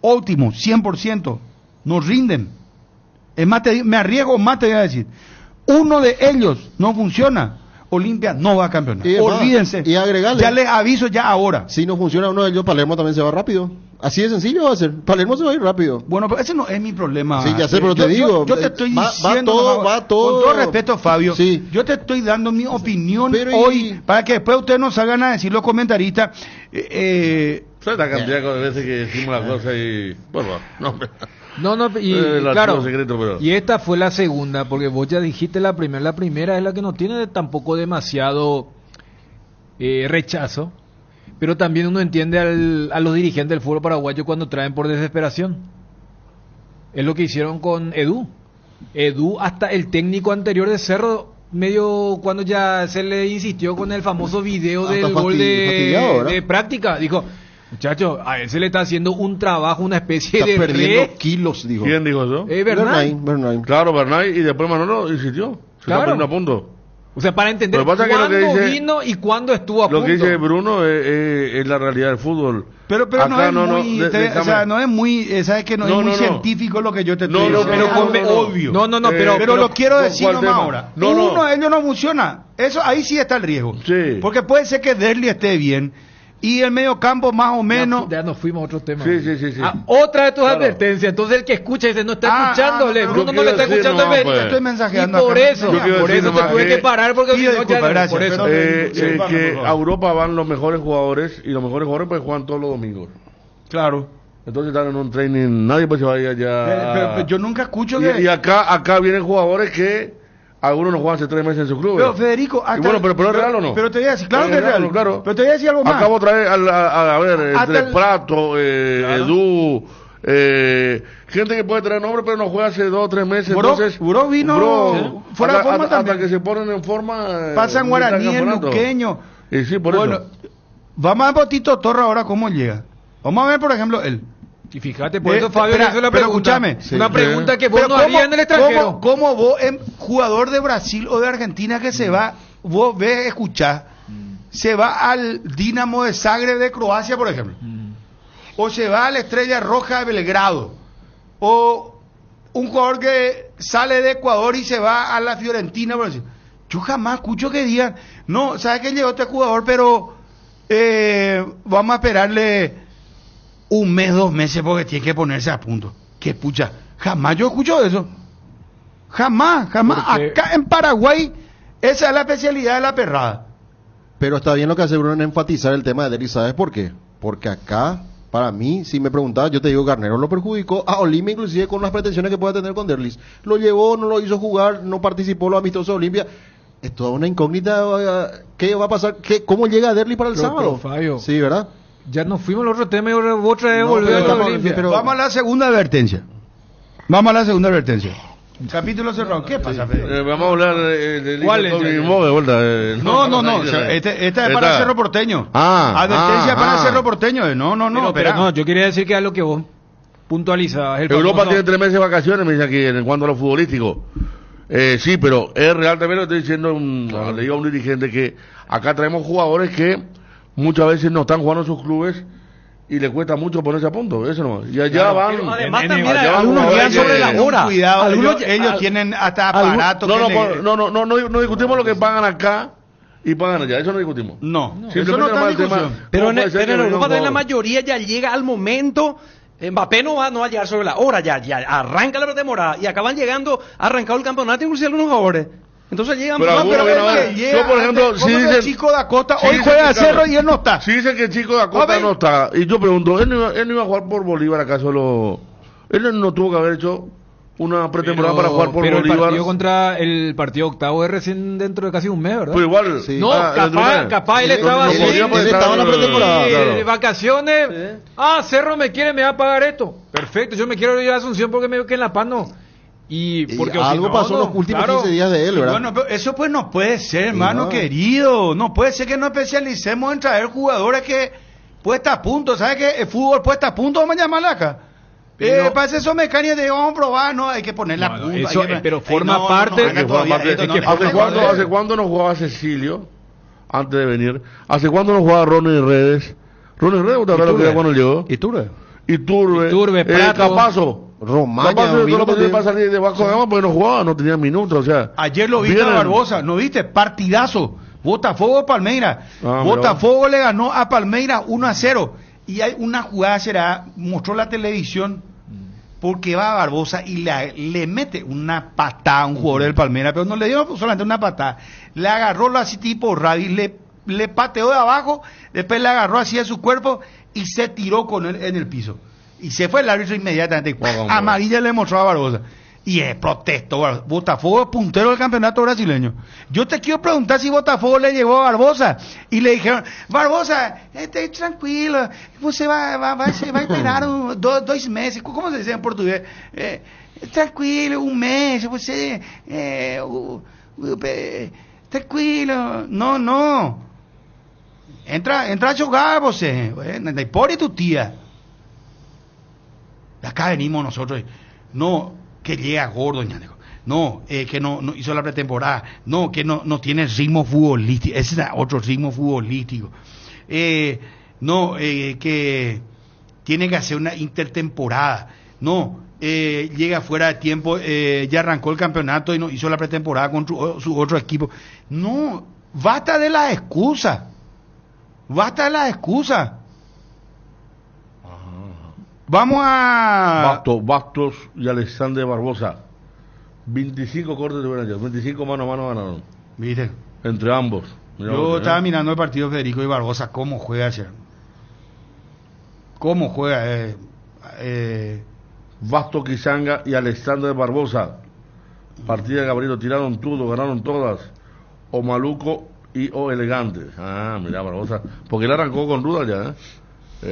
óptimos, 100%, no rinden. Es más, me arriesgo más, te voy a decir. Uno de ellos no funciona, Olimpia no va a campeonar. Y además, Olvídense. y agregarle. Ya les aviso ya ahora. Si no funciona uno de ellos, Palermo también se va rápido. Así de sencillo va a ser. Palermo se va a ir rápido. Bueno, pero ese no es mi problema. Sí, ya sé, pero te digo. Yo te estoy va diciendo. todo. Con todo respeto, Fabio. Sí. Yo te estoy dando mi opinión Pero hoy para que después ustedes no salgan a decir los comentaristas. ¿Sabes la cantidad de veces que decimos la cosa y... Bueno, no... Y el claro, archivo secreto, pero... y esta fue la segunda, porque vos ya dijiste la primera es la que no tiene tampoco demasiado rechazo, pero también uno entiende a los dirigentes del fútbol paraguayo cuando traen por desesperación. Es lo que hicieron con Edu, hasta el técnico anterior de Cerro, medio cuando ya se le insistió con el famoso video del gol de práctica, dijo... Muchacho, a él se le está haciendo un trabajo, una especie está de perdiendo kilos, dijo. ¿Quién dijo eso? Bernay. Claro, Bernay, y después Manolo insistió. Se está poniendo a punto. O sea, para entender Lo que pasa es que lo que cuándo dice- vino y cuándo estuvo a punto. Lo que dice Bruno es la realidad del fútbol. Pero Acá no es muy, o sea, no es muy, sabes que no es muy científico lo que yo te estoy diciendo. Obvio. Pero lo quiero decir nomás ahora. Uno de ellos no funciona. Eso ahí sí está el riesgo. Sí. Porque puede ser que Derly esté bien. y el mediocampo más o menos. Ya nos fuimos a otro tema. Sí. Otra de tus Claro. advertencias. Entonces el que escucha dice, no está escuchándole. pero Bruno yo no le está quiero decir, escuchando a no, Federico. pues. Estoy mensajeando Y por acá. eso, Yo quiero por decir eso te nomás tuve que que- parar porque Pido si no ya disculpas, gracias, por eso. pero- Que a Europa van los mejores jugadores y los mejores jugadores pues juegan todos los domingos. Claro. Entonces están en un training, nadie pues se va a ir allá. Pero yo nunca escucho que. Y acá vienen jugadores que algunos no juegan hace 3 meses en su club. Pero Federico, Y bueno, pero ¿es real o no? Pero te voy a decir, claro Es que es real. claro. Pero te voy a decir algo más. Acabo de traer a ver, Hasta entre el- Prato, Edu, gente que puede traer nombre, pero no juega hace 2 o 3 meses. Bro, entonces, Bro vino fuera de forma hasta también. que se ponen en forma. Pasan Guaraní, el campeonato. Luqueño. Y sí, por Bueno, eso. vamos a ver Tito Torre ahora cómo llega. Vamos a ver, por ejemplo, él. Y fíjate, por eso Fabio espera, le hizo la pero pregunta. escúchame. Una pregunta que vos Pero no harías en el extranjero. ¿Cómo vos, jugador de Brasil o de Argentina que se va, vos ves, escuchás, se va al Dinamo de Zagreb de Croacia, por ejemplo? O se va a la Estrella Roja de Belgrado? O un jugador que sale de Ecuador y se va a la Fiorentina, por ejemplo. Yo jamás escucho que digan, no, ¿sabes que llegó este jugador, pero vamos a esperarle 1 mes, 2 meses porque tiene que ponerse a punto? Que pucha, jamás yo escucho eso. Jamás. Porque- Acá en Paraguay, esa es la especialidad de la perrada. Pero está bien lo que hace Bruno en enfatizar el tema de Derlis. ¿Sabes por qué? Porque acá, para mí, si me preguntabas, yo te digo, Garnero lo perjudicó a Olimpia, inclusive con las pretensiones que pueda tener con Derlis. Lo llevó, no lo hizo jugar, no participó en los amistosos de Olimpia. Es toda una incógnita. ¿Qué va a pasar? ¿Cómo llega Derlis para el sábado? Pero, Fabio, Sí, ¿verdad? ya nos fuimos al otro tema y ahora vos traes No, volver pero a estamos- Olimpia. pero- Vamos a la segunda advertencia. Capítulo cerrado. ¿Qué pasa, Fede? Vamos a hablar de ¿Cuál es? mismo de vuelta. No. O sea, esta es para Cerro Porteño. Ah, Advertencia para Cerro Porteño. No, Pero espera. no, yo quería decir que a lo que vos puntualizabas. El Europa famoso- tiene 3 meses de vacaciones, me dice aquí, en cuanto a lo futbolístico. Sí, pero es real también lo que estoy diciendo, le digo a un dirigente que acá traemos jugadores que muchas veces no están jugando en sus clubes y le cuesta mucho ponerse a punto, eso nomás. Y allá Claro, van. pero además en- también allá van algunos jugadores llegan sobre que- la hora. Cuidado, Algunos- ellos tienen hasta algún- aparatos. No discutimos lo que pagan acá y pagan allá, eso no discutimos. No, Simplemente eso no está nomás en el tema, discusión. Pero ¿cómo en, puede ser pero en que Europa venga un también la jugador? mayoría ya llega al momento. Mbappé no va a llegar sobre la hora, ya arranca la pretemporada y acaban llegando, arrancado el campeonato, inclusive algunos jugadores. Entonces llegan. Pero algunos pero vienen a es ver. que llega Yo, por ejemplo, antes, si ¿cómo que dicen. el chico de Acosta si hoy dicen juega a que, Cerro claro, y él no está. Si dicen que el chico de Acosta ver. no está, y yo pregunto, ¿él no iba a jugar por Bolívar acaso? Él no tuvo que haber hecho una pretemporada para jugar por pero el Bolívar. partido contra el partido octavo es recién dentro de casi un mes, ¿verdad? Pero igual. Sí. No, capaz él estaba así, él estaba en la pretemporada, de vacaciones. Cerro me quiere, me va a pagar esto. Perfecto, yo me quiero ir a Asunción porque me veo que en La Paz no. Y porque algo pasó en los últimos 15 días de él, ¿verdad? Bueno, pero eso pues no puede ser, hermano no. querido. No puede ser que nos especialicemos en traer jugadores que puesta a punto. ¿Sabes qué? El fútbol puesta a punto, vamos a llamarla acá. Para eso mecánicos de vamos a probar, no, hay que poner la punta. eso, hay que- pero Ey, forma parte- haga que todavía Aparte, esto, es no, que no, ¿hace cuándo no jugaba Cecilio? Antes de venir. ¿Hace cuándo no jugaba Ronnie Redes? Ronnie Redes, ¿usted acuerdas lo que era cuando llegó? Iturbe, Prato. Capazo. Romaña, Capazo vino solo también. para salir de Vasco da Gama porque no jugaba, no tenía minutos, o sea. Ayer lo viste a vienen- Barbosa, ¿no viste? Partidazo. Botafogo Palmeiras. Ah, Botafogo le ganó a Palmeiras 1-0. Y hay una jugada, mostró la televisión, porque va a Barbosa y le mete una patada a un jugador del Palmeiras, pero no le dio solamente una patada. Le agarró así tipo Ravi, le pateó de abajo, después le agarró así de su cuerpo y se tiró con él en el piso. Y se fue el árbitro inmediatamente. Amarilla le mostró a Barbosa. Y protestó. Botafogo es puntero del campeonato brasileño. Yo te quiero preguntar si Botafogo le llevó a Barbosa. Y le dijeron, Barbosa, tranquilo, você va a esperar 2 meses. ¿Cómo se dice en portugués? Tranquilo, 1 mes. Você, tranquilo. No. Entra a jugar, você. Por tu tía. Acá venimos nosotros. No, que llega gordo, no, que no hizo la pretemporada, no, que no tiene ritmo futbolístico, ese es otro ritmo futbolístico, que tiene que hacer una intertemporada, no, llega fuera de tiempo, ya arrancó el campeonato y no hizo la pretemporada con su otro equipo. No, basta de las excusas. Basta de las excusas. Vamos a... Bastos y Alexander Barbosa. 25 cortes de penalti, 25 mano a mano ganaron. Mire. Entre ambos. Yo estaba mirando el partido de Federico y Barbosa, cómo juega ayer. Cómo juega. Bastos Quisanga y Alexander Barbosa. Partida de Gabriel, tiraron todo, ganaron todas. O Maluco y O Elegante. Ah, mira, Barbosa. Porque él arrancó con duda ya,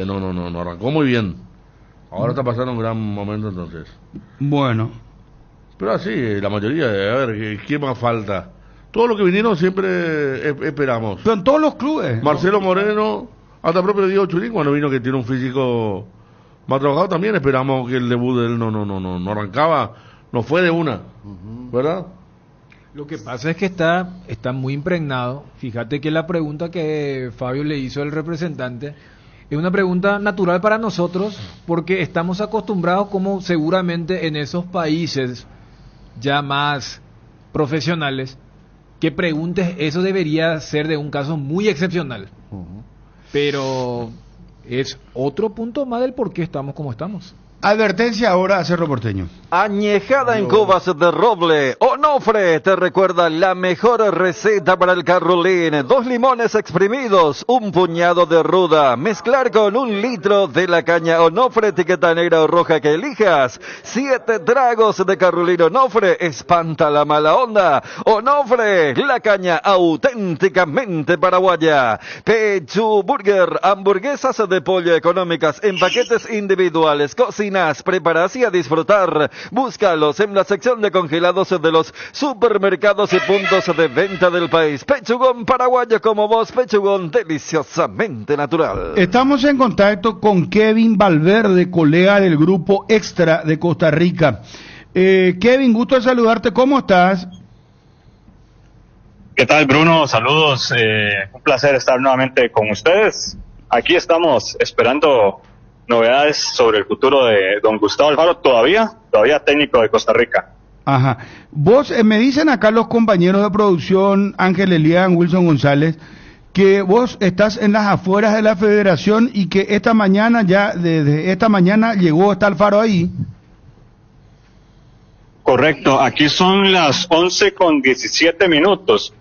No, arrancó muy bien. Ahora está pasando un gran momento entonces. Bueno. Pero así, la mayoría, a ver, ¿qué más falta? Todos los que vinieron siempre esperamos. Pero en todos los clubes. Marcelo Moreno, hasta propio Diego Churín, cuando vino que tiene un físico más trabajado, también esperamos que el debut de él no arrancaba, no fue de una, ¿verdad? Lo que pasa es que está muy impregnado. Fíjate que la pregunta que Fabio le hizo al representante es una pregunta natural para nosotros porque estamos acostumbrados, como seguramente en esos países ya más profesionales, que preguntes, eso debería ser de un caso muy excepcional. Pero es otro punto más del por qué estamos como estamos. Advertencia ahora a Cerro Porteño. Añejada en cubas de roble. Onofre te recuerda la mejor receta para el carrulín. 2 limones exprimidos, un puñado de ruda. Mezclar con 1 litro de la caña Onofre, etiqueta negra o roja que elijas. 7 tragos de carrulín Onofre. Espanta la mala onda. Onofre, la caña auténticamente paraguaya. Pechu Burger, hamburguesas de pollo económicas en paquetes individuales. Cocina, preparas y a disfrutar. Búscalos en la sección de congelados de los supermercados y puntos de venta del país. Pechugón paraguayo como vos, pechugón deliciosamente natural. Estamos en contacto con Kevin Valverde, colega del grupo Extra de Costa Rica. Kevin, gusto de saludarte, ¿cómo estás? ¿Qué tal, Bruno? Saludos, un placer estar nuevamente con ustedes. Aquí estamos esperando novedades sobre el futuro de don Gustavo Alfaro, todavía técnico de Costa Rica. Ajá. Vos, me dicen acá los compañeros de producción, Ángel Elian, Wilson González, que vos estás en las afueras de la federación y que esta mañana desde esta mañana está Alfaro ahí. Correcto, aquí son las 11:17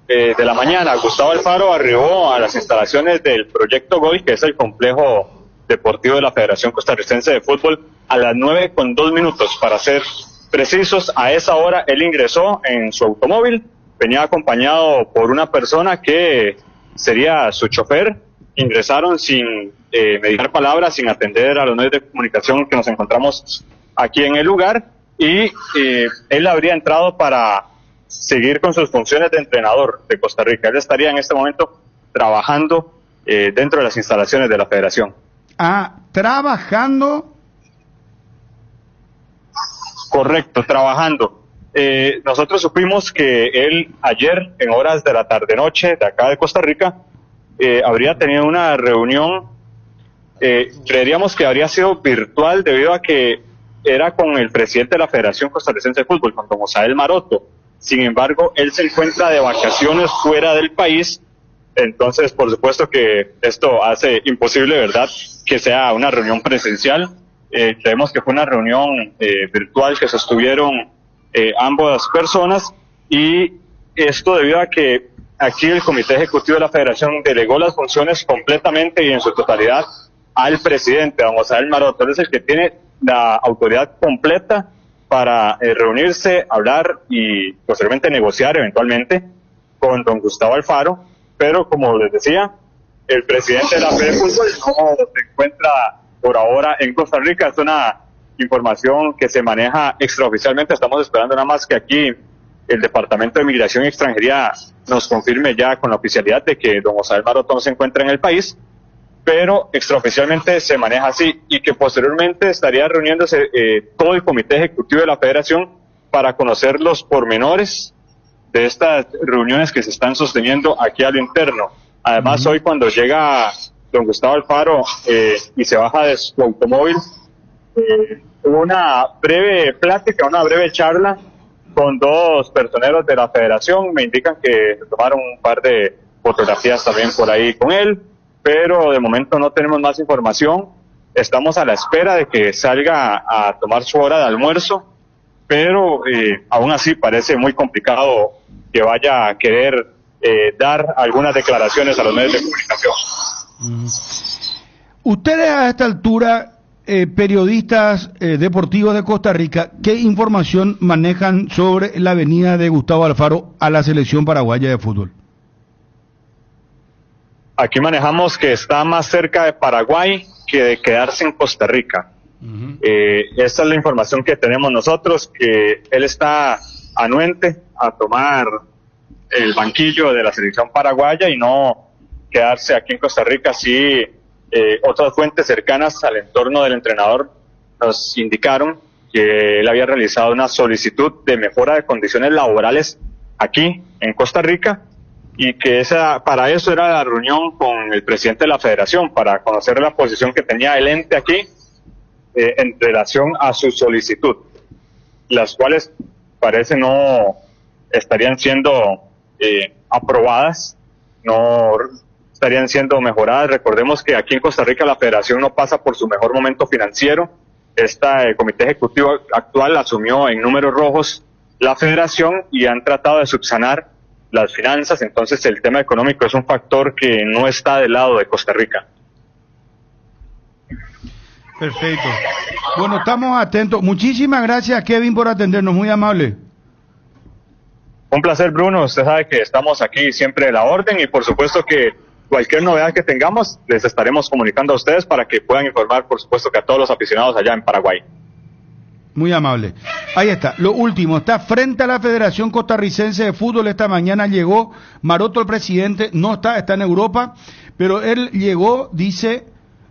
de la mañana. Gustavo Alfaro arribó a las instalaciones del Proyecto Gol, que es el complejo deportivo de la Federación Costarricense de Fútbol, a las 9:02, para ser precisos. A esa hora él ingresó en su automóvil, venía acompañado por una persona que sería su chofer. Ingresaron sin mediar palabras, sin atender a los medios de comunicación que nos encontramos aquí en el lugar, y él habría entrado para seguir con sus funciones de entrenador de Costa Rica. Él estaría en este momento trabajando dentro de las instalaciones de la Federación. Trabajando. Correcto, trabajando. Nosotros supimos que él ayer, en horas de la tarde-noche de acá de Costa Rica, habría tenido una reunión, creeríamos que habría sido virtual debido a que era con el presidente de la Federación Costarricense de Fútbol, con don Osael Maroto. Sin embargo, él se encuentra de vacaciones fuera del país. Entonces, por supuesto que esto hace imposible, ¿verdad?, que sea una reunión presencial. Creemos que fue una reunión virtual que sostuvieron ambas personas, y esto debido a que aquí el Comité Ejecutivo de la Federación delegó las funciones completamente y en su totalidad al presidente, don Osael Maroto. Él es el que tiene la autoridad completa para reunirse, hablar y posteriormente negociar eventualmente con don Gustavo Alfaro. Pero como les decía, el presidente de la Fede de Fútbol no se encuentra por ahora en Costa Rica. Es una información que se maneja extraoficialmente. Estamos esperando nada más que aquí el Departamento de Migración y Extranjería nos confirme ya con la oficialidad de que don Osael Maroto no se encuentra en el país, pero extraoficialmente se maneja así, y que posteriormente estaría reuniéndose todo el Comité Ejecutivo de la Federación para conocer los pormenores de estas reuniones que se están sosteniendo aquí a lo interno. Además, hoy cuando llega don Gustavo Alfaro y se baja de su automóvil, hubo una breve plática, una breve charla con 2 personeros de la Federación. Me indican que se tomaron un par de fotografías también por ahí con él. pero de momento no tenemos más información. Estamos a la espera de que salga a tomar su hora de almuerzo, pero aún así parece muy complicado que vaya a querer dar algunas declaraciones a los medios de comunicación. Ustedes a esta altura, periodistas deportivos de Costa Rica, ¿qué información manejan sobre la venida de Gustavo Alfaro a la selección paraguaya de fútbol? Aquí manejamos que está más cerca de Paraguay que de quedarse en Costa Rica. Esa es la información que tenemos nosotros, que él está anuente a tomar el banquillo de la selección paraguaya y no quedarse aquí en Costa Rica. Sí, otras fuentes cercanas al entorno del entrenador nos indicaron que él había realizado una solicitud de mejora de condiciones laborales aquí en Costa Rica y que para eso era la reunión con el presidente de la federación, para conocer la posición que tenía el ente aquí en relación a su solicitud, las cuales parece no estarían siendo aprobadas, no estarían siendo mejoradas. Recordemos que aquí en Costa Rica la federación no pasa por su mejor momento financiero. El comité ejecutivo actual asumió en números rojos la federación y han tratado de subsanar las finanzas, entonces el tema económico es un factor que no está del lado de Costa Rica. Perfecto. Bueno, estamos atentos. Muchísimas gracias, Kevin, por atendernos, muy amable. Un placer, Bruno. Usted sabe que estamos aquí siempre de la orden y por supuesto que cualquier novedad que tengamos les estaremos comunicando a ustedes para que puedan informar, por supuesto, que a todos los aficionados allá en Paraguay. Muy amable. Ahí está. Lo último, está frente a la Federación Costarricense de Fútbol. Esta mañana llegó Maroto, el presidente, no está en Europa, pero él llegó, dice,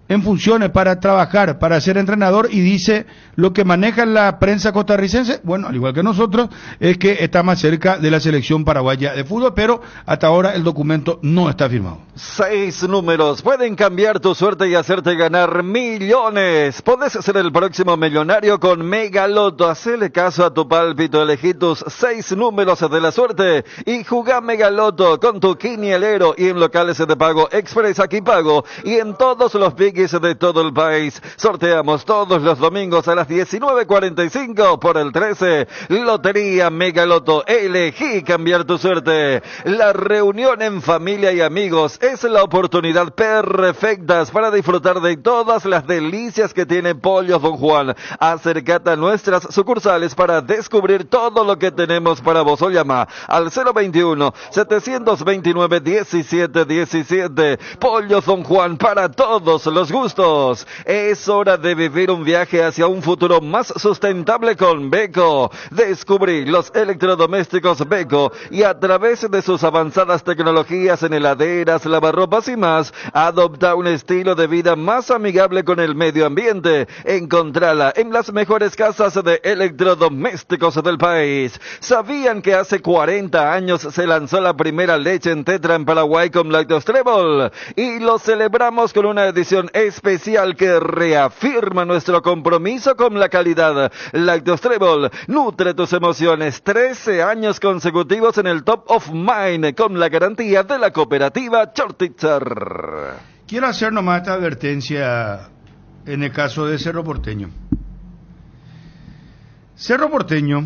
en funciones para trabajar, para ser entrenador, y dice lo que maneja la prensa costarricense, bueno, al igual que nosotros, es que está más cerca de la selección paraguaya de fútbol, pero hasta ahora el documento no está firmado. 6 números pueden cambiar tu suerte y hacerte ganar millones. Podés ser el próximo millonario con Megaloto. Hacele caso a tu pálpito, elegí tus 6 números de la suerte y jugá Megaloto con tu quinielero y en locales de pago Express Aquí Pago y en todos los biggies de todo el país. Sorteamos todos los domingos a las 19:45 por el 13. Lotería Megaloto, elegí cambiar tu suerte. La reunión en familia y amigos es la oportunidad perfecta para disfrutar de todas las delicias que tiene Pollos Don Juan. Acércate a nuestras sucursales para descubrir todo lo que tenemos para vos. O llama al 021-729-1717. Pollos Don Juan, para todos los gustos. Es hora de vivir un viaje hacia un futuro más sustentable con Beko. Descubrí los electrodomésticos Beko y a través de sus avanzadas tecnologías en heladeras, lavarropas y más, adopta un estilo de vida más amigable con el medio ambiente. Encontrala en las mejores casas de electrodomésticos del país. ¿Sabían que hace 40 años se lanzó la primera leche en tetra en Paraguay con Lácteos Trébol? Y lo celebramos con una edición especial que reafirma nuestro compromiso con la calidad. Lácteos Trébol, nutre tus emociones. 13 años consecutivos en el Top of Mind con la garantía de la cooperativa Chortitzer. Quiero hacer nomás esta advertencia en el caso de Cerro Porteño. Cerro Porteño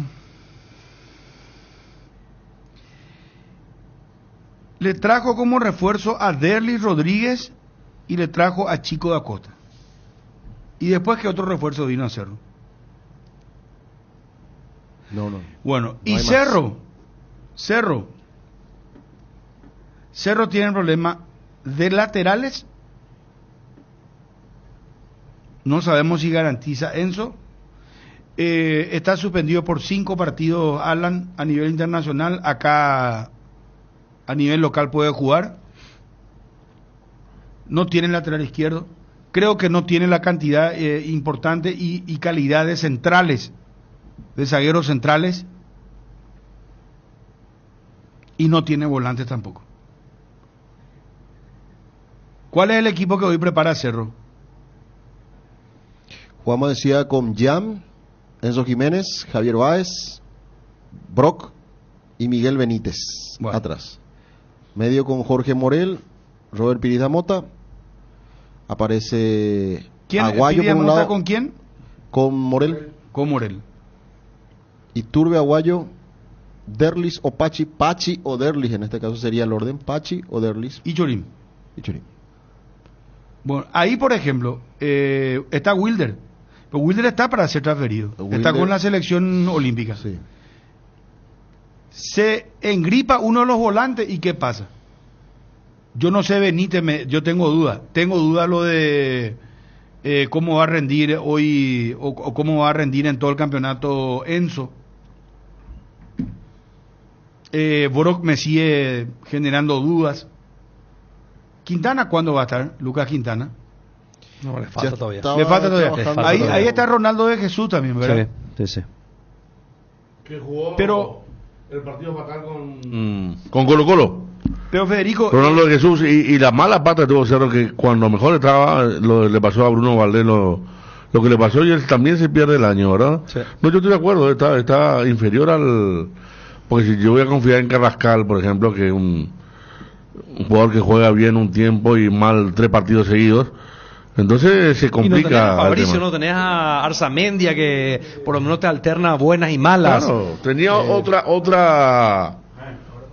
le trajo como refuerzo a Derly Rodríguez y le trajo a Chico da Costa. ¿Y después qué otro refuerzo vino a Cerro? No. Bueno, No y hay Cerro tiene el problema de laterales. No sabemos si garantiza Enzo. Está suspendido por 5 partidos Alan a nivel internacional. Acá a nivel local puede jugar. No tiene lateral izquierdo. Creo que no tiene la cantidad importante y calidad de centrales, de zagueros centrales. Y no tiene volantes tampoco. ¿Cuál es el equipo que hoy prepara Cerro? Juanma decía con Jam, Enzo Jiménez, Javier Báez, Brock y Miguel Benítez atrás. Medio con Jorge Morel, Robert Piriza Mota, Aparece ¿Quién? Aguayo por un lado. ¿Con quién? Con Morel. Con Morel. Iturbe, Aguayo, Derlis o Pachi. Pachi o Derlis, en este caso sería el orden. Pachi o Derlis. Y Chorim. Y Chorim. Bueno, ahí por ejemplo está Wilder. Pero Wilder está para ser transferido. Está con la selección olímpica. Sí. Se engripa uno de los volantes y ¿qué pasa? Yo no sé, Benítez, yo tengo duda. Tengo duda lo de cómo va a rendir hoy o cómo va a rendir en todo el campeonato Enzo. Brock me sigue generando dudas. Quintana, ¿cuándo va a estar? Lucas Quintana. No, le falta todavía. Le falta todavía. Ahí está Ronaldo de Jesús también, ¿verdad? Sí. Que jugó pero el partido fatal con Colo Colo. Pero Federico, Ronaldo de Jesús y la mala pata tuvo Cerro, que cuando mejor estaba le pasó a Bruno Valdés lo que le pasó, y él también se pierde el año, ¿verdad? Sí. No, yo estoy de acuerdo, está inferior al... Porque si yo voy a confiar en Carrascal, por ejemplo, que es un jugador que juega bien un tiempo y mal 3 partidos seguidos, entonces se complica. Y no tenés a Fabricio, el tema. no tenés a Arzamendia, que por lo menos te alterna buenas y malas. Claro, tenía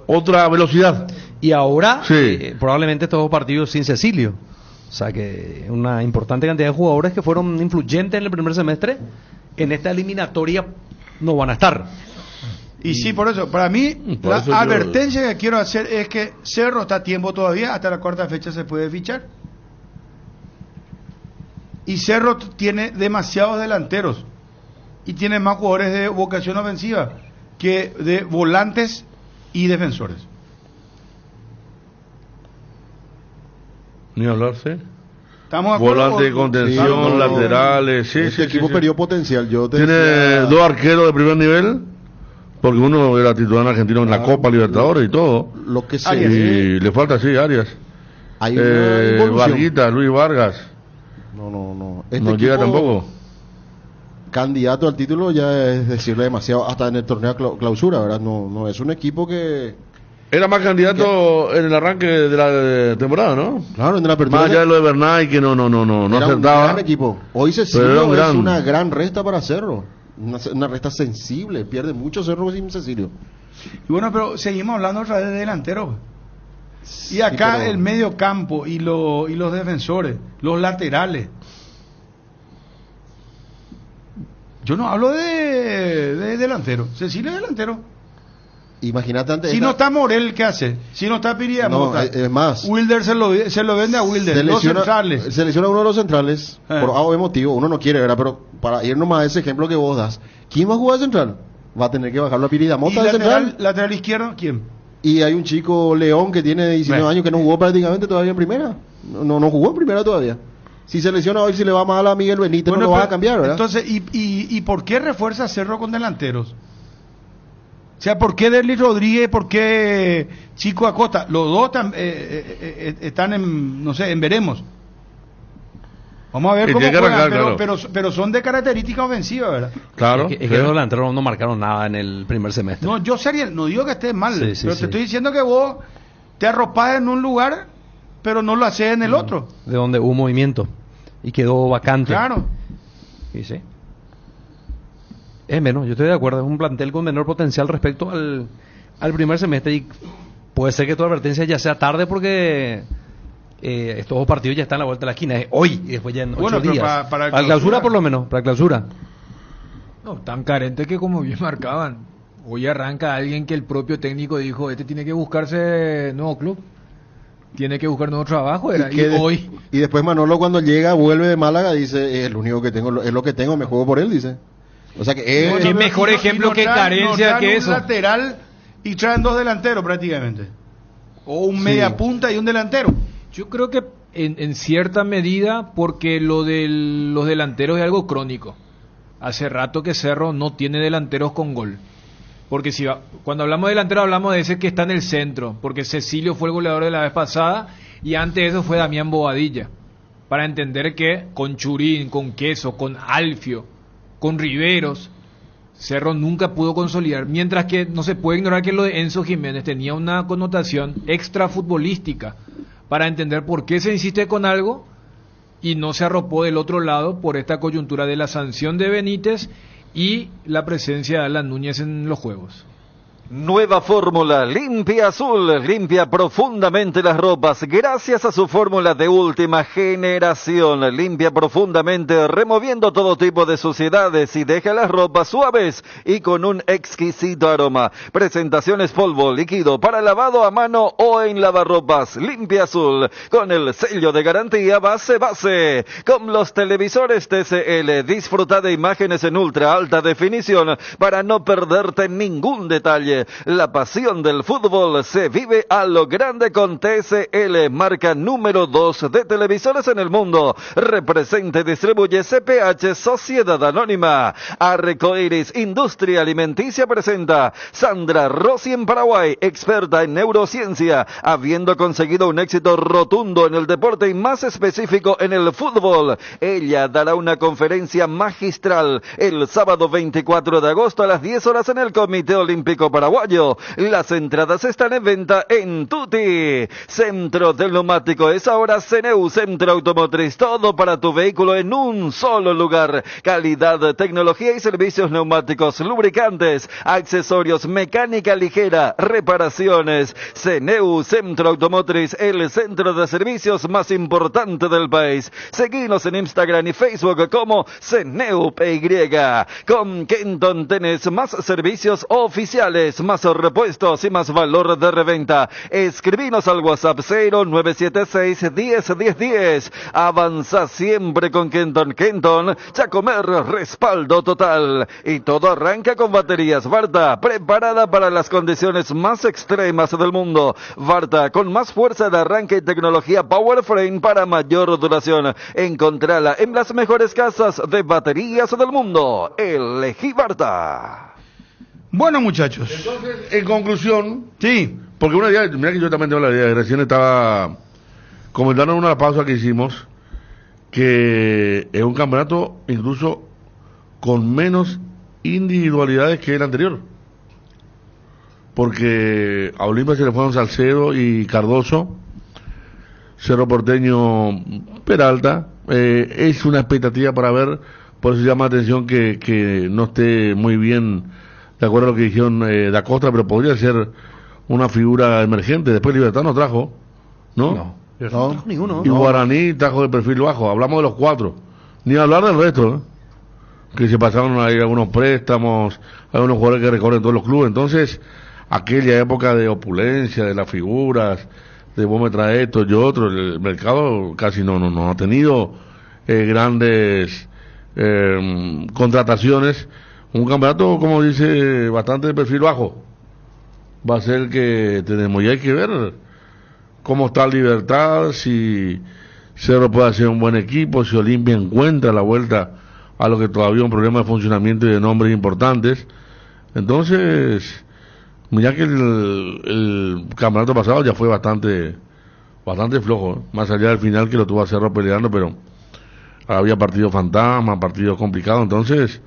otra velocidad. Y ahora, sí, probablemente estos 2 partidos sin Cecilio. O sea que una importante cantidad de jugadores que fueron influyentes en el primer semestre, en esta eliminatoria no van a estar. Y sí, por eso, para mí, la advertencia que quiero hacer es que Cerro está a tiempo todavía, hasta la 4ª fecha se puede fichar. Y Cerro tiene demasiados delanteros y tiene más jugadores de vocación ofensiva que de volantes y defensores. Ni hablar, sí. ¿Estamos de acuerdo? Volante de contención, sí, laterales, sí. Este equipo perdió potencial. Tiene 2 arqueros de primer nivel, porque uno era titular en Argentina en la Copa Libertadores y todo. Lo que y le falta, sí, Arias. Hay una Varguita, Luis Vargas. No. No llega tampoco. Candidato al título ya es decirle demasiado, hasta en el torneo clausura, ¿verdad? No es un equipo que... Era más candidato en el arranque de la temporada, ¿no? Claro, en la apertura. Más allá de lo de Bernay, que no era acertaba. Un gran equipo. Hoy Cecilio es una gran resta para Cerro. Una resta sensible. Pierde mucho Cerro sin Cecilio. Y bueno, pero seguimos hablando otra vez de delanteros. Y acá el medio campo y los defensores, los laterales. Yo no hablo de delantero. Cecilio es delantero. Imagínate antes. Si no está Morel, ¿qué hace? Si no está Piriamota. Es más. Wilder se lo vende a Wilder. Los centrales. Selecciona uno de los centrales. Por algo motivo. Uno no quiere, ¿verdad? Pero para ir nomás a ese ejemplo que vos das. ¿Quién va a jugar de central? Va a tener que bajarlo a Piriamota de central. Lateral izquierdo, ¿quién? Y hay un chico León que tiene 19 años que no jugó prácticamente todavía en primera. No jugó en primera todavía. Si se lesiona hoy, si le va mal a Miguel Benítez, no lo va a cambiar, ¿verdad? Entonces, ¿y por qué refuerza Cerro con delanteros? O sea, ¿por qué Derlis Rodríguez? ¿Por qué Chico Acosta? Los dos están en veremos. Vamos a ver cómo juegan, pero son de característica ofensiva, ¿verdad? Claro. Es que los delanteros no marcaron nada en el primer semestre. No, no digo que esté mal, pero te estoy diciendo que vos te arropás en un lugar, pero no lo haces en el otro. De donde hubo movimiento y quedó vacante. Claro. Sí. Es menos, yo estoy de acuerdo, es un plantel con menor potencial respecto al primer semestre, y puede ser que tu advertencia ya sea tarde porque estos 2 partidos ya están a la vuelta de la esquina, es hoy y después ya en 8 días. Para clausura por lo menos, para clausura. No, tan carente que como bien marcaban. Hoy arranca alguien que el propio técnico dijo, tiene que buscarse nuevo club. Tiene que buscar nuevo trabajo, hoy. Y después Manolo cuando llega, vuelve de Málaga, dice, es lo único que tengo, es lo que tengo, me juego por él, dice. O sea que qué mejor ejemplo que carencia que eso. Un lateral y traen 2 delanteros prácticamente. O un media punta y un delantero. Yo creo que en cierta medida, porque lo de los delanteros es algo crónico. Hace rato que Cerro no tiene delanteros con gol. Porque cuando hablamos de delantero hablamos de ese que está en el centro, porque Cecilio fue el goleador de la vez pasada y antes de eso fue Damián Bobadilla. Para entender que con Churín, con Queso, con Alfio, con Riveros, Cerro nunca pudo consolidar, mientras que no se puede ignorar que lo de Enzo Jiménez tenía una connotación extra futbolística, para entender por qué se insiste con algo y no se arropó del otro lado por esta coyuntura de la sanción de Benítez y la presencia de Alan Núñez en los juegos. Nueva fórmula, limpia azul, limpia profundamente las ropas, gracias a su fórmula de última generación, limpia profundamente removiendo todo tipo de suciedades y deja las ropas suaves y con un exquisito aroma. Presentaciones polvo, líquido para lavado a mano o en lavarropas, limpia azul, con el sello de garantía base, con los televisores TCL, disfruta de imágenes en ultra alta definición para no perderte ningún detalle. La pasión del fútbol se vive a lo grande con TCL, marca número 2 de televisores en el mundo. Representa y distribuye CPH Sociedad Anónima. Arcoiris Industria Alimenticia presenta Sandra Rossi en Paraguay, experta en neurociencia, habiendo conseguido un éxito rotundo en el deporte y más específico en el fútbol. Ella dará una conferencia magistral el sábado 24 de agosto a las 10 horas en el Comité Olímpico Paraguayo. Las entradas están en venta en Tuti. Centro del Neumático es ahora CNEU, Centro Automotriz. Todo para tu vehículo en un solo lugar. Calidad, tecnología y servicios neumáticos, lubricantes, accesorios, mecánica ligera, reparaciones. CNEU, Centro Automotriz, el centro de servicios más importante del país. Seguinos en Instagram y Facebook como CNEU PY. Con Kenton tenés más servicios oficiales, más repuestos y más valor de reventa. Escribinos al WhatsApp 0976 101010. Avanza siempre con Kenton. Chacomer, respaldo total. Y todo arranca con baterías Varta, preparada para las condiciones más extremas del mundo. Varta, con más fuerza de arranque y tecnología Power Frame para mayor duración. Encontrala en las mejores casas de baterías del mundo. Elegí Varta. Bueno, muchachos. Entonces, en conclusión, sí, porque una idea, mira que yo también tengo la idea, recién estaba comentando en una pausa que hicimos, que es un campeonato incluso con menos individualidades que el anterior. Porque a Olimpia se le fueron Salcedo y Cardoso, Cerro Porteño, Peralta, es una expectativa para ver, por eso llama la atención que no esté muy bien de acuerdo a lo que dijeron Da Costa, pero podría ser una figura emergente. Después Libertad no trajo, ¿no? No trajo ninguno. Y Guaraní trajo de perfil bajo. Hablamos de los 4. Ni hablar del resto, ¿eh? Que se pasaron ahí algunos préstamos, algunos jugadores que recorren todos los clubes. Entonces, aquella época de opulencia, de las figuras, de vos me traes esto, yo otro, el mercado casi no ha tenido grandes contrataciones. Un campeonato, como dice, bastante de perfil bajo. Va a ser el que tenemos. Y hay que ver cómo está Libertad, si Cerro puede hacer un buen equipo, si Olimpia encuentra la vuelta a lo que todavía es un problema de funcionamiento y de nombres importantes. Entonces, mira que el campeonato pasado ya fue bastante flojo, ¿eh? Más allá del final que lo tuvo a Cerro peleando, pero había partidos fantasma, partidos complicados. Entonces,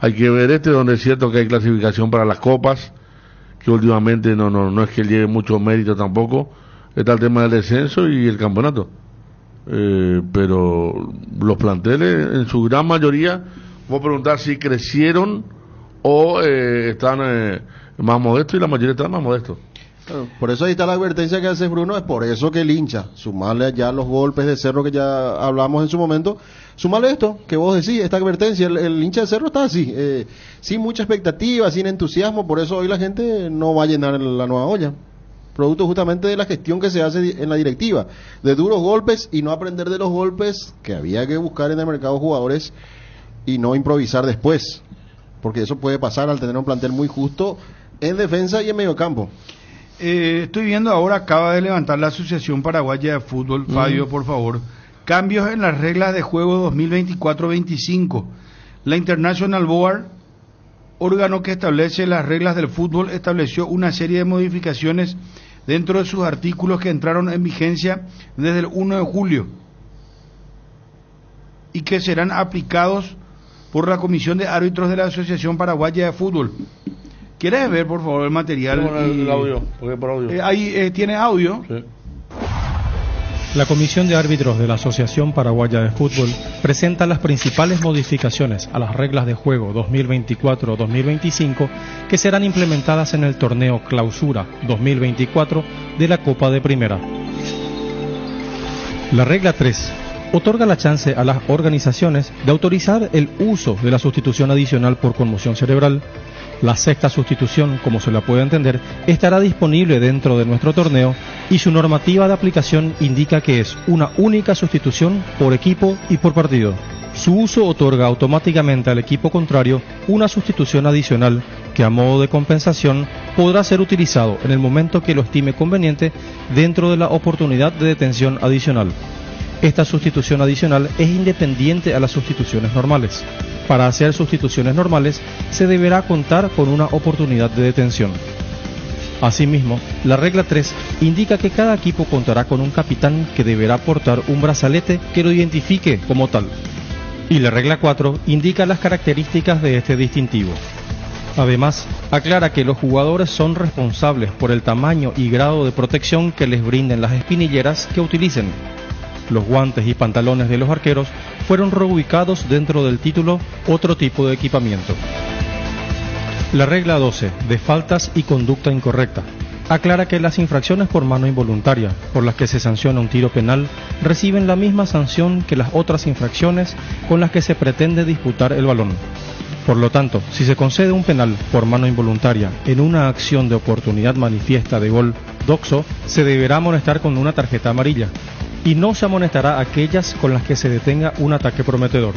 hay que ver donde es cierto que hay clasificación para las copas, que últimamente no es que lleve mucho mérito tampoco. Está el tema del descenso y el campeonato. Pero los planteles, en su gran mayoría, voy a preguntar si crecieron o están más modestos, y la mayoría están más modestos. Por eso ahí está la advertencia que hace Bruno, es por eso que el hincha, sumarle ya los golpes de Cerro que ya hablamos en su momento, sumarle esto que vos decís, esta advertencia, el hincha de Cerro está así, sin mucha expectativa, sin entusiasmo, por eso hoy la gente no va a llenar la nueva olla, producto justamente de la gestión que se hace en la directiva, de duros golpes y no aprender de los golpes que había que buscar en el mercado de jugadores y no improvisar después, porque eso puede pasar al tener un plantel muy justo en defensa y en medio campo. Estoy viendo ahora, acaba de levantar la Asociación Paraguaya de Fútbol, Fabio, por favor, cambios en las reglas de juego 2024-25. La International Board, órgano que establece las reglas del fútbol, estableció una serie de modificaciones dentro de sus artículos que entraron en vigencia desde el 1 de julio y que serán aplicados por la Comisión de Árbitros de la Asociación Paraguaya de Fútbol. ¿Quieres ver, por favor, el material? El audio, porque por audio. Ahí tiene audio. Sí. La Comisión de Árbitros de la Asociación Paraguaya de Fútbol presenta las principales modificaciones a las reglas de juego 2024-2025 que serán implementadas en el torneo Clausura 2024 de la Copa de Primera. La regla 3 otorga la chance a las organizaciones de autorizar el uso de la sustitución adicional por conmoción cerebral. La sexta sustitución, como se la puede entender, estará disponible dentro de nuestro torneo y su normativa de aplicación indica que es una única sustitución por equipo y por partido. Su uso otorga automáticamente al equipo contrario una sustitución adicional que a modo de compensación podrá ser utilizado en el momento que lo estime conveniente dentro de la oportunidad de detención adicional. Esta sustitución adicional es independiente a las sustituciones normales. Para hacer sustituciones normales se deberá contar con una oportunidad de detención. Asimismo, la regla 3 indica que cada equipo contará con un capitán que deberá portar un brazalete que lo identifique como tal. Y la regla 4 indica las características de este distintivo. Además, aclara que los jugadores son responsables por el tamaño y grado de protección que les brinden las espinilleras que utilicen. Los guantes y pantalones de los arqueros fueron reubicados dentro del título Otro tipo de equipamiento. La regla 12, de faltas y conducta incorrecta, aclara que las infracciones por mano involuntaria, por las que se sanciona un tiro penal, reciben la misma sanción que las otras infracciones con las que se pretende disputar el balón. Por lo tanto, si se concede un penal por mano involuntaria en una acción de oportunidad manifiesta de gol doxo, se deberá amonestar con una tarjeta amarilla, y no se amonestará a aquellas con las que se detenga un ataque prometedor.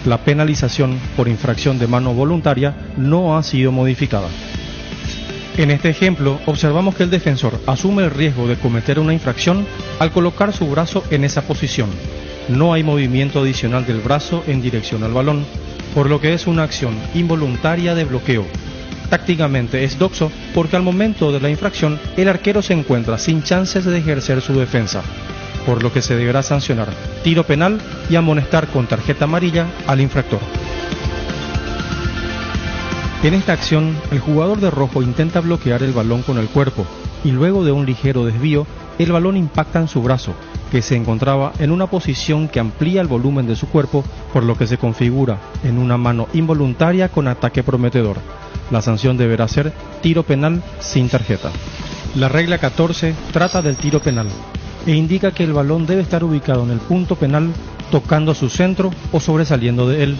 La penalización por infracción de mano voluntaria no ha sido modificada. En este ejemplo, observamos que el defensor asume el riesgo de cometer una infracción al colocar su brazo en esa posición. No hay movimiento adicional del brazo en dirección al balón, por lo que es una acción involuntaria de bloqueo. Tácticamente es doxo porque al momento de la infracción el arquero se encuentra sin chances de ejercer su defensa, por lo que se deberá sancionar tiro penal y amonestar con tarjeta amarilla al infractor. En esta acción, el jugador de rojo intenta bloquear el balón con el cuerpo y luego de un ligero desvío, el balón impacta en su brazo, que se encontraba en una posición que amplía el volumen de su cuerpo, por lo que se configura en una mano involuntaria con ataque prometedor. La sanción deberá ser tiro penal sin tarjeta. La regla 14 trata del tiro penal e indica que el balón debe estar ubicado en el punto penal, tocando su centro o sobresaliendo de él.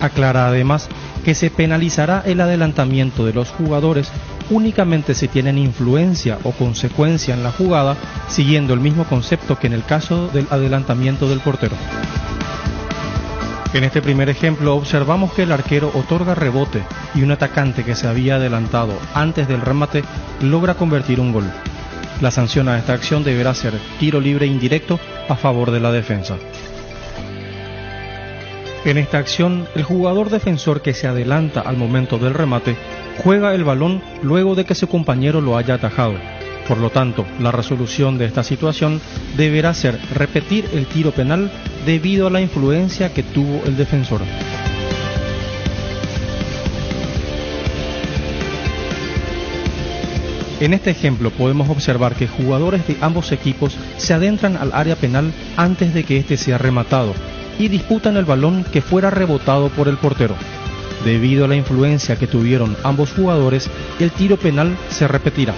Aclara además que se penalizará el adelantamiento de los jugadores únicamente si tienen influencia o consecuencia en la jugada, siguiendo el mismo concepto que en el caso del adelantamiento del portero. En este primer ejemplo observamos que el arquero otorga rebote y un atacante que se había adelantado antes del remate logra convertir un gol. La sanción a esta acción deberá ser tiro libre indirecto a favor de la defensa. En esta acción, el jugador defensor que se adelanta al momento del remate juega el balón luego de que su compañero lo haya atajado. Por lo tanto, la resolución de esta situación deberá ser repetir el tiro penal debido a la influencia que tuvo el defensor. En este ejemplo podemos observar que jugadores de ambos equipos se adentran al área penal antes de que éste sea rematado y disputan el balón que fuera rebotado por el portero. Debido a la influencia que tuvieron ambos jugadores, el tiro penal se repetirá.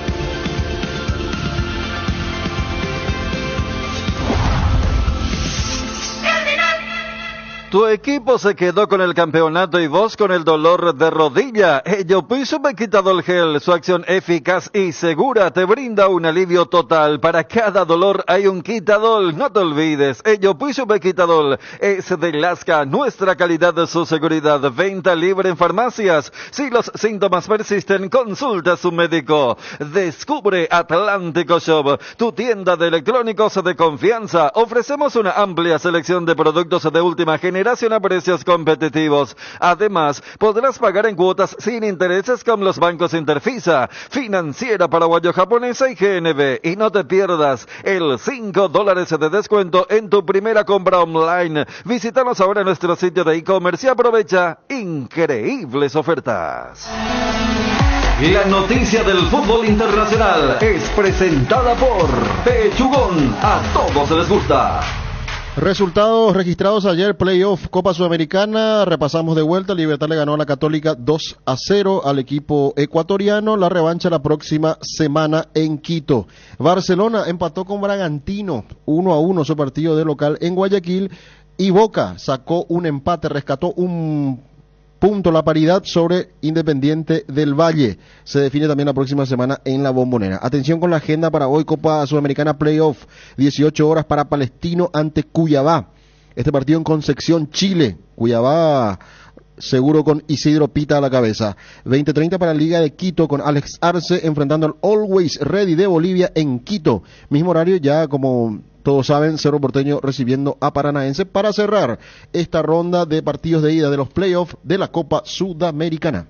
Tu equipo se quedó con el campeonato y vos con el dolor de rodilla. Eyopy Superquitadol Gel, su acción eficaz y segura te brinda un alivio total. Para cada dolor hay un quitadol, no te olvides. Eyopy Superquitadol es de Lasca, nuestra calidad, su seguridad. Venta libre en farmacias. Si los síntomas persisten, consulta a su médico. Descubre Atlántico Shop, tu tienda de electrónicos de confianza. Ofrecemos una amplia selección de productos de última generación a precios competitivos. Además, podrás pagar en cuotas sin intereses con los bancos Interfisa, Financiera Paraguayo-Japonesa y GNB. Y no te pierdas el $5 de descuento en tu primera compra online. Visítanos ahora en nuestro sitio de e-commerce y aprovecha increíbles ofertas. La noticia del fútbol internacional es presentada por Pechugón. A todos les gusta. Resultados registrados ayer, playoff Copa Sudamericana, repasamos de vuelta, Libertad le ganó a la Católica 2-0 al equipo ecuatoriano, la revancha la próxima semana en Quito. Barcelona empató con Bragantino 1-1 su partido de local en Guayaquil y Boca sacó un empate, rescató un punto, la paridad sobre Independiente del Valle. Se define también la próxima semana en la Bombonera. Atención con la agenda para hoy, Copa Sudamericana Playoff, 18 horas para Palestino ante Cuyabá. Este partido en Concepción, Chile. Cuyabá seguro con Isidro Pita a la cabeza. 20:30 para Liga de Quito con Alex Arce enfrentando al Always Ready de Bolivia en Quito. Mismo horario ya como todos saben, Cerro Porteño recibiendo a Paranaense para cerrar esta ronda de partidos de ida de los playoffs de la Copa Sudamericana.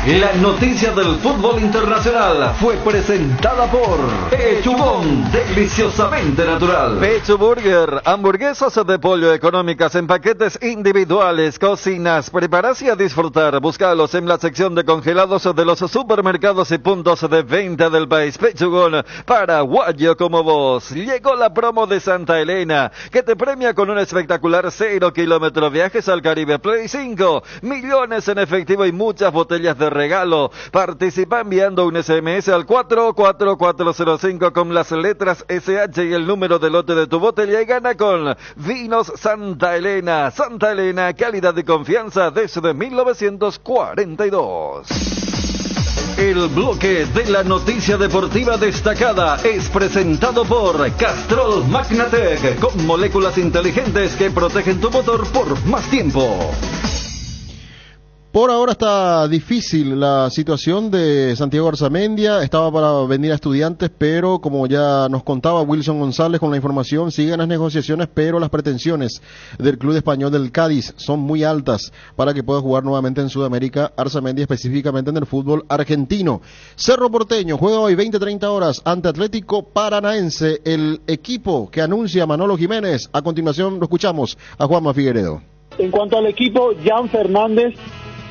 La noticia del fútbol internacional fue presentada por Pechugón, deliciosamente natural. Pechu Burger, hamburguesas de pollo económicas en paquetes individuales, cocinas, preparas y a disfrutar. Búscalos en la sección de congelados de los supermercados y puntos de venta del país. Pechugón, paraguayo como vos. Llegó la promo de Santa Elena, que te premia con un espectacular 0 kilómetro viajes al Caribe Play 5, millones en efectivo y muchas botellas de regalo. Participa enviando un SMS al 44405 con las letras SH y el número de lote de tu botella y gana con Vinos Santa Elena. Santa Elena, calidad y confianza desde 1942. El bloque de la noticia deportiva destacada es presentado por Castrol Magnatec, con moléculas inteligentes que protegen tu motor por más tiempo. Por ahora está difícil la situación de Santiago Arzamendia, estaba para venir a Estudiantes, pero como ya nos contaba Wilson González con la información, siguen las negociaciones, pero las pretensiones del club español del Cádiz son muy altas para que pueda jugar nuevamente en Sudamérica Arzamendia, específicamente en el fútbol argentino. Cerro Porteño juega hoy 20:30 horas ante Atlético Paranaense, el equipo que anuncia Manolo Jiménez. A continuación lo escuchamos a Juanma Figueredo. En cuanto al equipo, Jan Fernández,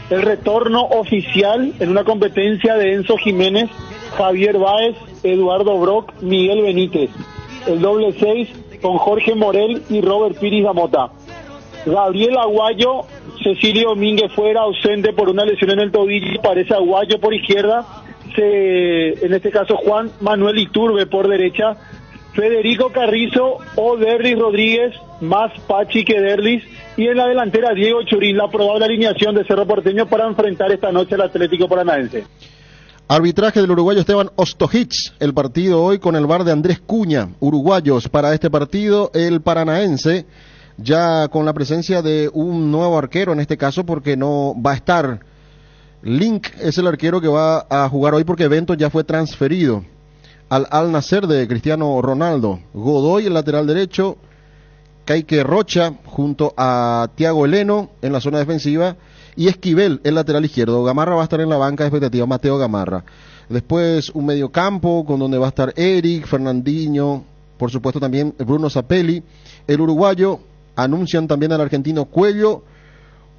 el retorno oficial en una competencia de Enzo Jiménez, Javier Báez, Eduardo Brock, Miguel Benítez. El doble 6 con Jorge Morel y Robert Piris Damota. Gabriel Aguayo, Cecilio Domínguez fuera, ausente por una lesión en el tobillo, parece Aguayo por izquierda, en este caso Juan Manuel Iturbe por derecha, Federico Carrizo o Derlis Rodríguez, más Pachi que Derlis, y en la delantera Diego Churín, la probable alineación de Cerro Porteño para enfrentar esta noche al Atlético Paranaense. Arbitraje del uruguayo Esteban Ostojic, el partido hoy con el VAR de Andrés Cuña, uruguayos para este partido, el Paranaense, ya con la presencia de un nuevo arquero en este caso, porque no va a estar, Link es el arquero que va a jugar hoy porque Bento ya fue transferido al Al Nassr de Cristiano Ronaldo. Godoy, el lateral derecho, Kaique Rocha junto a Thiago Heleno en la zona defensiva y Esquivel, el lateral izquierdo. Gamarra va a estar en la banca de expectativa, Mateo Gamarra. Después un mediocampo con donde va a estar Eric, Fernandinho, por supuesto también Bruno Zapelli. El uruguayo, anuncian también al argentino Cuello,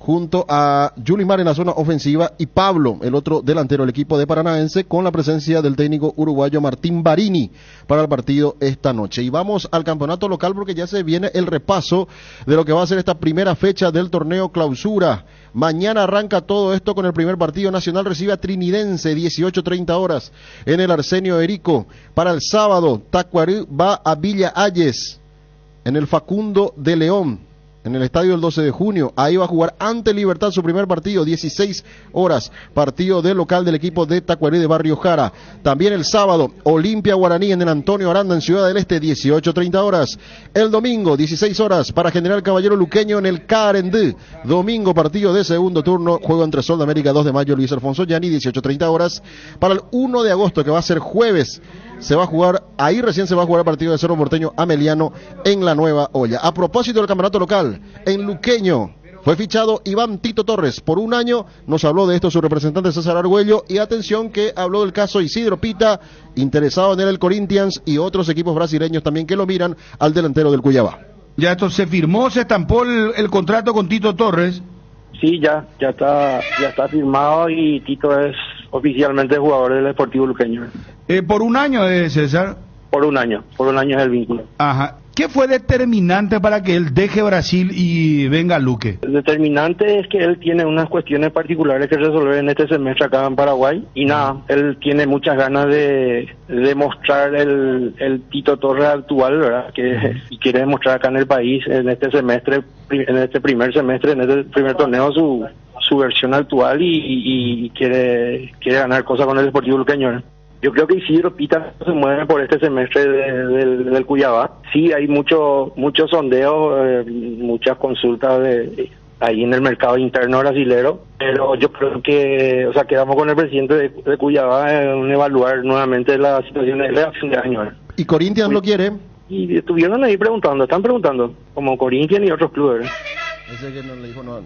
junto a Yulimar en la zona ofensiva y Pablo, el otro delantero del equipo de Paranaense, con la presencia del técnico uruguayo Martín Barini para el partido esta noche. Y vamos al campeonato local porque ya se viene el repaso de lo que va a ser esta primera fecha del torneo Clausura. Mañana arranca todo esto con el primer partido. Nacional recibe a Trinidense, 18:30 horas en el Arsenio Erico. Para el sábado, Tacuarembó va a Villa Ayes en el Facundo de León, en el estadio del 12 de junio, ahí va a jugar ante Libertad su primer partido, 16 horas, partido del local del equipo de Tacuarí de Barrio Jara. También el sábado, Olimpia Guaraní en el Antonio Aranda en Ciudad del Este, 18:30 horas. El domingo, 16 horas, para General Caballero Luqueño en el Carendú. Domingo, partido de segundo turno, juego entre Sol de América, 2 de mayo, Luis Alfonso Yani, 18:30 horas. Para el 1 de agosto, que va a ser jueves, se va a jugar, ahí recién se va a jugar el partido de Cerro Porteño Ameliano en la Nueva Olla. A propósito del campeonato local, en Luqueño fue fichado Iván Tito Torres por un año, nos habló de esto su representante César Argüello, y atención que habló del caso Isidro Pita, interesado en el Corinthians y otros equipos brasileños también que lo miran al delantero del Cuyabá. Ya esto se firmó, se estampó el contrato con Tito Torres. Sí, ya está firmado y Tito es oficialmente jugador del Sportivo Luqueño. Por un año, César. Por un año es el vínculo. Ajá. ¿Qué fue determinante para que él deje Brasil y venga a Luque? Determinante es que él tiene unas cuestiones particulares que resolver en este semestre acá en Paraguay y nada, él tiene muchas ganas de demostrar el Tito Torres actual, ¿verdad? Y quiere demostrar acá en el país en este semestre, en este primer semestre, en este primer torneo su versión actual y quiere ganar cosas con el Deportivo Luqueño. Yo creo que Isidro Pita se mueve por este semestre del Cuyabá. Sí, hay muchos sondeos, muchas consultas ahí en el mercado interno brasilero, pero yo creo que, o sea, quedamos con el presidente de Cuyabá en evaluar nuevamente la situación de la fin de año. ¿Y Corinthians lo quiere? Y estuvieron ahí están preguntando, como Corinthians y otros clubes. Ese que no le dijo nada.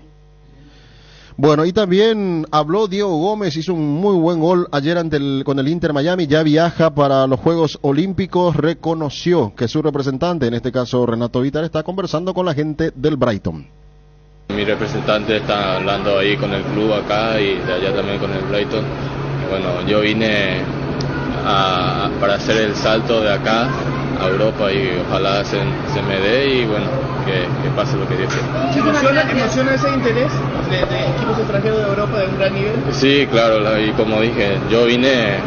Bueno, y también habló Diego Gómez, hizo un muy buen gol ayer con el Inter Miami, ya viaja para los Juegos Olímpicos, reconoció que su representante, en este caso Renato Vitar, está conversando con la gente del Brighton. Mi representante está hablando ahí con el club acá y de allá también con el Brighton. Bueno, yo vine para hacer el salto de acá a Europa y ojalá se me dé y bueno, que pase lo que Dios quiera. ¿Emociona ese interés de equipos extranjeros de Europa de un gran nivel? Sí, claro, y como dije, yo vine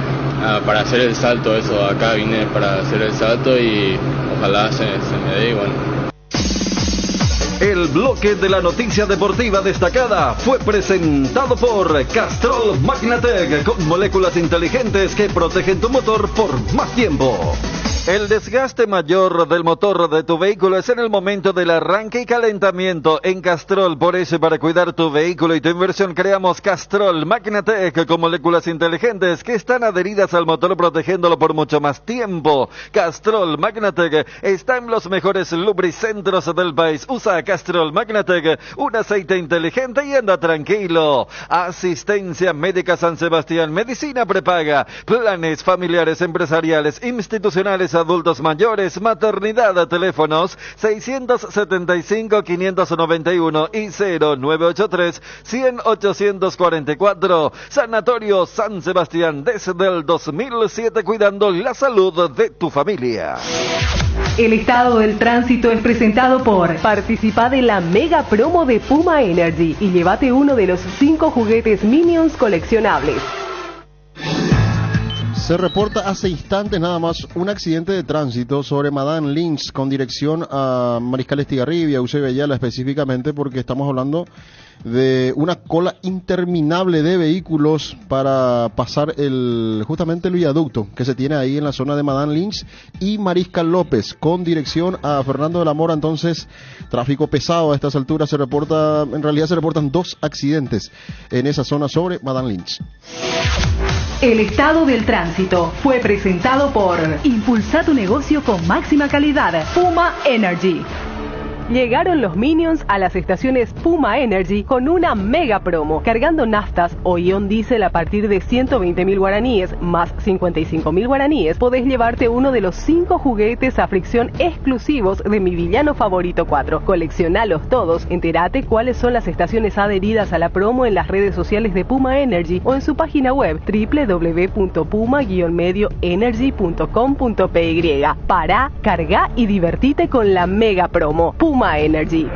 para hacer el salto, acá vine para hacer el salto y ojalá se me dé y bueno. El bloque de la noticia deportiva destacada fue presentado por Castrol Magnatec, con moléculas inteligentes que protegen tu motor por más tiempo. El desgaste mayor del motor de tu vehículo es en el momento del arranque y calentamiento. En Castrol, por eso, para cuidar tu vehículo y tu inversión, creamos Castrol Magnatec con moléculas inteligentes que están adheridas al motor, protegiéndolo por mucho más tiempo. Castrol Magnatec está en los mejores lubricentros del país. Usa Castrol Magnatec, un aceite inteligente y anda tranquilo. Asistencia Médica San Sebastián, medicina prepaga, planes familiares, empresariales, institucionales, adultos mayores, maternidad, teléfonos 675-591 y 0983-100-844. Sanatorio San Sebastián, desde el 2007, cuidando la salud de tu familia. El estado del tránsito es presentado por Participa de la mega promo de Puma Energy y llévate uno de los 5 juguetes Minions coleccionables. Se reporta hace instantes nada más un accidente de tránsito sobre Madame Lynch con dirección a Mariscal Estigarribia, Eusebio Ayala específicamente, porque estamos hablando de una cola interminable de vehículos para pasar justamente el viaducto que se tiene ahí en la zona de Madame Lynch y Mariscal López con dirección a Fernando de la Mora. Entonces, tráfico pesado a estas alturas. En realidad se reportan 2 accidentes en esa zona sobre Madame Lynch. El estado del tránsito fue presentado por Impulsa tu negocio con máxima calidad, Puma Energy. Llegaron los Minions a las estaciones Puma Energy con una mega promo. Cargando naftas o ion diésel a partir de 120.000 guaraníes más 55.000 guaraníes, podés llevarte uno de los 5 juguetes a fricción exclusivos de Mi Villano Favorito 4. Coleccionalos todos, entérate cuáles son las estaciones adheridas a la promo en las redes sociales de Puma Energy o en su página web www.puma-energy.com.py. Pará, carga y divertite con la mega promo. Puma Energy.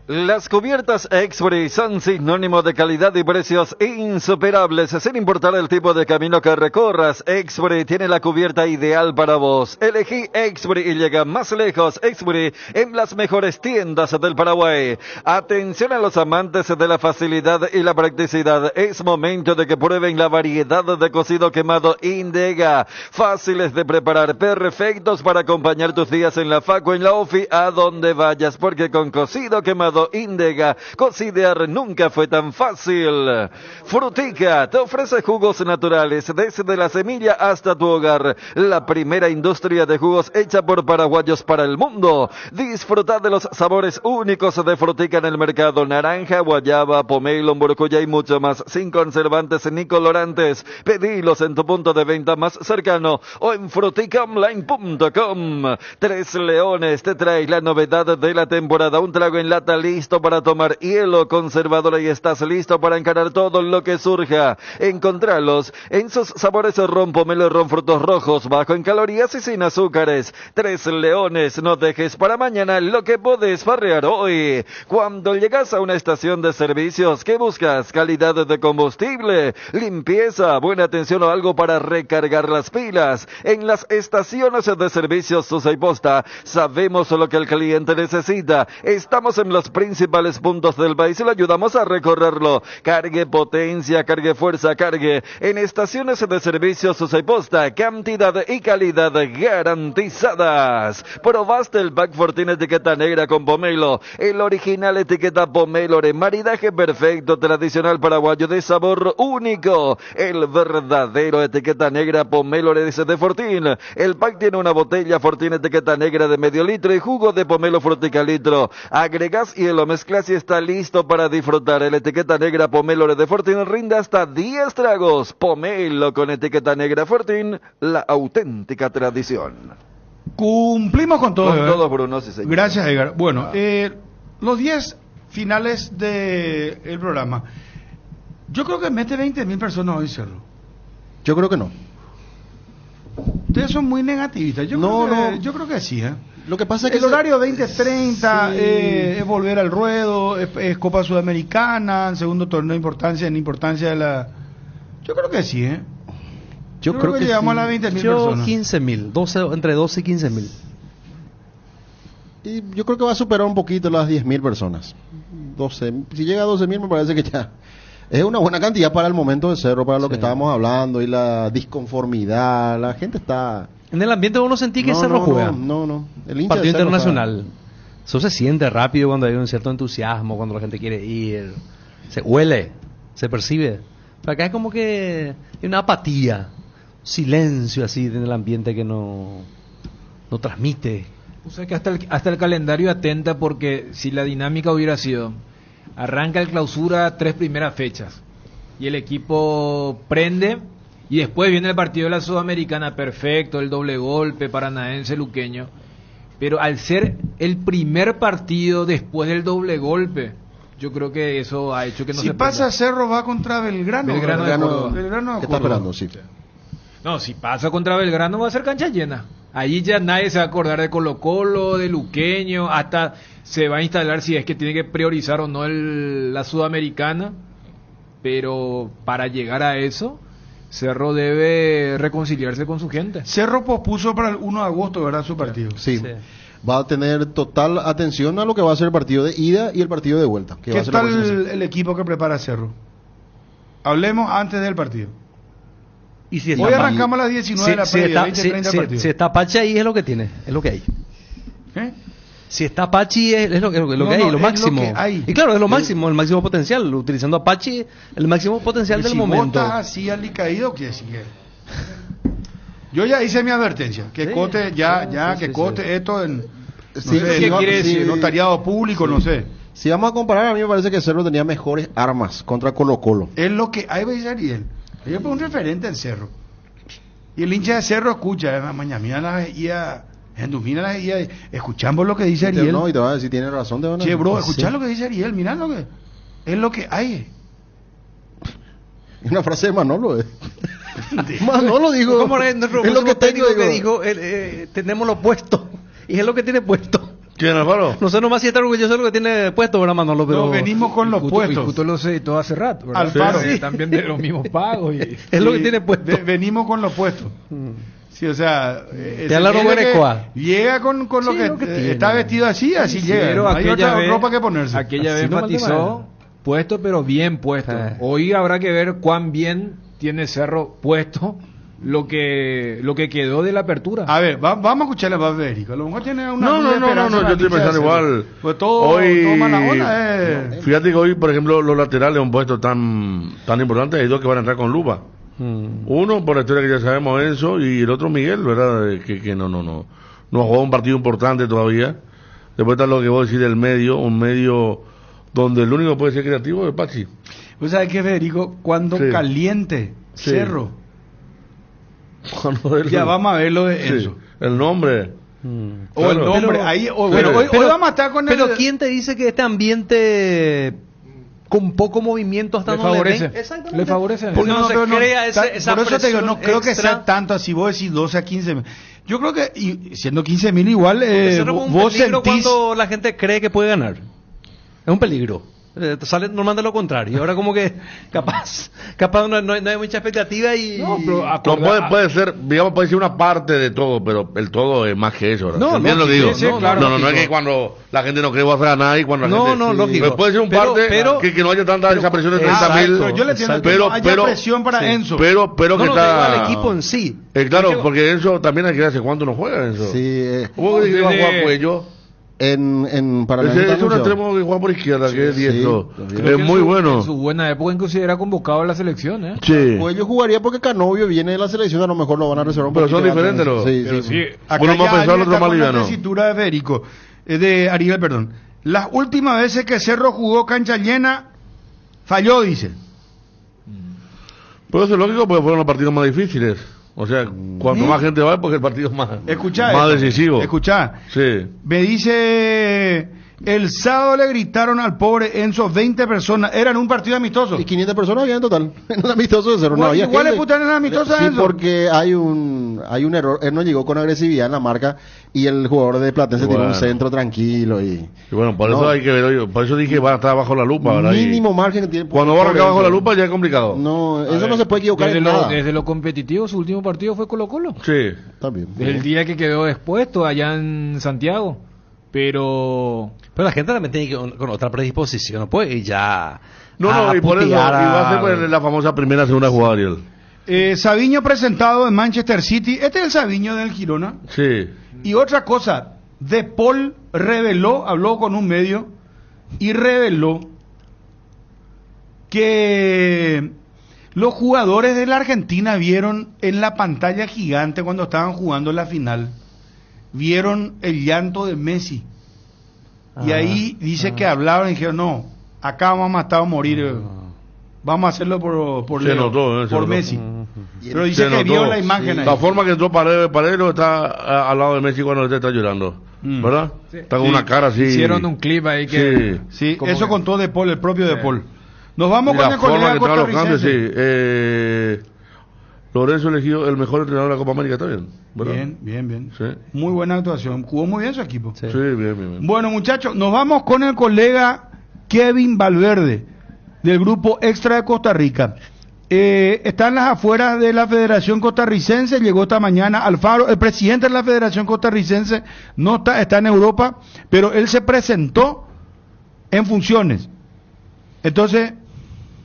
Las cubiertas Exbury son sinónimo de calidad y precios insuperables, sin importar el tipo de camino que recorras. Exbury tiene la cubierta ideal para vos. Elegí Exbury y llega más lejos. Exbury en las mejores tiendas del Paraguay. Atención a los amantes de la facilidad y la practicidad. Es momento de que prueben la variedad de cocido quemado Indega. Fáciles de preparar, perfectos para acompañar tus días en la facu, en la ofi, a donde vayas, porque con cocido quemado Indega, cocidear nunca fue tan fácil. Frutica te ofrece jugos naturales desde la semilla hasta tu hogar. La primera industria de jugos hecha por paraguayos para el mundo. Disfruta de los sabores únicos de Frutica en el mercado: naranja, guayaba, pomelo, morocuya y mucho más, sin conservantes ni colorantes. Pedilos en tu punto de venta más cercano o en fruticaonline.com. Tres Leones te trae la novedad de la temporada: un trago en lata listo para tomar hielo conservadora y estás listo para encarar todo lo que surja. Encontralos en sus sabores ron pomelo, ron frutos rojos, bajo en calorías y sin azúcares. Tres Leones, no dejes para mañana lo que podés farrear hoy. Cuando llegas a una estación de servicios, ¿qué buscas? Calidad de combustible, limpieza, buena atención o algo para recargar las pilas. En las estaciones de servicios Susa y Posta sabemos lo que el cliente necesita. Estamos en los principales puntos del país y lo ayudamos a recorrerlo. Cargue potencia, cargue fuerza, cargue. En estaciones de servicios Susa y Posta, cantidad y calidad garantizadas. ¿Probaste el Pack Fortín etiqueta negra con pomelo? El original etiqueta pomelo de maridaje perfecto, tradicional paraguayo de sabor único. El verdadero etiqueta negra pomelo de Fortín. El pack tiene una botella Fortín etiqueta negra de medio litro y jugo de pomelo frutica litro. Agregas y lo mezclas y está listo para disfrutar. El etiqueta negra pomelo de Fortín rinde hasta 10 tragos. Pomelo con etiqueta negra Fortín, la auténtica tradición. Cumplimos con todo. Con todo, Bruno. Sí, señor. Gracias, Edgar. Bueno, los 10 finales del programa. Yo creo que mete 20.000 personas hoy, Cerro. Yo creo que no. Ustedes son muy negativistas. Yo creo que sí, ¿eh? Lo que pasa es que el horario 20:30 es volver al ruedo, es Copa Sudamericana, segundo torneo de importancia, en importancia de la... Yo creo que sí, ¿eh? Yo creo que llegamos sí. a las 20.000 Yo personas. 15.000, entre 12 y 15.000. Y yo creo que va a superar un poquito las 10.000 personas. 12, si llega a 12.000 me parece que ya es una buena cantidad para el momento de Cerro, para lo que estábamos hablando y la disconformidad. La gente está... En el ambiente uno sentí que Cerro juega. No. El hincha Partido de Cerro internacional. Eso se siente rápido cuando hay un cierto entusiasmo, cuando la gente quiere ir. Se huele, se percibe. Pero acá es como que hay una apatía, silencio así en el ambiente que no transmite. O sea que hasta el calendario atenta, porque si la dinámica hubiera sido: arranca el clausura 3 primeras fechas y el equipo prende y después viene el partido de la Sudamericana, perfecto, el doble golpe paranaense luqueño, pero al ser el primer partido después del doble golpe, yo creo que eso ha hecho que no si se pasa prenda. Cerro va contra Belgrano. Belgrano de Córdoba. Belgrano de está Córdoba. esperando, sí. No, si pasa contra Belgrano va a ser cancha llena. Allí ya nadie se va a acordar de Colo Colo, de Luqueño, hasta se va a instalar si es que tiene que priorizar o no la Sudamericana. Pero para llegar a eso, Cerro debe reconciliarse con su gente. Cerro pospuso para el 1 de agosto, ¿verdad? Su partido. Sí. Va a tener total atención a lo que va a ser el partido de ida y el partido de vuelta. ¿Qué tal el equipo que prepara Cerro? Hablemos antes del partido. Y si hoy arrancamos a las 19 de la previa, 20-30 partidos. Si está Pachi ahí es lo que tiene, es lo que hay. ¿Eh? Si está Pachi es lo que hay, lo máximo. Lo que hay. Y claro, es lo máximo, el máximo potencial. Utilizando a Pachi, el máximo potencial del momento. Si vos estás así alicaído, ¿qué decir? Yo ya hice mi advertencia. Que cote, cote esto en... ¿Qué quiere decir? Notariado público, no sé. Si vamos a comparar, a mí me parece que Cerro tenía mejores armas contra Colo Colo. Es lo que hay, Ariel. Yo pongo un referente en Cerro. Y el hincha de Cerro escucha, mañana escuchamos lo que dice Ariel. No, y te va a decir, tiene razón. Che, bro, escuchá lo que dice Ariel, mirá lo que es lo que hay. Una frase de Manolo. Manolo dijo. ¿Cómo es lo que técnico que dijo? Tenemos lo puesto. Y es lo que tiene puesto. ¿Quién, Alvaro? No sé nomás si está orgulloso de lo que tiene puesto, ¿verdad, Manolo? Pero... No, venimos con los puestos. Y justo lo sé todo hace rato, ¿verdad? Alfaro. Sí. También de los mismos pagos. Es lo que tiene puesto. Venimos con los puestos. Sí, o sea... llega con lo que está vestido así llega. Pero hay otra ropa que ponerse. Aquella vez enfatizó puesto, pero bien puesto. Hoy habrá que ver cuán bien tiene Cerro puesto lo que quedó de la apertura. A ver, vamos a escucharle a Babérico. A lo mejor tiene una... No, yo estoy pensando igual. Pues todo mala onda Fíjate que hoy, por ejemplo, los laterales un puesto tan importante, hay dos que van a entrar con lupa. Uno, por la historia que ya sabemos, Enzo, y el otro Miguel, ¿verdad? Que no ha jugado un partido importante todavía. Después está lo que vos decís del medio, un medio donde el único que puede ser creativo es Pachi. ¿Vos sabés qué, Federico? Cuando caliente Cerro, ya vamos a ver lo de Enzo. El nombre. O el nombre. Hoy vamos a estar con Pero ¿quién te dice que este ambiente con poco movimiento hasta le favorece? Le favorece. Porque no se crea esa por eso te digo, no creo que extra. sea tanto así. Vos decís 12 a 15 mil. Yo creo que, y siendo 15.000 igual, vos peligro sentís... cuando la gente cree que puede ganar. Es un peligro. Sale normal de lo contrario. Ahora como que capaz no hay mucha expectativa y... No, puede ser, digamos, puede ser una parte de todo, pero el todo es más que eso. ¿verdad? No, ¿Entiendes lo que digo? sí, claro, no es que cuando la gente no cree va a hacer a nadie, cuando la gente... lógico. Pero puede ser un parte que no haya tanta esa presión de 30.000. Yo le entiendo que no haya presión para Enzo. Pero que está... el equipo en sí. Claro, porque Enzo también hay que hace cuánto no juega Enzo. Sí. ¿Cómo que va a jugar Cuello? Para la es un extremo que juega por izquierda, que es diestro. Es muy bueno. En su buena época inclusive era convocado a la selección, ¿eh? Sí. Pues yo jugaría porque Canovio viene de la selección, a lo mejor lo van a reservar un pero poquito son diferentes los. Sí. Acá uno más pesado, el otro más liviano. La tesitura de Federico, de Ariel, perdón. Las últimas veces que Cerro jugó cancha llena, falló, dice. Pues eso es lógico porque fueron los partidos más difíciles. O sea, cuanto más gente va, porque el partido es más decisivo. Escuchá. Sí. Me dice, el sábado le gritaron al pobre Enzo 20 personas. Era en un partido amistoso. Y 500 personas había en total. En el amistoso de Cerro. Igual le putan en el amistoso sí, Enzo. porque hay un error. Él no llegó con agresividad en la marca y el jugador de Platense tiene un centro tranquilo y bueno, por eso hay que ver. Por eso dije va a estar bajo la lupa. ¿verdad? Mínimo margen que tiene. Cuando va a arrancar bajo la lupa ya es complicado. No, eso no se puede equivocar en nada. Desde lo competitivo, su último partido fue Colo-Colo. Sí. También. Desde el día que quedó expuesto allá en Santiago. Pero la gente también tiene que con otra predisposición, no puede ya. No, y por eso va a ser pues, la famosa segunda jugada, Ariel. Sabiño presentado en Manchester City. Este es el Sabiño del Girona. Sí. Y otra cosa, De Paul habló con un medio y reveló que los jugadores de la Argentina vieron en la pantalla gigante cuando estaban jugando la final, vieron el llanto de Messi. Y ahí dice que hablaron y dijeron, no, acá vamos a matar o morir. Vamos a hacerlo por Messi. Pero dice que vio la imagen ahí. La forma que entró Paredes está al lado de Messi cuando él está llorando. ¿Verdad? Sí. Está con una cara así. Hicieron un clip ahí que... Sí, eso contó De Paul, el propio De Paul. Nos vamos con el colega costarricense. Lorenzo elegido el mejor entrenador de la Copa América, ¿está bien? ¿Verdad? Bien. Sí. Muy buena actuación. Jugó muy bien su equipo. Sí, bien. Bueno, muchachos, nos vamos con el colega Kevin Valverde, del grupo Extra de Costa Rica. Está en las afueras de la Federación Costarricense, llegó esta mañana Alfaro, el presidente de la Federación Costarricense, no está en Europa, pero él se presentó en funciones. Entonces,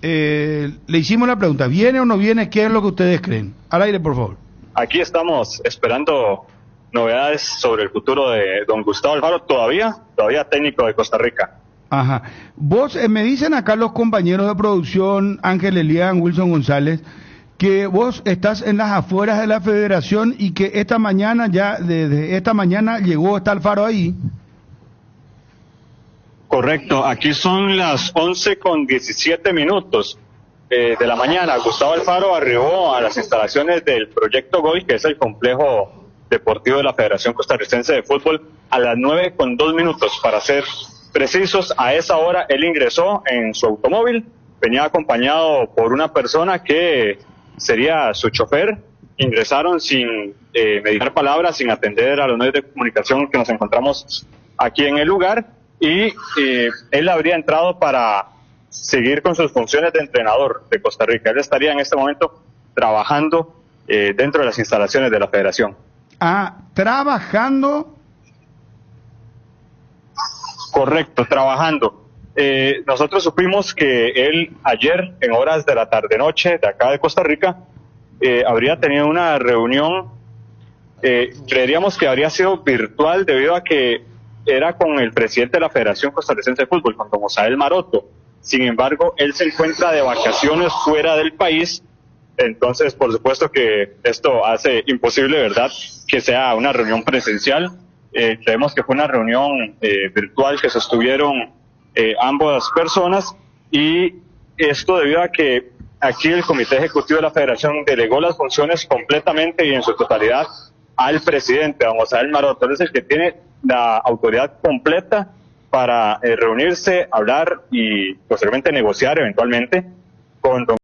le hicimos la pregunta, ¿viene o no viene? ¿Qué es lo que ustedes creen? Al aire, por favor. Aquí estamos esperando novedades sobre el futuro de don Gustavo Alfaro, todavía técnico de Costa Rica. Ajá. Vos, me dicen acá los compañeros de producción, Ángel Elian, Wilson González, que vos estás en las afueras de la federación y que esta mañana desde esta mañana está Alfaro ahí. Correcto, aquí son las 11:17 de la mañana. Gustavo Alfaro arribó a las instalaciones del Proyecto GOI, que es el complejo deportivo de la Federación Costarricense de Fútbol, a las 9:02 para ser precisos. A esa hora él ingresó en su automóvil, venía acompañado por una persona que sería su chofer. Ingresaron sin mediar palabras, sin atender a los medios de comunicación que nos encontramos aquí en el lugar, y él habría entrado para seguir con sus funciones de entrenador de Costa Rica. Él estaría en este momento trabajando dentro de las instalaciones de la federación. Trabajando. Correcto, trabajando. Nosotros supimos que él ayer, en horas de la tarde-noche de acá de Costa Rica, habría tenido una reunión, creeríamos que habría sido virtual debido a que era con el presidente de la Federación Costarricense de Fútbol, con don Osael Maroto. Sin embargo, él se encuentra de vacaciones fuera del país, entonces por supuesto que esto hace imposible, ¿verdad?, que sea una reunión presencial. Creemos que fue una reunión virtual que sostuvieron ambas personas, y esto debido a que aquí el Comité Ejecutivo de la Federación delegó las funciones completamente y en su totalidad al presidente, don José Maroto. Él es el que tiene la autoridad completa para reunirse, hablar y posteriormente negociar eventualmente con don